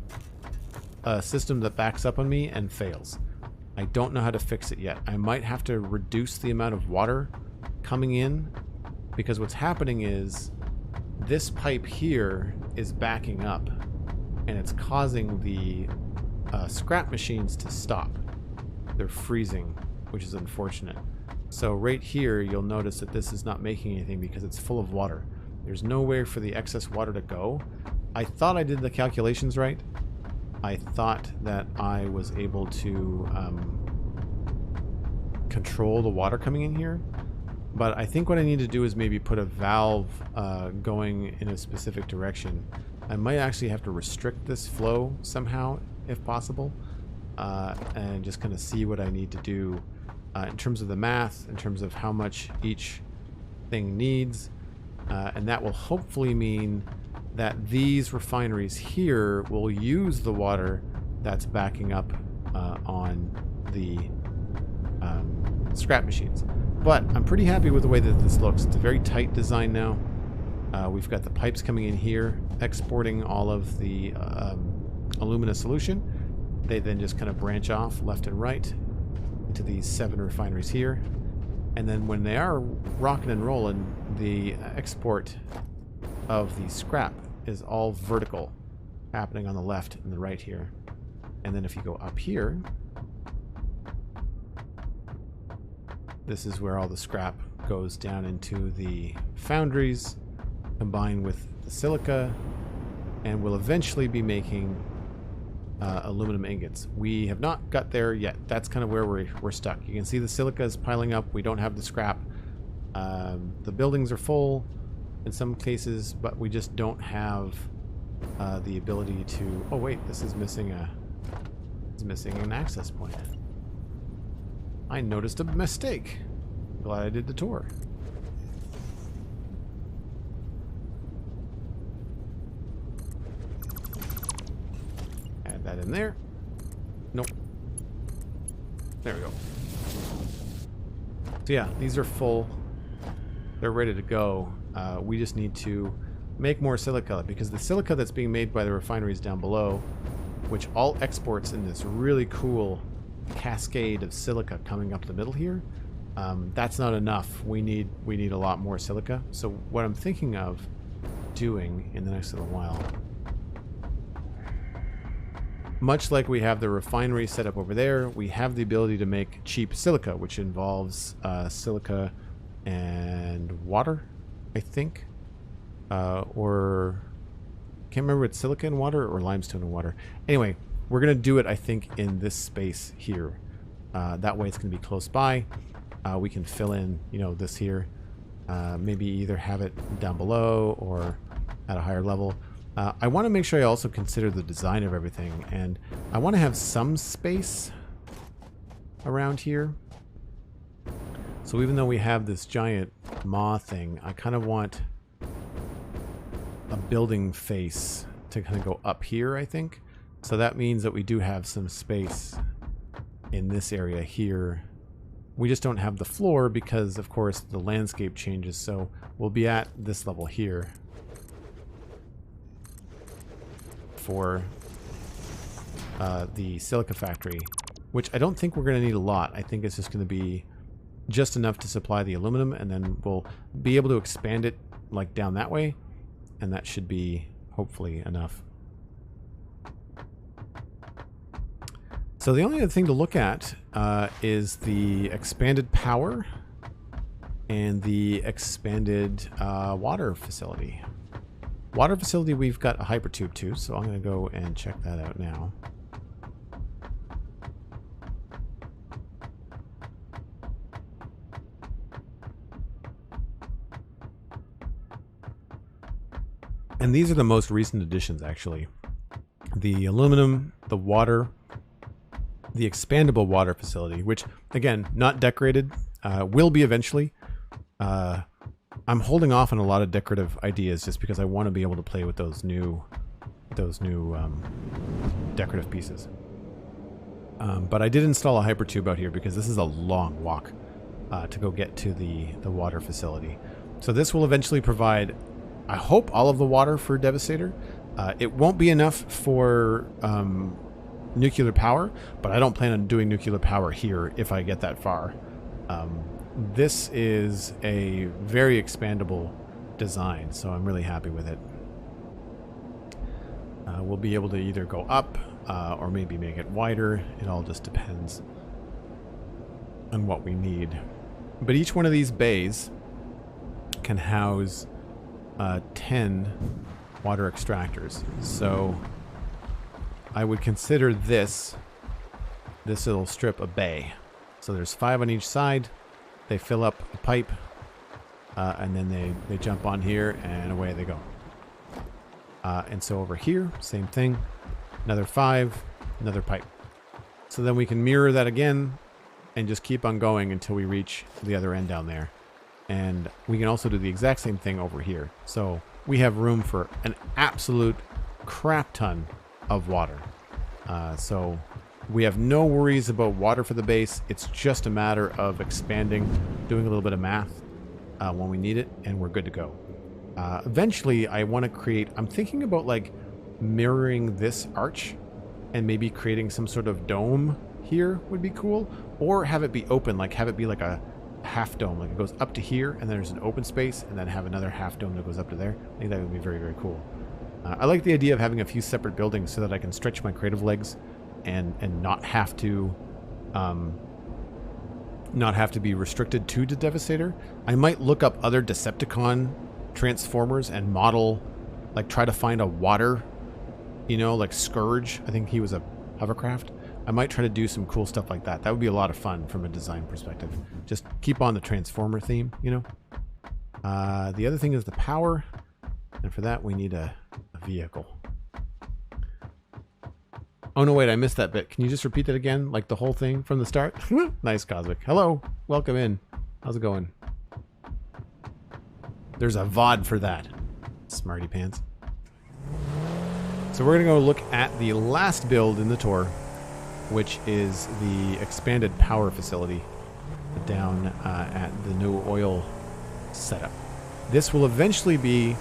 a system that backs up on me and fails. I don't know how to fix it yet. I might have to reduce the amount of water coming in, because what's happening is this pipe here is backing up and it's causing the scrap machines to stop. They're freezing, which is unfortunate. So right here you'll notice that this is not making anything because it's full of water. There's nowhere for the excess water to go. I thought I did the calculations right. I thought that I was able to control the water coming in here. But I think what I need to do is maybe put a valve going in a specific direction. I might actually have to restrict this flow somehow, if possible, and just kind of see what I need to do in terms of the math, in terms of how much each thing needs. And that will hopefully mean that these refineries here will use the water that's backing up on the scrap machines. But I'm pretty happy with the way that this looks. It's a very tight design now. We've got the pipes coming in here, exporting all of the alumina solution. They then just kind of branch off left and right into these 7 refineries here. And then when they are rocking and rolling, the export of the scrap is all vertical, happening on the left and the right here. And then if you go up here, this is where all the scrap goes down into the foundries, combined with the silica, and will eventually be making aluminum ingots. We have not got there yet. That's kind of where we're stuck. You can see the silica is piling up. We don't have the scrap. The buildings are full in some cases, but we just don't have the ability to... Oh wait, this is missing an access point. I noticed a mistake. Glad I did the tour. Add that in there. Nope. There we go. So yeah, these are full. They're ready to go. We just need to make more silica, because the silica that's being made by the refineries down below, which all exports in this really cool cascade of silica coming up the middle here, that's not enough. We need a lot more silica. So what I'm thinking of doing in the next little while, much like we have the refinery set up over there, we have the ability to make cheap silica, which involves silica and water, I think, or can't remember, it's silica and water or limestone and water. Anyway, we're gonna do it, I think, in this space here. That way it's gonna be close by. We can fill in, you know, this here. Maybe either have it down below or at a higher level. I want to make sure I also consider the design of everything, and I want to have some space around here. So even though we have this giant maw thing, I kind of want a building face to kind of go up here, I think. So that means that we do have some space in this area here. We just don't have the floor because, of course, the landscape changes. So we'll be at this level here for the silica factory, which I don't think we're going to need a lot. I think it's just going to be just enough to supply the aluminum, and then we'll be able to expand it like down that way, and that should be hopefully enough. So the only other thing to look at is the expanded power and the expanded water facility. Water facility, we've got a hypertube too, so I'm going to go and check that out now. And these are the most recent additions, actually. The aluminum, the water, the expandable water facility, which, again, not decorated, will be eventually. I'm holding off on a lot of decorative ideas just because I want to be able to play with those new decorative pieces. But I did install a hypertube out here because this is a long walk to go get to the water facility. So this will eventually provide, I hope, all of the water for Devastator. It won't be enough for nuclear power, but I don't plan on doing nuclear power here if I get that far. This is a very expandable design, so I'm really happy with it. We'll be able to either go up or maybe make it wider. It all just depends on what we need. But each one of these bays can house 10 water extractors. So I would consider this little strip a bay. So there's 5 on each side. They fill up the pipe, and then they jump on here, and away they go. And so over here, same thing. Another 5, another pipe. So then we can mirror that again and just keep on going until we reach the other end down there. And we can also do the exact same thing over here. So we have room for an absolute crap ton of water. So we have no worries about water for the base. It's just a matter of expanding, doing a little bit of math when we need it, and we're good to go. Eventually, I want to create... I'm thinking about, like, mirroring this arch and maybe creating some sort of dome here would be cool. Or have it be open, like have it be like a half dome. Like it goes up to here, and then there's an open space, and then have another half dome that goes up to there. I think that would be very, very cool. I like the idea of having a few separate buildings so that I can stretch my creative legs and not have to be restricted to the Devastator. I might look up other Decepticon Transformers and model, like try to find a water, you know, like Scourge. I think he was a hovercraft. I might try to do some cool stuff like that. That would be a lot of fun from a design perspective. Just keep on the Transformer theme, you know. The other thing is the power, and for that we need a vehicle. Oh no, wait, I missed that bit. Can you just repeat that again? Like the whole thing from the start? Nice, Cosmic. Hello, welcome in. How's it going? There's a VOD for that. Smarty pants. So we're gonna go look at the last build in the tour, which is the expanded power facility down at the new oil setup. This will eventually be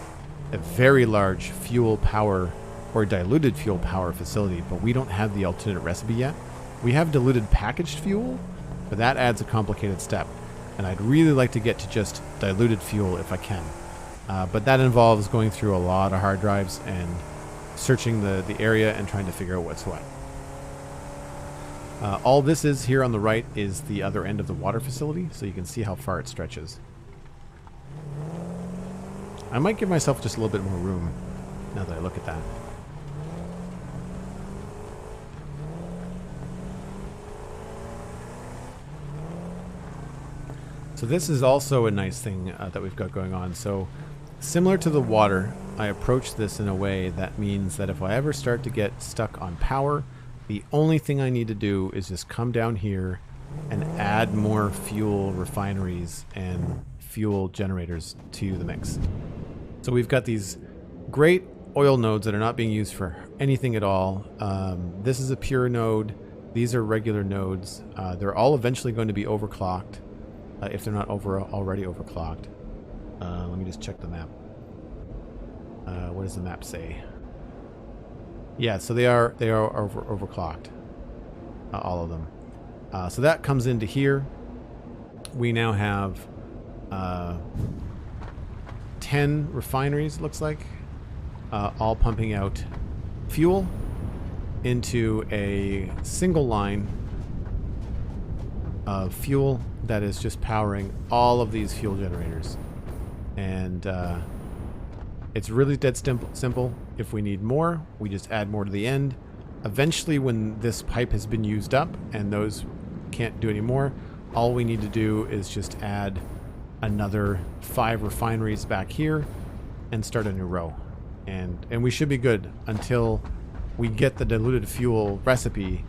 a very large fuel power or diluted fuel power facility, but we don't have the alternate recipe yet. We have diluted packaged fuel, but that adds a complicated step, and I'd really like to get to just diluted fuel if I can. But that involves going through a lot of hard drives and searching the area and trying to figure out what's what. All this is here on the right is the other end of the water facility, so you can see how far it stretches. I might give myself just a little bit more room now that I look at that. So this is also a nice thing that we've got going on. So similar to the water, I approach this in a way that means that if I ever start to get stuck on power, the only thing I need to do is just come down here and add more fuel refineries and fuel generators to the mix. So we've got these great oil nodes that are not being used for anything at all. This is a pure node. These are regular nodes. They're all eventually going to be overclocked, if they're not already overclocked. Let me just check the map. What does the map say? Yeah, so they are overclocked, all of them. So that comes into here. We now have 10 refineries, looks like, all pumping out fuel into a single line of fuel that is just powering all of these fuel generators. And it's really dead simple. If we need more, we just add more to the end. Eventually, when this pipe has been used up and those can't do any more, all we need to do is just add another 5 refineries back here and start a new row. And we should be good until we get the diluted fuel recipe,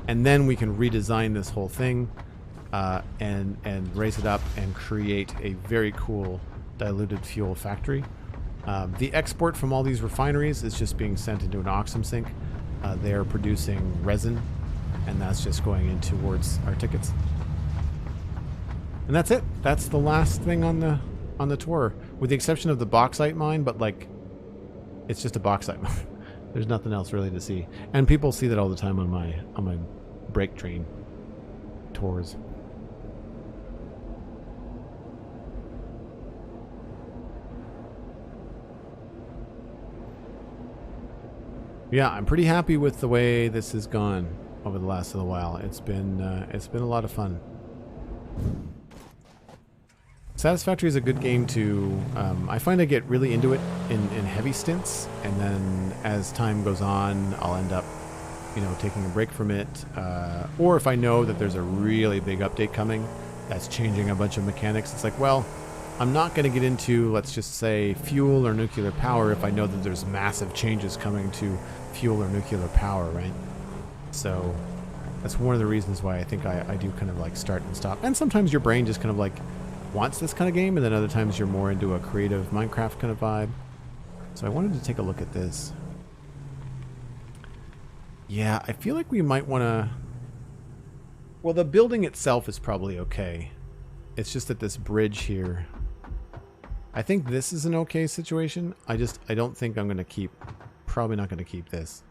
and then we can redesign this whole thing and raise it up and create a very cool diluted fuel factory. The export from all these refineries is just being sent into an Oxum sink. They are producing resin, and that's just going in towards our tickets. And that's it. That's the last thing on the tour, with the exception of the bauxite mine. But like, it's just a bauxite mine. There's nothing else really to see, and people see that all the time on my break train tours. Yeah, I'm pretty happy with the way this has gone over the last little while. It's been a lot of fun. Satisfactory is a good game to... I find I get really into it in heavy stints, and then as time goes on, I'll end up you know, taking a break from it, or if I know that there's a really big update coming that's changing a bunch of mechanics, it's like, well, I'm not going to get into, let's just say, fuel or nuclear power if I know that there's massive changes coming to fuel or nuclear power, right? So that's one of the reasons why I think I do kind of like start and stop. And sometimes your brain just kind of like wants this kind of game, and then other times you're more into a creative Minecraft kind of vibe. So I wanted to take a look at this. Yeah, I feel like we might want to... Well, the building itself is probably okay. It's just that this bridge here... I think this is an okay situation. I don't think I'm going to keep... Probably not going to keep this.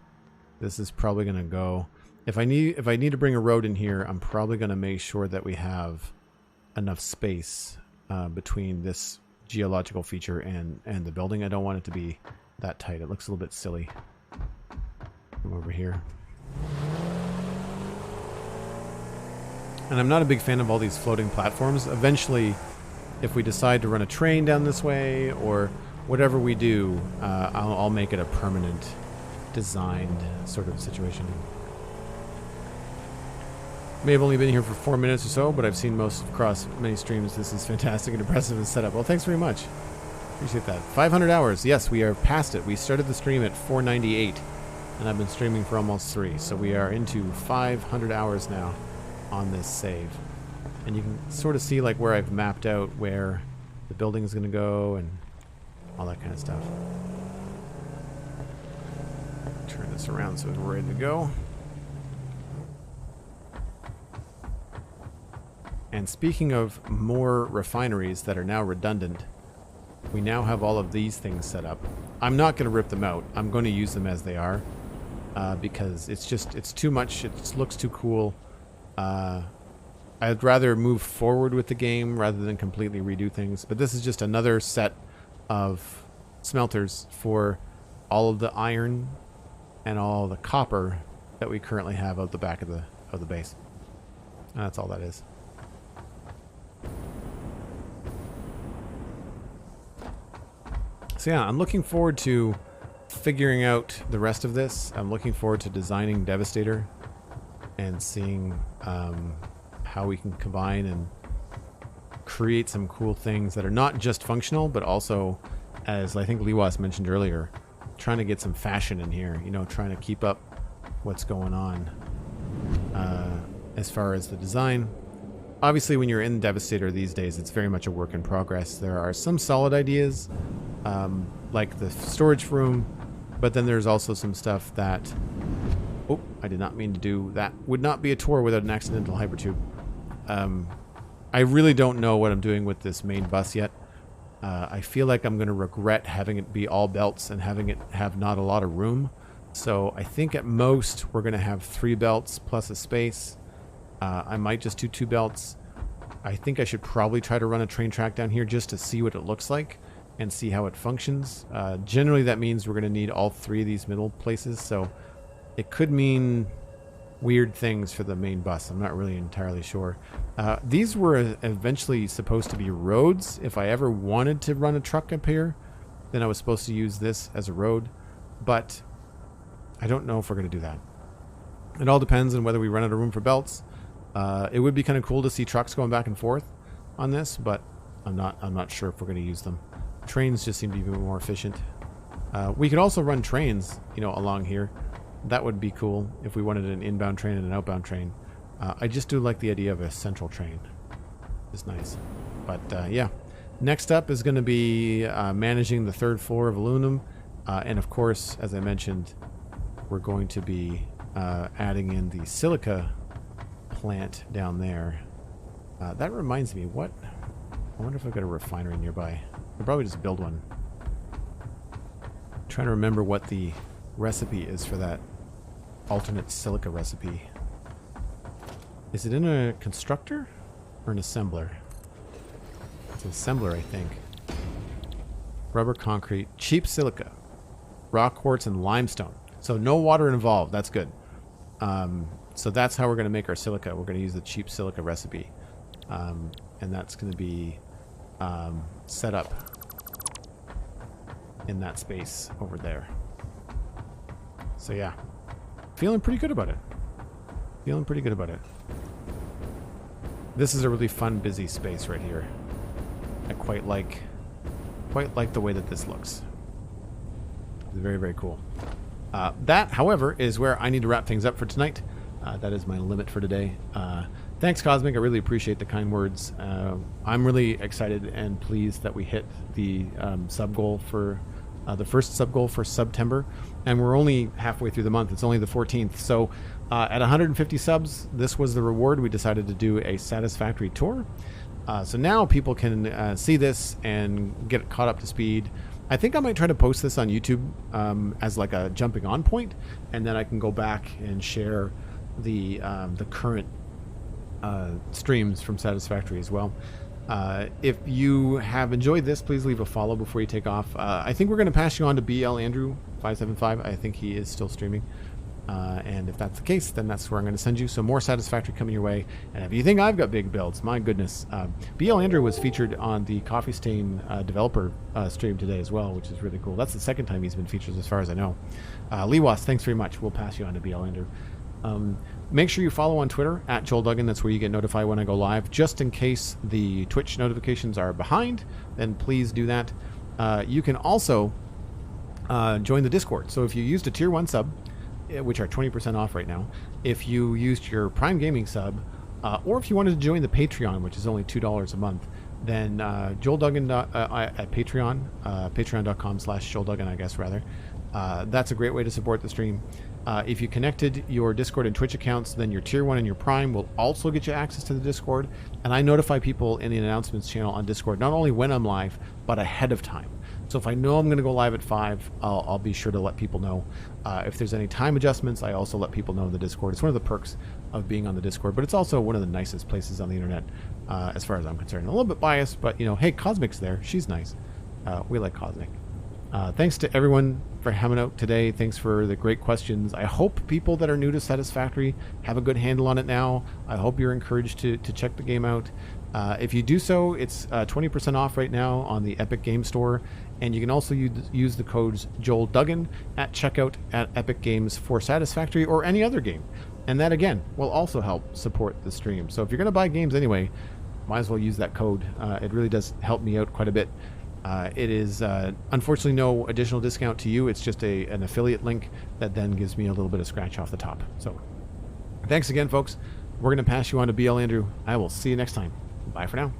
This is probably going to go... If I need to bring a road in here, I'm probably going to make sure that we have enough space between this geological feature and the building. I don't want it to be that tight. It looks a little bit silly. Come over here. And I'm not a big fan of all these floating platforms. Eventually, if we decide to run a train down this way or whatever we do, I'll make it a permanent designed sort of situation. May have only been here for 4 minutes or so, but I've seen most across many streams. This is fantastic and impressive and setup. Well, thanks very much. Appreciate that. 500 hours. Yes, we are past it. We started the stream at 498. And I've been streaming for almost 3, so we are into 500 hours now on this save. And you can sort of see like where I've mapped out where the building is going to go and all that kind of stuff. Turn this around so we're ready to go. And speaking of more refineries that are now redundant, we now have all of these things set up. I'm not going to rip them out. I'm going to use them as they are. Because it's too much. It looks too cool. I'd rather move forward with the game rather than completely redo things. But this is just another set of smelters for all of the iron and all the copper that we currently have out the back of the base. And that's all that is. So yeah, I'm looking forward to figuring out the rest of this. I'm looking forward to designing Devastator and seeing how we can combine and create some cool things that are not just functional, but also, as I think Liwas mentioned earlier, trying to get some fashion in here, you know, trying to keep up what's going on as far as the design. Obviously, when you're in Devastator these days, it's very much a work in progress. There are some solid ideas, like the storage room, but then there's also some stuff that... Oh, I did not mean to do that. Would not be a tour without an accidental hypertube. I really don't know what I'm doing with this main bus yet. I feel like I'm going to regret having it be all belts and having it have not a lot of room. So I think at most we're going to have 3 belts plus a space. I might just do 2 belts. I think I should probably try to run a train track down here just to see what it looks like and see how it functions. Generally that means we're going to need all 3 of these middle places, so it could mean weird things for the main bus. I'm not really entirely sure. These were eventually supposed to be roads. If I ever wanted to run a truck up here, then I was supposed to use this as a road, but I don't know if we're going to do that. It all depends on whether we run out of room for belts. It would be kind of cool to see trucks going back and forth on this, but I'm not sure if we're going to use them. Trains just seem to be more efficient. We could also run trains, you know, along here. That would be cool if we wanted an inbound train and an outbound train. I just do like the idea of a central train. It's nice. But yeah, next up is going to be managing the 3rd floor of aluminum, and of course, as I mentioned, we're going to be adding in the silica plant down there. That reminds me, what? I wonder if I've got a refinery nearby. I'll probably just build one. I'm trying to remember what the recipe is for that alternate silica recipe. Is it in a constructor or an assembler? It's an assembler, I think. Rubber, concrete, cheap silica, rock quartz, and limestone. So no water involved. That's good. So that's how we're going to make our silica. We're going to use the cheap silica recipe. And that's going to be set up in that space over there. So yeah, feeling pretty good about it. Feeling pretty good about it. This is a really fun, busy space right here. I quite like the way that this looks. It's very, very cool. That, however, is where I need to wrap things up for tonight. That is my limit for today. Thanks, Cosmic. I really appreciate the kind words. I'm really excited and pleased that we hit the sub goal for the first sub goal for Subtember, and we're only halfway through the month. It's only the 14th. So at 150 subs, this was the reward. We decided to do a Satisfactory tour. So now people can see this and get caught up to speed. I think I might try to post this on YouTube as like a jumping on point, and then I can go back and share the current streams from Satisfactory as well. If you have enjoyed this, please leave a follow before you take off. I think we're going to pass you on to BL Andrew 575. I think he is still streaming. And if that's the case, then that's where I'm going to send you. So more Satisfactory coming your way. And if you think I've got big builds, my goodness. BL Andrew was featured on the Coffee Stain developer stream today as well, which is really cool. That's the second time he's been featured as far as I know. Lewas, thanks very much. We'll pass you on to BL Andrew. Make sure you follow on Twitter at Joel Duggan. That's where you get notified when I go live. Just in case the Twitch notifications are behind, then please do that. You can also join the Discord. So if you used a tier 1 sub, which are 20% off right now, if you used your Prime Gaming sub, or if you wanted to join the Patreon, which is only $2 a month, then Joel Duggan at Patreon, patreon.com/Joel Duggan, I guess, rather. That's a great way to support the stream. If you connected your Discord and Twitch accounts, then your Tier 1 and your Prime will also get you access to the Discord. And I notify people in the announcements channel on Discord, not only when I'm live, but ahead of time. So if I know I'm going to go live at 5, I'll be sure to let people know. If there's any time adjustments, I also let people know in the Discord. It's one of the perks of being on the Discord, but it's also one of the nicest places on the internet, as far as I'm concerned. A little bit biased, but, you know, hey, Cosmic's there. She's nice. We like Cosmic. Thanks to everyone for hanging out today. Thanks for the great questions. I hope people that are new to Satisfactory have a good handle on it now. I hope you're encouraged to check the game out. If you do so, it's 20% off right now on the Epic Game Store. And you can also use the codes Joel Duggan at checkout at Epic Games for Satisfactory or any other game. And that, again, will also help support the stream. So if you're going to buy games anyway, might as well use that code. It really does help me out quite a bit. It is unfortunately no additional discount to you. It's just an affiliate link that then gives me a little bit of scratch off the top. So thanks again, folks. We're going to pass you on to BL Andrew. I will see you next time. Bye for now.